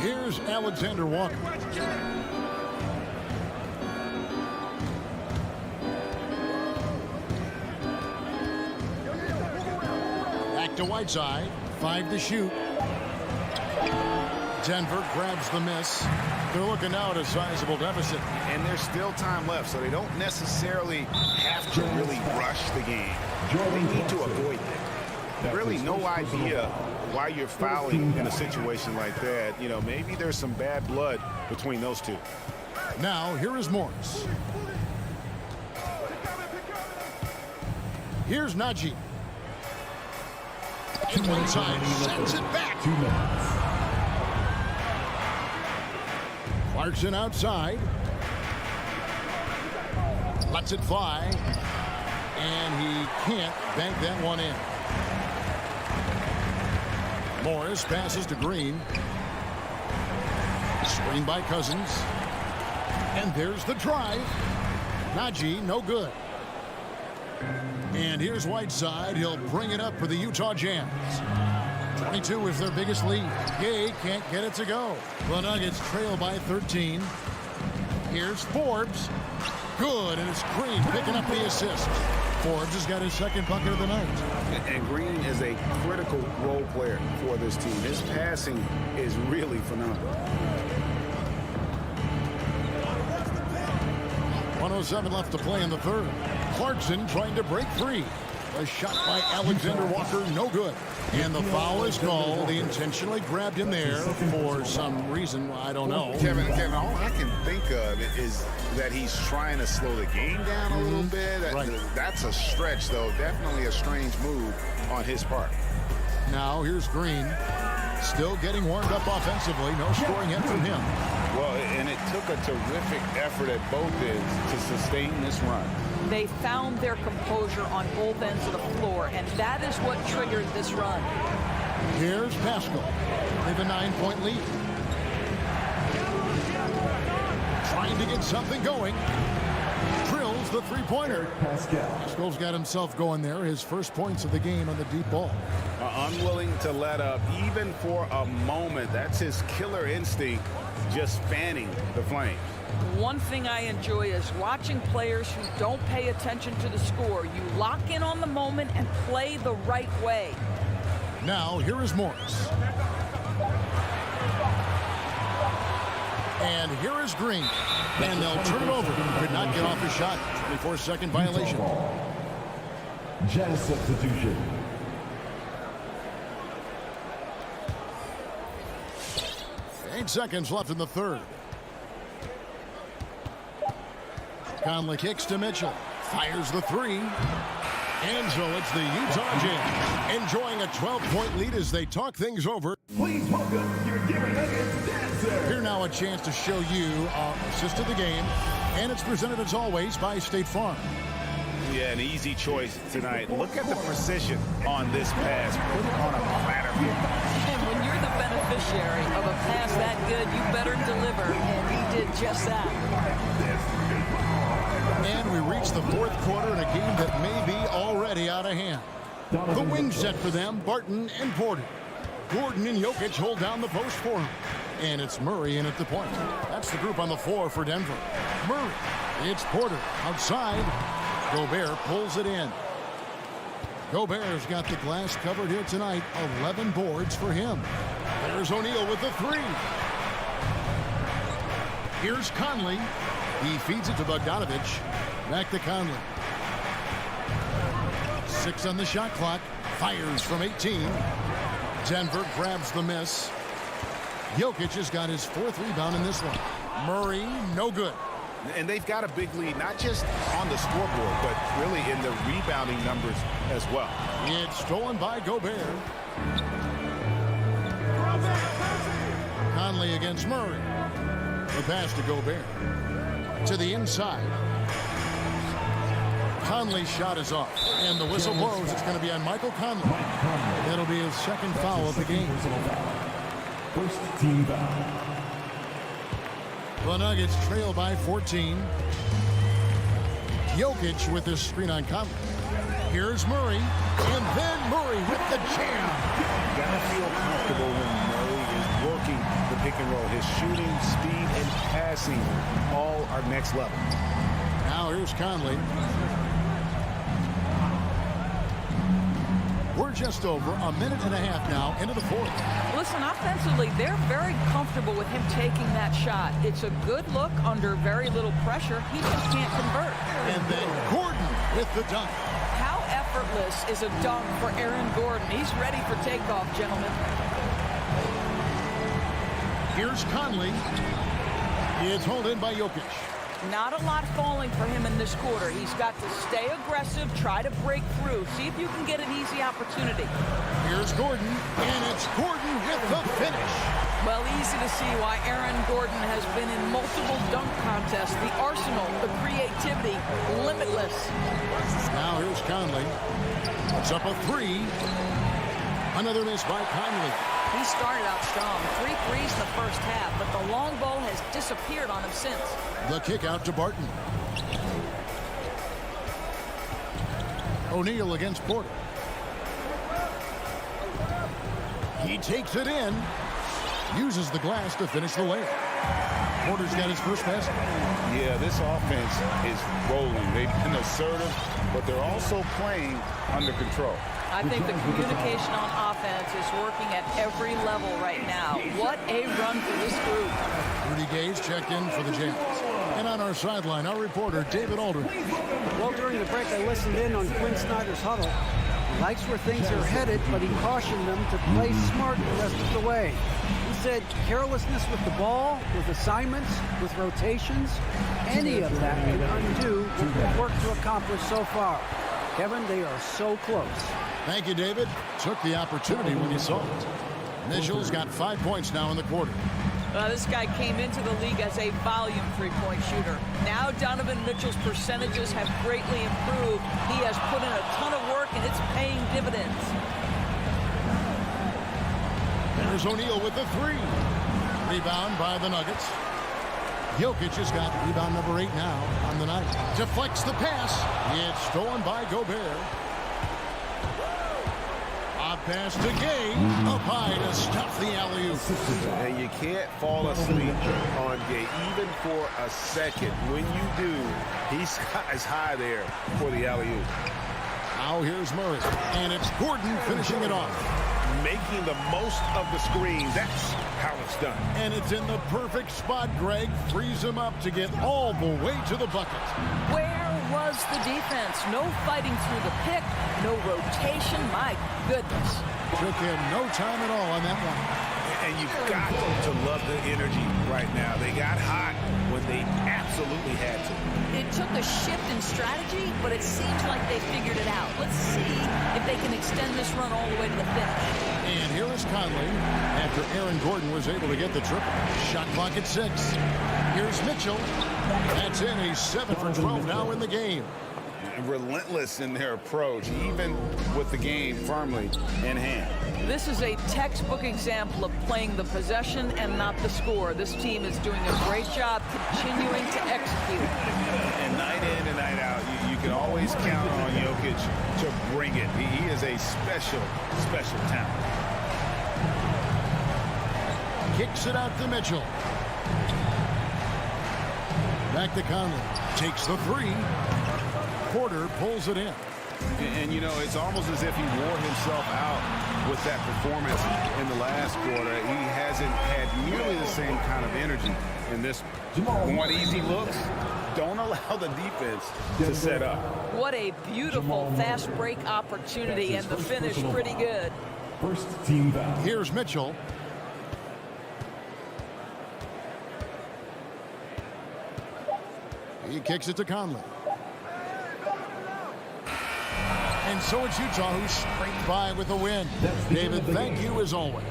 Here's Alexander Walker. Back to Whiteside. 5 to shoot. Denver grabs the miss. They're looking now at a sizable deficit. And there's still time left, so they don't necessarily have to really rush the game. They need to avoid it. Really no idea why you're fouling in a situation like that. You know, maybe there's some bad blood between those two. Now, here is Morris. Here's Najee. Inside, sends it back. Clarkson outside. Lets it fly. And he can't bank that one in. Morris passes to Green. Screen by Cousins. And there's the drive. Najee, no good. And here's Whiteside. He'll bring it up for the Utah Jazz. 22 is their biggest lead. Gay can't get it to go. The Nuggets trail by 13. Here's Forbes. Good, and it's Green picking up the assist. Forbes has got his second bucket of the night. And Green is a critical role player for this team. His passing is really phenomenal. 1:07 left to play in the third. Clarkson trying to break free. A shot by Alexander Walker, no good. And the foul is called. He intentionally grabbed him there for some reason, I don't know. Kevin, all I can think of is that he's trying to slow the game down a little bit. That's a stretch, though. Definitely a strange move on his part. Now here's Green. Still getting warmed up offensively. No scoring hit from him. Well, and it took a terrific effort at both ends to sustain this run. They found their composure on both ends of the floor, and that is what triggered this run. Here's Pascal. They have a 9-point lead. Trying to get something going. Drills the three-pointer. Pascal's got himself going there. His first points of the game on the deep ball. Unwilling to let up, even for a moment. That's his killer instinct, just fanning the flames. One thing I enjoy is watching players who don't pay attention to the score. You lock in on the moment and play the right way. Now, here is Morris. And here is Green. And they'll turn it over. Could not get off the shot. 24-second violation. Jazz substitution. Eight seconds left in the third. Conley kicks to Mitchell. Fires the three. And so it's the Utah Jazz enjoying a 12-point lead as they talk things over. Please welcome your Denver Nuggets dancer. Here now a chance to show you our assist of the game. And it's presented as always by State Farm. Yeah, an easy choice tonight. Look at the precision on this pass. Put it on a platter. And when you're the beneficiary of a pass that good, you better deliver. And he did just that. And we reach the fourth quarter in a game that may be already out of hand. The wing set for them, Barton and Porter. Gordon and Jokic hold down the post for him. And it's Murray in at the point. That's the group on the floor for Denver. Murray, it's Porter outside. Gobert pulls it in. Gobert's got the glass covered here tonight. 11 boards for him. There's O'Neal with the three. Here's Conley. He feeds it to Bogdanovich. Back to Conley. 6 on the shot clock. Fires from 18. Denver grabs the miss. Jokic has got his 4th rebound in this one. Murray, no good. And they've got a big lead, not just on the scoreboard, but really in the rebounding numbers as well. It's stolen by Gobert. Conley against Murray. The pass to Gobert. To the inside. Conley's shot is off. And the whistle blows. It's going to be on Michael Conley. That'll be his second foul of the game. First team foul. The Nuggets trail by 14. Jokic with his screen on Conley. Here's Murray, and then Murray with the jam. You gotta feel comfortable when Murray is working the pick and roll. His shooting, speed, and passing all are next level. Now here's Conley. We're just over a minute and a half now into the fourth. Listen, offensively, they're very comfortable with him taking that shot. It's a good look under very little pressure. He just can't convert. And then Gordon with the dunk. How effortless is a dunk for Aaron Gordon? He's ready for takeoff, gentlemen. Here's Conley. It's hauled in by Jokic. Not a lot falling for him in this quarter. He's got to stay aggressive, try to break through, see if you can get an easy opportunity. Here's Gordon, and it's Gordon with the finish. Well, easy to see why Aaron Gordon has been in multiple dunk contests. The arsenal, the creativity, limitless. Now here's Conley. It's up a three. Another miss by Conley. He started out strong. 3 threes in the first half, but the long ball has disappeared on him since. The kick out to Barton. O'Neal against Porter. He takes it in. Uses the glass to finish the layup. Porter's got his first basket. Yeah, this offense is rolling. They've been assertive, but they're also playing under control. I think the communication on offense is working at every level right now. What a run for this group. Rudy Gay's checked in for the Jazz. And on our sideline, our reporter, David Aldridge. Well, during the break, I listened in on Quinn Snyder's huddle. He likes where things are headed, but he cautioned them to play smart the rest of the way. He said carelessness with the ball, with assignments, with rotations, any of that can undo what they've worked to accomplish so far. Kevin, they are so close. Thank you, David. Took the opportunity when he saw it. Mitchell's got 5 points now in the quarter. This guy came into the league as a volume three-point shooter. Now Donovan Mitchell's percentages have greatly improved. He has put in a ton of work, and it's paying dividends. There's O'Neal with the three. Rebound by the Nuggets. Jokic has got rebound number 8 now on the night. Deflects the pass. It's stolen by Gobert. Pass to Gay, up high to stop the alley-oop. And you can't fall asleep on Gay, even for a second. When you do, he's as high there for the alley-oop. Now here's Murray, and it's Gordon finishing it off. Making the most of the screen. That's how it's done. And it's in the perfect spot. Greg frees him up to get all the way to the bucket. Where was the defense? No fighting through the pick, no rotation. My goodness. Took him no time at all on that one. And you've got to love the energy right now. They got hot when they absolutely had to. It took a shift in strategy, but it seems like they figured it out. Let's see if they can extend this run all the way to the finish. And here is Conley after Aaron Gordon was able to get the triple. Shot clock at 6. Here's Mitchell. That's in. He's 7 for 12 now in the game. Relentless in their approach, even with the game firmly in hand. This is a textbook example of playing the possession and not the score. This team is doing a great job continuing to execute. And night in and night out, you can always count on Jokic to bring it. He is a special, special talent. Kicks it out to Mitchell. Back to Conley. Takes the three. Porter pulls it in. And, you know, it's almost as if he wore himself out with that performance in the last quarter. He hasn't had nearly the same kind of energy in this one. Want easy looks? Don't allow the defense to set up. What a beautiful fast break opportunity, and the finish pretty good. First team foul. Here's Mitchell. He kicks it to Conley. And so it's Utah who scraped by with a win. David, thank you as always.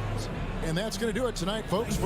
And that's going to do it tonight, folks.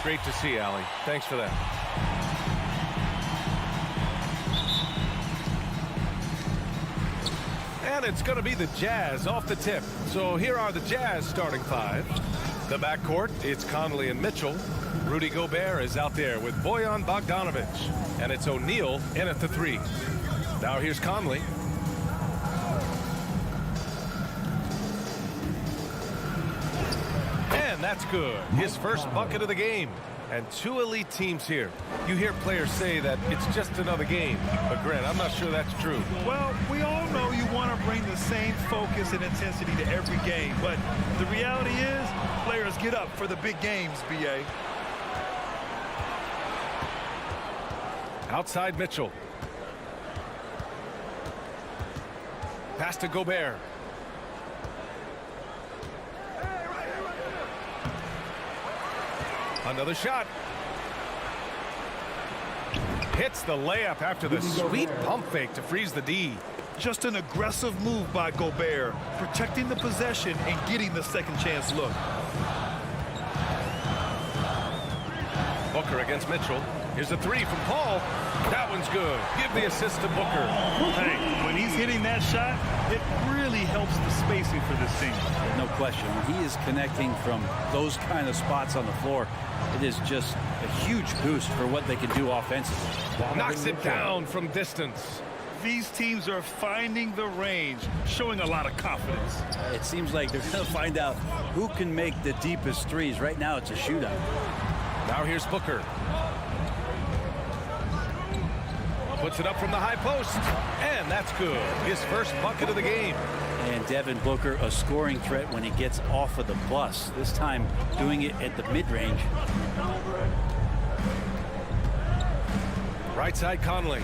great to see, Allie. Thanks for that. And it's going to be the Jazz off the tip. So here are the Jazz starting five. The backcourt, it's Conley and Mitchell. Rudy Gobert is out there with Bojan Bogdanovic. And it's O'Neal in at the three. Now here's Conley. And that's good. His first bucket of the game. And two elite teams here. You hear players say that it's just another game. But Grant, I'm not sure that's true. Well, we all know you want to bring the same focus and intensity to every game. But the reality is, players get up for the big games, B.A. Outside Mitchell. Pass to Gobert. Another shot. Hits the layup after the sweet pump fake to freeze the D. Just an aggressive move by Gobert, protecting the possession and getting the second chance look. Booker against Mitchell. Here's a three from Paul. That one's good. Give the assist to Booker. Hey, when he's hitting that shot, it really helps the spacing for this team. No question. When he is connecting from those kind of spots on the floor, it is just a huge boost for what they can do offensively. Knocks it down from distance. These teams are finding the range, showing a lot of confidence. It seems like they're going to find out who can make the deepest threes. Right now, it's a shootout. Now here's Booker. Puts it up from the high post. And that's good. His first bucket of the game. And Devin Booker, a scoring threat when he gets off of the bus. This time doing it at the mid-range. Right side Conley.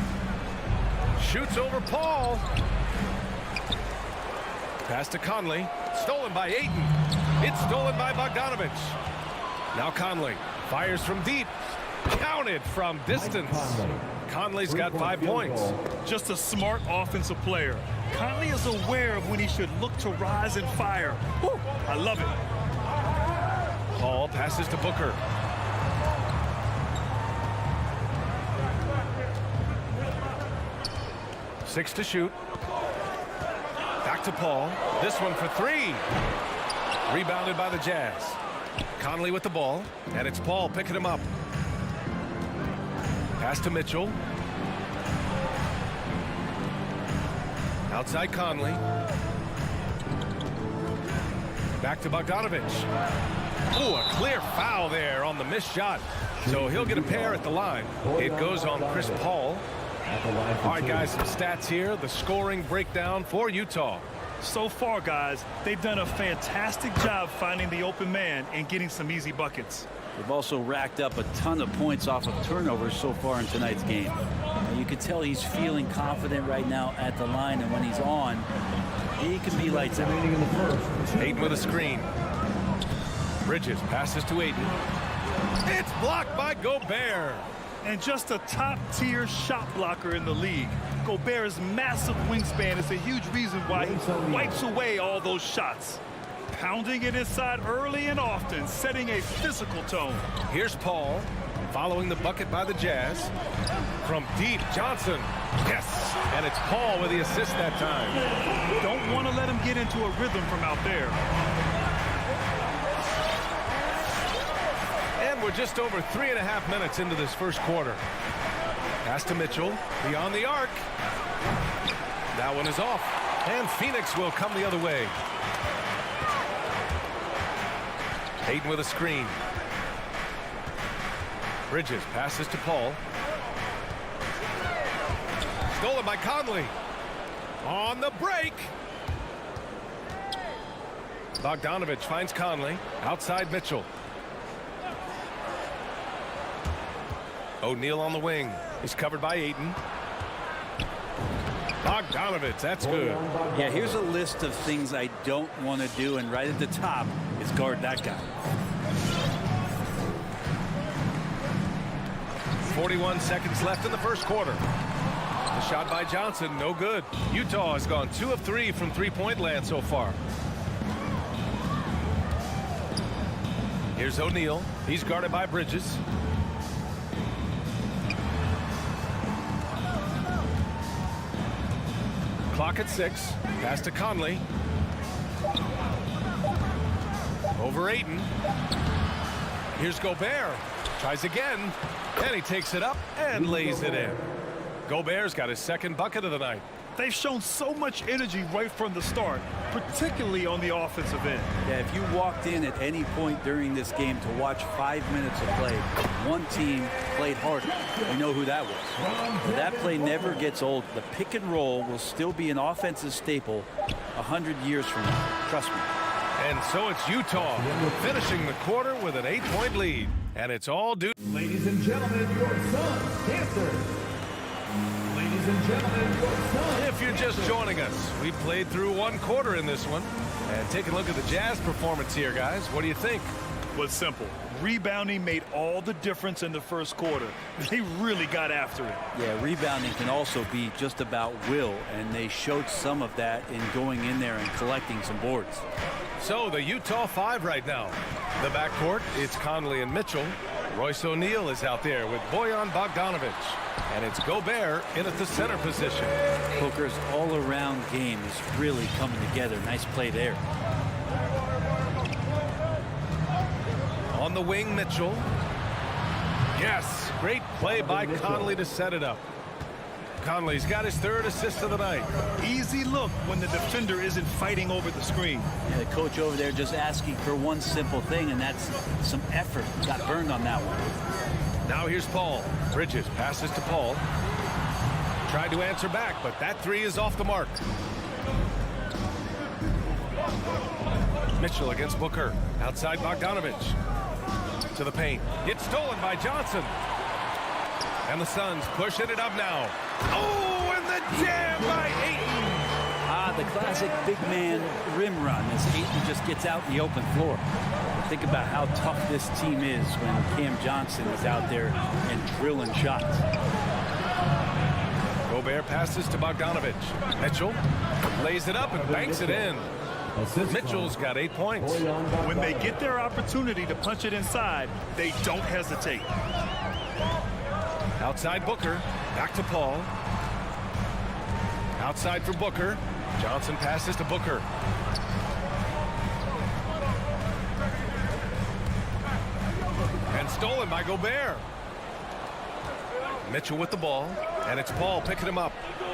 Shoots over Paul. Pass to Conley. Stolen by Ayton. It's stolen by Bogdanovic. Now Conley fires from deep. Counted from distance. Conley's got 5 points. Just a smart offensive player. Conley is aware of when he should look to rise and fire. Woo, I love it. Paul passes to Booker. Six to shoot. Back to Paul. This one for three. Rebounded by the Jazz. Conley with the ball. And it's Paul picking him up. Pass to Mitchell. Outside Conley. Back to Bogdanovic. Oh, a clear foul there on the missed shot. So he'll get a pair at the line. It goes on Chris Paul. All right, guys, some stats here. The scoring breakdown for Utah. So far, guys, they've done a fantastic job finding the open man and getting some easy buckets. They've also racked up a ton of points off of turnovers so far in tonight's game. And you can tell he's feeling confident right now at the line, and when he's on, he can be lights out. Ayton with a screen. Bridges passes to Ayton. It's blocked by Gobert. And just a top-tier shot blocker in the league. Gobert's massive wingspan is a huge reason why he wipes away all those shots. Pounding it inside early and often, setting a physical tone. Here's Paul, following the bucket by the Jazz. From deep, Johnson. Yes, and it's Paul with the assist that time. Don't want to let him get into a rhythm from out there. And we're just over 3.5 minutes into this first quarter. Pass to Mitchell, beyond the arc. That one is off, and Phoenix will come the other way. Ayton with a screen. Bridges passes to Paul. Stolen by Conley. On the break. Bogdanovic finds Conley. Outside Mitchell. O'Neal on the wing. He's covered by Ayton. Bogdanovic, that's good. Yeah, here's a list of things I don't want to do, and right at the top is guard that guy. 41 seconds left in the first quarter. The shot by Johnson, no good. Utah has gone 2 of 3 from three-point land so far. Here's O'Neal. He's guarded by Bridges. Clock at 6. Pass to Conley. Over Ayton. Here's Gobert. Tries again. And he takes it up and lays it in. Gobert's got his second bucket of the night. They've shown so much energy right from the start, particularly on the offensive end. Yeah, if you walked in at any point during this game to watch 5 minutes of play, one team played harder. You know who that was. But that play never gets old. The pick and roll will still be an offensive staple 100 years from now. Trust me. And so it's Utah finishing the quarter with an 8-point lead. And it's all due. Ladies and gentlemen, your Suns Panthers. Ladies and gentlemen, your Suns. If you're just joining us, we played through one quarter in this one. And take a look at the Jazz performance here, guys. What do you think? Was simple. Rebounding made all the difference in the first quarter. They really got after it. Yeah, rebounding can also be just about will, and they showed some of that in going in there and collecting some boards. So the Utah 5 right now. The backcourt, it's Conley and Mitchell. Royce O'Neal is out there with Bojan Bogdanovic. And it's Gobert in at the center position. Booker's all-around game is really coming together. Nice play there. On the wing, Mitchell. Yes, great play by Conley to set it up. Conley's got his third assist of the night. Easy look when the defender isn't fighting over the screen. Yeah, the coach over there just asking for one simple thing, and that's some effort. Got burned on that one. Now here's Paul. Bridges passes to Paul. Tried to answer back, but that three is off the mark. Mitchell against Booker. Outside Bogdanovic. To the paint. It's stolen by Johnson. And the Suns pushing it up now. Oh, and the jam by Ayton. The classic big man rim run as Ayton just gets out in the open floor. Think about how tough this team is when Cam Johnson is out there and drilling shots. Gobert passes to Bogdanovic. Mitchell lays it up and banks it in. Mitchell's got 8 points. When they get their opportunity to punch it inside, they don't hesitate. Outside Booker. Back to Paul. Outside for Booker. Johnson passes to Booker. And stolen by Gobert. Mitchell with the ball. And it's Paul picking him up.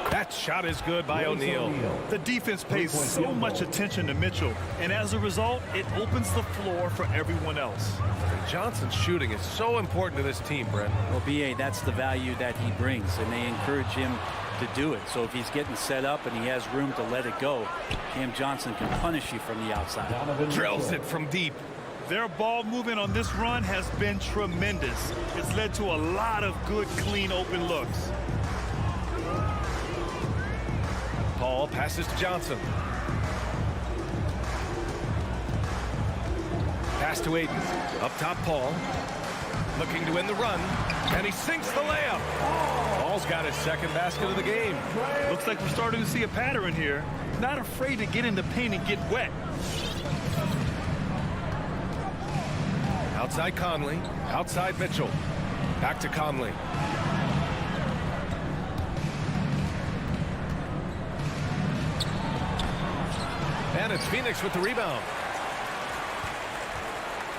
That shot is good by O'Neal. The defense pays so much attention to Mitchell, and as a result, it opens the floor for everyone else. And Johnson's shooting is so important to this team, Brent. Well, B.A., that's the value that he brings, and they encourage him to do it. So if he's getting set up and he has room to let it go, Cam Johnson can punish you from the outside. Drills it from deep. Their ball movement on this run has been tremendous. It's led to a lot of good, clean, open looks. Paul passes to Johnson. Pass to Ayton. Up top, Paul. Looking to win the run. And he sinks the layup. Paul's got his second basket of the game. Looks like we're starting to see a pattern here. Not afraid to get in the paint and get wet. Outside Conley. Outside Mitchell. Back to Conley. And it's Phoenix with the rebound.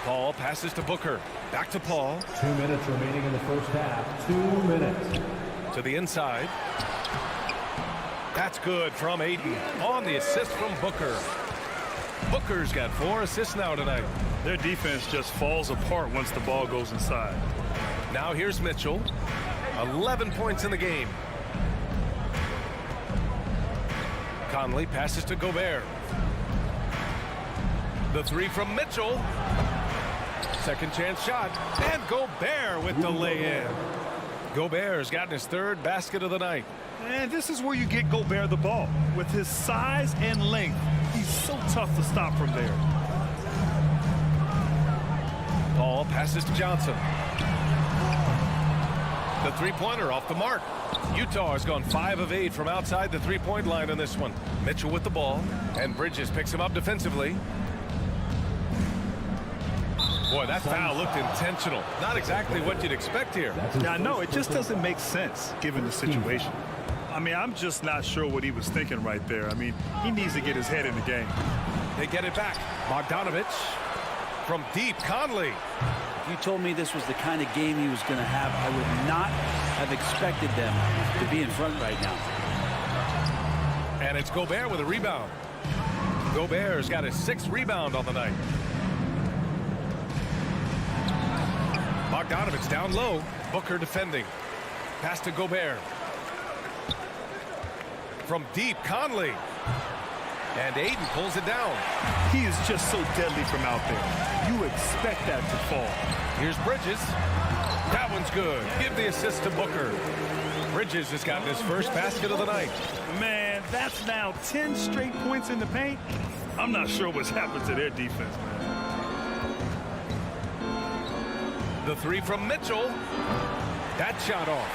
Paul passes to Booker. Back to Paul. 2 minutes remaining in the first half. 2 minutes. To the inside. That's good from Ayton on the assist from Booker. Booker's got 4 assists now tonight. Their defense just falls apart once the ball goes inside. Now here's Mitchell. 11 points in the game. Conley passes to Gobert. The three from Mitchell. Second chance shot. And Gobert with the lay-in. Gobert's gotten his third basket of the night. And this is where you get Gobert the ball. With his size and length, he's so tough to stop from there. Paul passes to Johnson. The three-pointer off the mark. Utah has gone 5 of 8 from outside the three-point line in this one. Mitchell with the ball. And Bridges picks him up defensively. Boy, that foul looked intentional. Not exactly what you'd expect here. Yeah, no, it just doesn't make sense given the situation. I mean, I'm just not sure what he was thinking right there. I mean, he needs to get his head in the game. They get it back. Bogdanovich from deep. Conley. If you told me this was the kind of game he was going to have, I would not have expected them to be in front right now. And it's Gobert with a rebound. Gobert's got his 6th rebound on the night. Bogdanovich down low. Booker defending. Pass to Gobert. From deep, Conley. And Ayton pulls it down. He is just so deadly from out there. You expect that to fall. Here's Bridges. That one's good. Give the assist to Booker. Bridges has gotten his first basket of the night. Man, that's now 10 straight points in the paint. I'm not sure what's happened to their defense, man. The 3 from Mitchell. That shot off.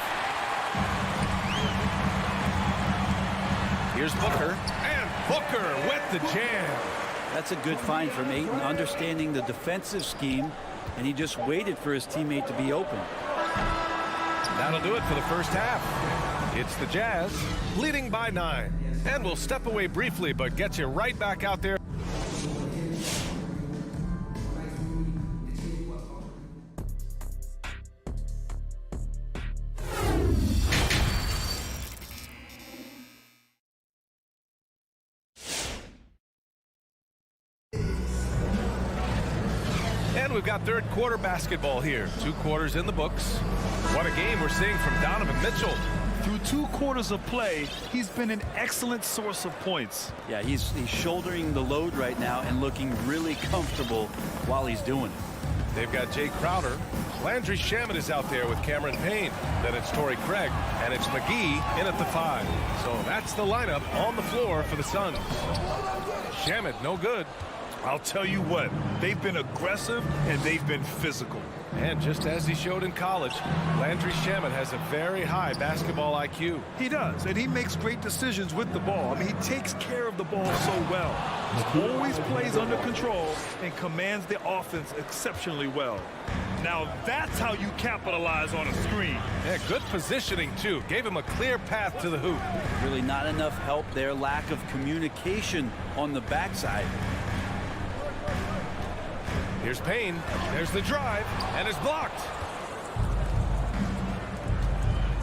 Here's Booker. And Booker with the jam. That's a good find from Ayton, understanding the defensive scheme, and he just waited for his teammate to be open. That'll do it for the first half. It's the Jazz leading by 9. And we'll step away briefly, but get you right back out there. And we've got third quarter basketball here. 2 quarters in the books. What a game we're seeing from Donovan Mitchell. Through 2 quarters of play, he's been an excellent source of points. Yeah, he's shouldering the load right now and looking really comfortable while he's doing it. They've got Jay Crowder. Landry Shamet is out there with Cameron Payne. Then it's Torrey Craig. And it's McGee in at the 5. So that's the lineup on the floor for the Suns. Shamet, no good. I'll tell you what, they've been aggressive and they've been physical. And just as he showed in college, Landry Shamet has a very high basketball IQ. He does, and he makes great decisions with the ball. I mean, he takes care of the ball so well. He always plays under control and commands the offense exceptionally well. Now, that's how you capitalize on a screen. Yeah, good positioning, too. Gave him a clear path to the hoop. Really not enough help there. Lack of communication on the backside. Here's Payne. There's the drive, and it's blocked.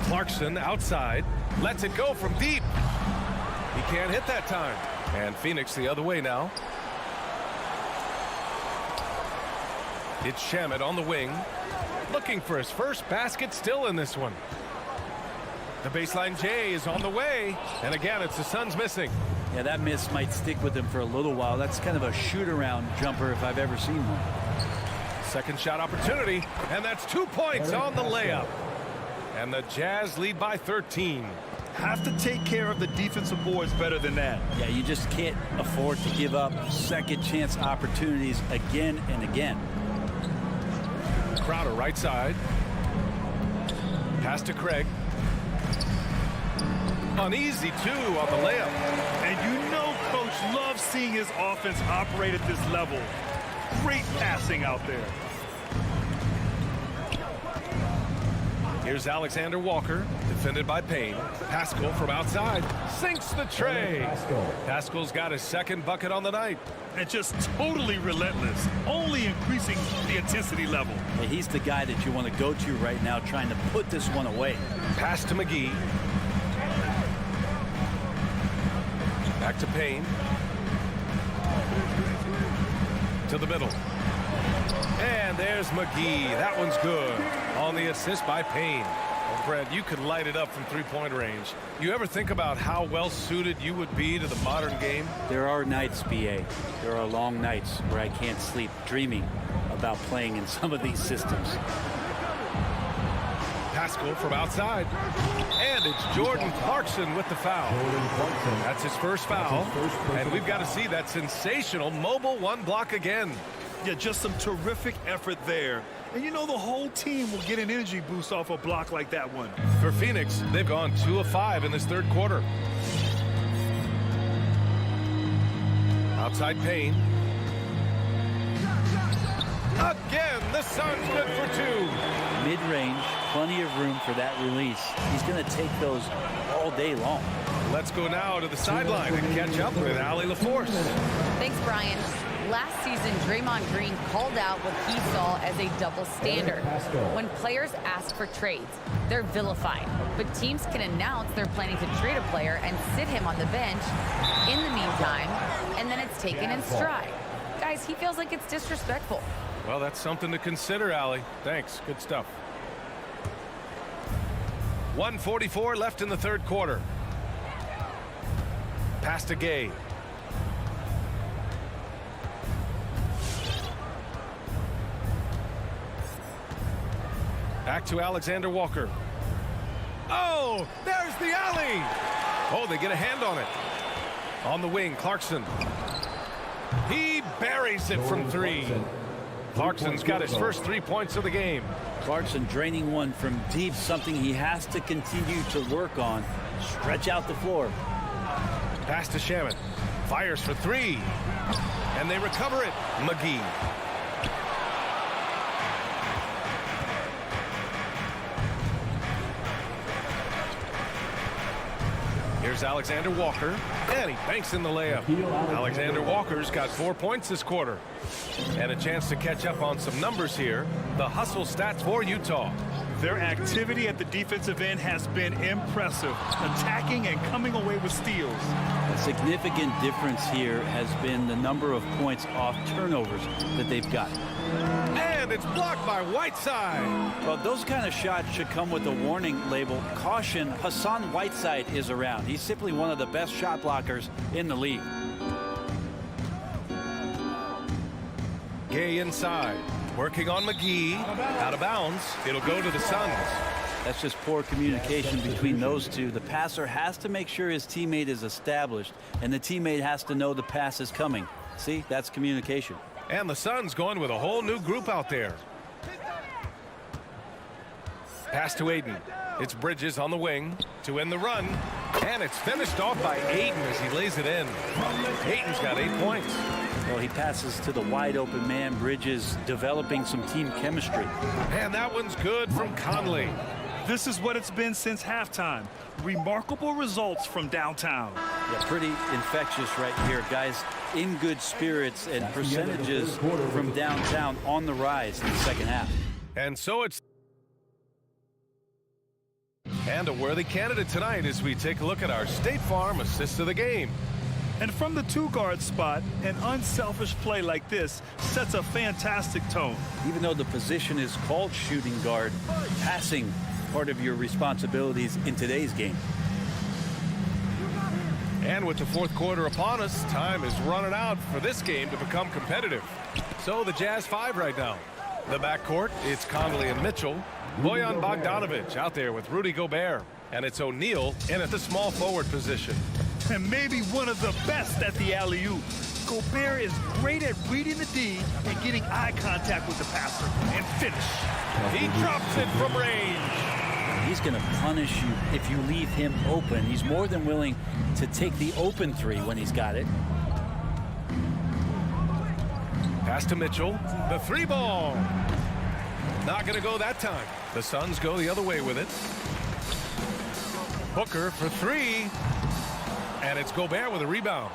Clarkson outside. Lets it go from deep. He can't hit that time. And Phoenix the other way now. It's Shamet on the wing. Looking for his first basket still in this one. The baseline J is on the way. And again, it's the Suns missing. Yeah, that miss might stick with him for a little while. That's kind of a shoot-around jumper if I've ever seen one. Second shot opportunity, and that's 2 points on the layup. And the Jazz lead by 13. Have to take care of the defensive boards better than that. Yeah, you just can't afford to give up second chance opportunities again and again. Crowder right side. Pass to Craig. Uneasy, too, on the layup. And you know Coach loves seeing his offense operate at this level. Great passing out there. Here's Alexander Walker, defended by Payne. Pascal from outside sinks the tray. Pascal's got his 2nd bucket on the night. And just totally relentless, only increasing the intensity level. Hey, he's the guy that you want to go to right now, trying to put this one away. Pass to McGee. Back to Payne. To the middle. And there's McGee. That one's good. On the assist by Payne. Well, Brad, you could light it up from 3-point range. You ever think about how well suited you would be to the modern game? There are nights, BA. There are long nights where I can't sleep dreaming about playing in some of these systems. Pascal from outside. And it's Jordan Clarkson with the foul. That's his first foul. And we've got to see that sensational mobile 1 block again. Yeah, just some terrific effort there. And you know the whole team will get an energy boost off a block like that one. For Phoenix, they've gone 2 of 5 in this 3rd quarter. Outside Payne. Again, the Suns good for 2. Mid-range, plenty of room for that release. He's going to take those all day long. Let's go now to the sideline and catch up with Allie LaForce. Thanks, Brian. Last season, Draymond Green called out what he saw as a double standard. When players ask for trades, they're vilified. But teams can announce they're planning to trade a player and sit him on the bench in the meantime, and then it's taken in stride. Guys, he feels like it's disrespectful. Well, that's something to consider, Allie. Thanks. Good stuff. 1:44 left in the third quarter. Pass to Gay. Back to Alexander Walker. Oh, there's the alley. Oh, they get a hand on it. On the wing, Clarkson. He buries it from 3. Clarkson's got his first 3 points of the game. Clarkson draining one from deep, something he has to continue to work on. Stretch out the floor. Pass to Shaman. Fires for 3. And they recover it. McGee. Here's Alexander Walker, and he banks in the layup. Alexander Walker's got 4 points this quarter. And a chance to catch up on some numbers here. The hustle stats for Utah. Their activity at the defensive end has been impressive, attacking and coming away with steals. A significant difference here has been the number of points off turnovers that they've got. And it's blocked by Whiteside. Well, those kind of shots should come with a warning label. Caution, Hassan Whiteside is around. He's simply one of the best shot blockers in the league. Gay inside. Working on McGee. Out of bounds. It'll go to the Suns. That's just poor communication between those two. The passer has to make sure his teammate is established, and the teammate has to know the pass is coming. See, that's communication. And the Suns going with a whole new group out there. Pass to Aiden. It's Bridges on the wing to end the run. And it's finished off by Aiden as he lays it in. Aiden's got 8 points. Well, he passes to the wide open man. Bridges developing some team chemistry. And that one's good from Conley. This is what it's been since halftime. Remarkable results from downtown. Yeah, pretty infectious right here. Guys in good spirits, and percentages from downtown on the rise in the second half. And so it's... And a worthy candidate tonight as we take a look at our State Farm assist of the game. And from the 2-guard spot, an unselfish play like this sets a fantastic tone. Even though the position is called shooting guard, passing part of your responsibilities in today's game. And with the fourth quarter upon us, time is running out for this game to become competitive. So the Jazz 5 right now. The backcourt, it's Conley and Mitchell. Bojan Bogdanovic out there with Rudy Gobert. And it's O'Neal in at the small forward position. And maybe one of the best at the alley-oop. Gobert is great at reading the D and getting eye contact with the passer and finish. He drops it from range. He's going to punish you if you leave him open. He's more than willing to take the open 3 when he's got it. Pass to Mitchell. The 3-ball. Not going to go that time. The Suns go the other way with it. Booker for 3. And it's Gobert with a rebound.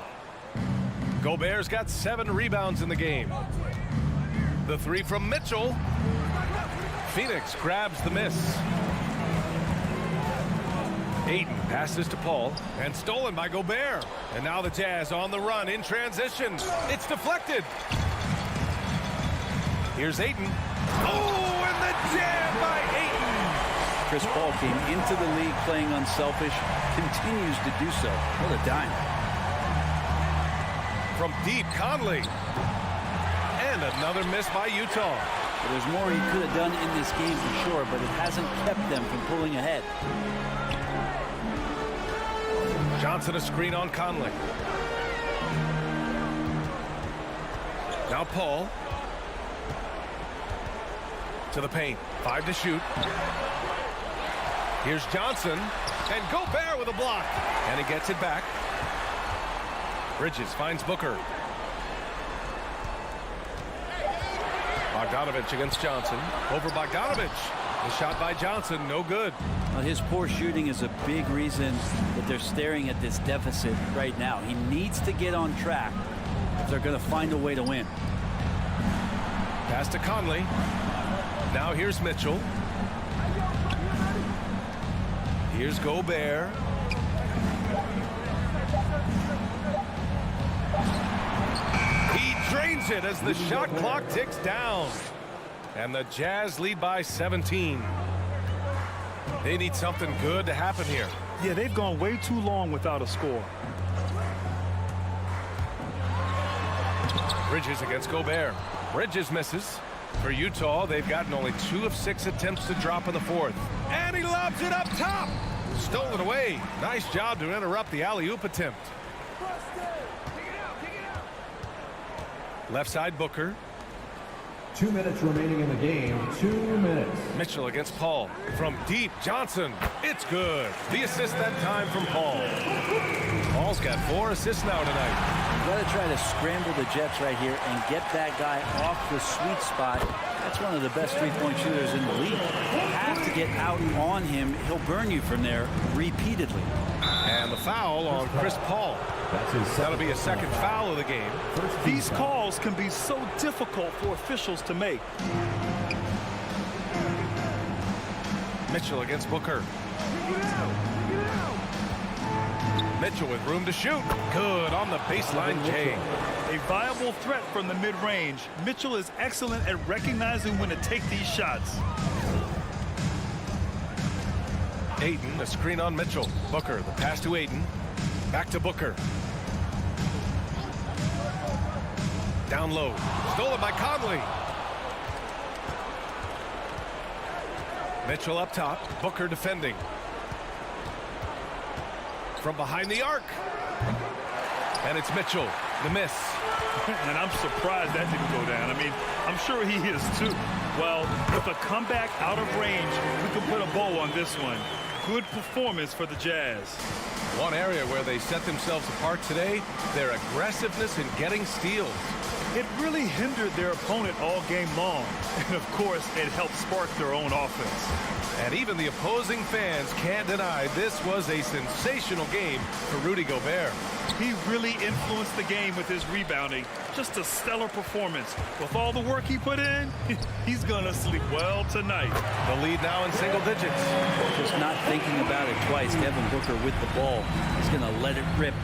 Gobert's got 7 rebounds in the game. The 3 from Mitchell. Phoenix grabs the miss. Ayton passes to Paul and stolen by Gobert. And now the Jazz on the run in transition. It's deflected. Here's Ayton. Oh, and the jam by Ayton. Chris Paul came into the league playing unselfish, continues to do so. What a dime. From deep, Conley. And another miss by Utah. But there's more he could have done in this game for sure, but it hasn't kept them from pulling ahead. Johnson a screen on Conley. Now Paul. To the paint. 5 to shoot. Here's Johnson. And Gobert with a block. And he gets it back. Bridges finds Booker. Bogdanovich against Johnson. Over Bogdanovich. The shot by Johnson, no good. Well, his poor shooting is a big reason that they're staring at this deficit right now. He needs to get on track if they're going to find a way to win. Pass to Conley. Now here's Mitchell. Here's Gobert. He drains it as the shot clock ticks down. And the Jazz lead by 17. They need something good to happen here. Yeah, they've gone way too long without a score. Bridges against Gobert. Bridges misses. For Utah, they've gotten only 2 of 6 attempts to drop in the fourth. And he lobs it up top. Stolen away. Nice job to interrupt the alley-oop attempt. Left side, Booker. 2 minutes remaining in the game. 2 minutes. Mitchell against Paul. From deep, Johnson. It's good. The assist that time from Paul. Paul's got 4 assists now tonight. You got to try to scramble the Jets right here and get that guy off the sweet spot. That's one of the best three-point shooters in the league. You have to get out on him. He'll burn you from there repeatedly. And the foul on Chris Paul. That'll be a second foul of the game. These calls can be so difficult for officials to make. Mitchell against Booker. Mitchell with room to shoot. Good on the baseline, Jay. A viable threat from the mid-range. Mitchell is excellent at recognizing when to take these shots. Ayton, a screen on Mitchell. Booker, the pass to Ayton. Back to Booker. Down low. Stolen by Conley. Mitchell up top. Booker defending. From behind the arc. And it's Mitchell. The miss. And I'm surprised that didn't go down. I mean, I'm sure he is too. Well, with a comeback out of range, we can put a bow on this one. Good performance for the Jazz. One area where they set themselves apart today, their aggressiveness in getting steals. It really hindered their opponent all game long. And of course, it helped spark their own offense. And even the opposing fans can't deny this was a sensational game for Rudy Gobert. He really influenced the game with his rebounding. Just a stellar performance. With all the work he put in, he's going to sleep well tonight. The lead now in single digits. Just not thinking about it twice. Devin Booker with the ball. He's going to let it rip.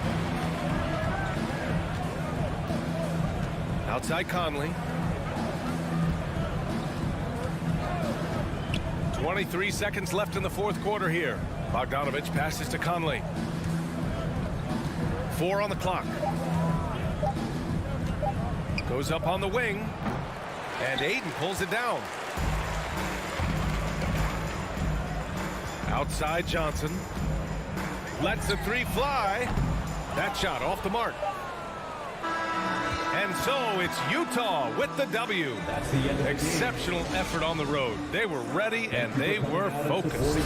Outside Conley. 23 seconds left in the fourth quarter here. Bogdanovich passes to Conley. 4 on the clock. Goes up on the wing. And Ayton pulls it down. Outside Johnson. Lets the 3 fly. That shot off the mark. And so it's Utah with the W. That's the end of the Exceptional effort on the road. They were ready and they were focused.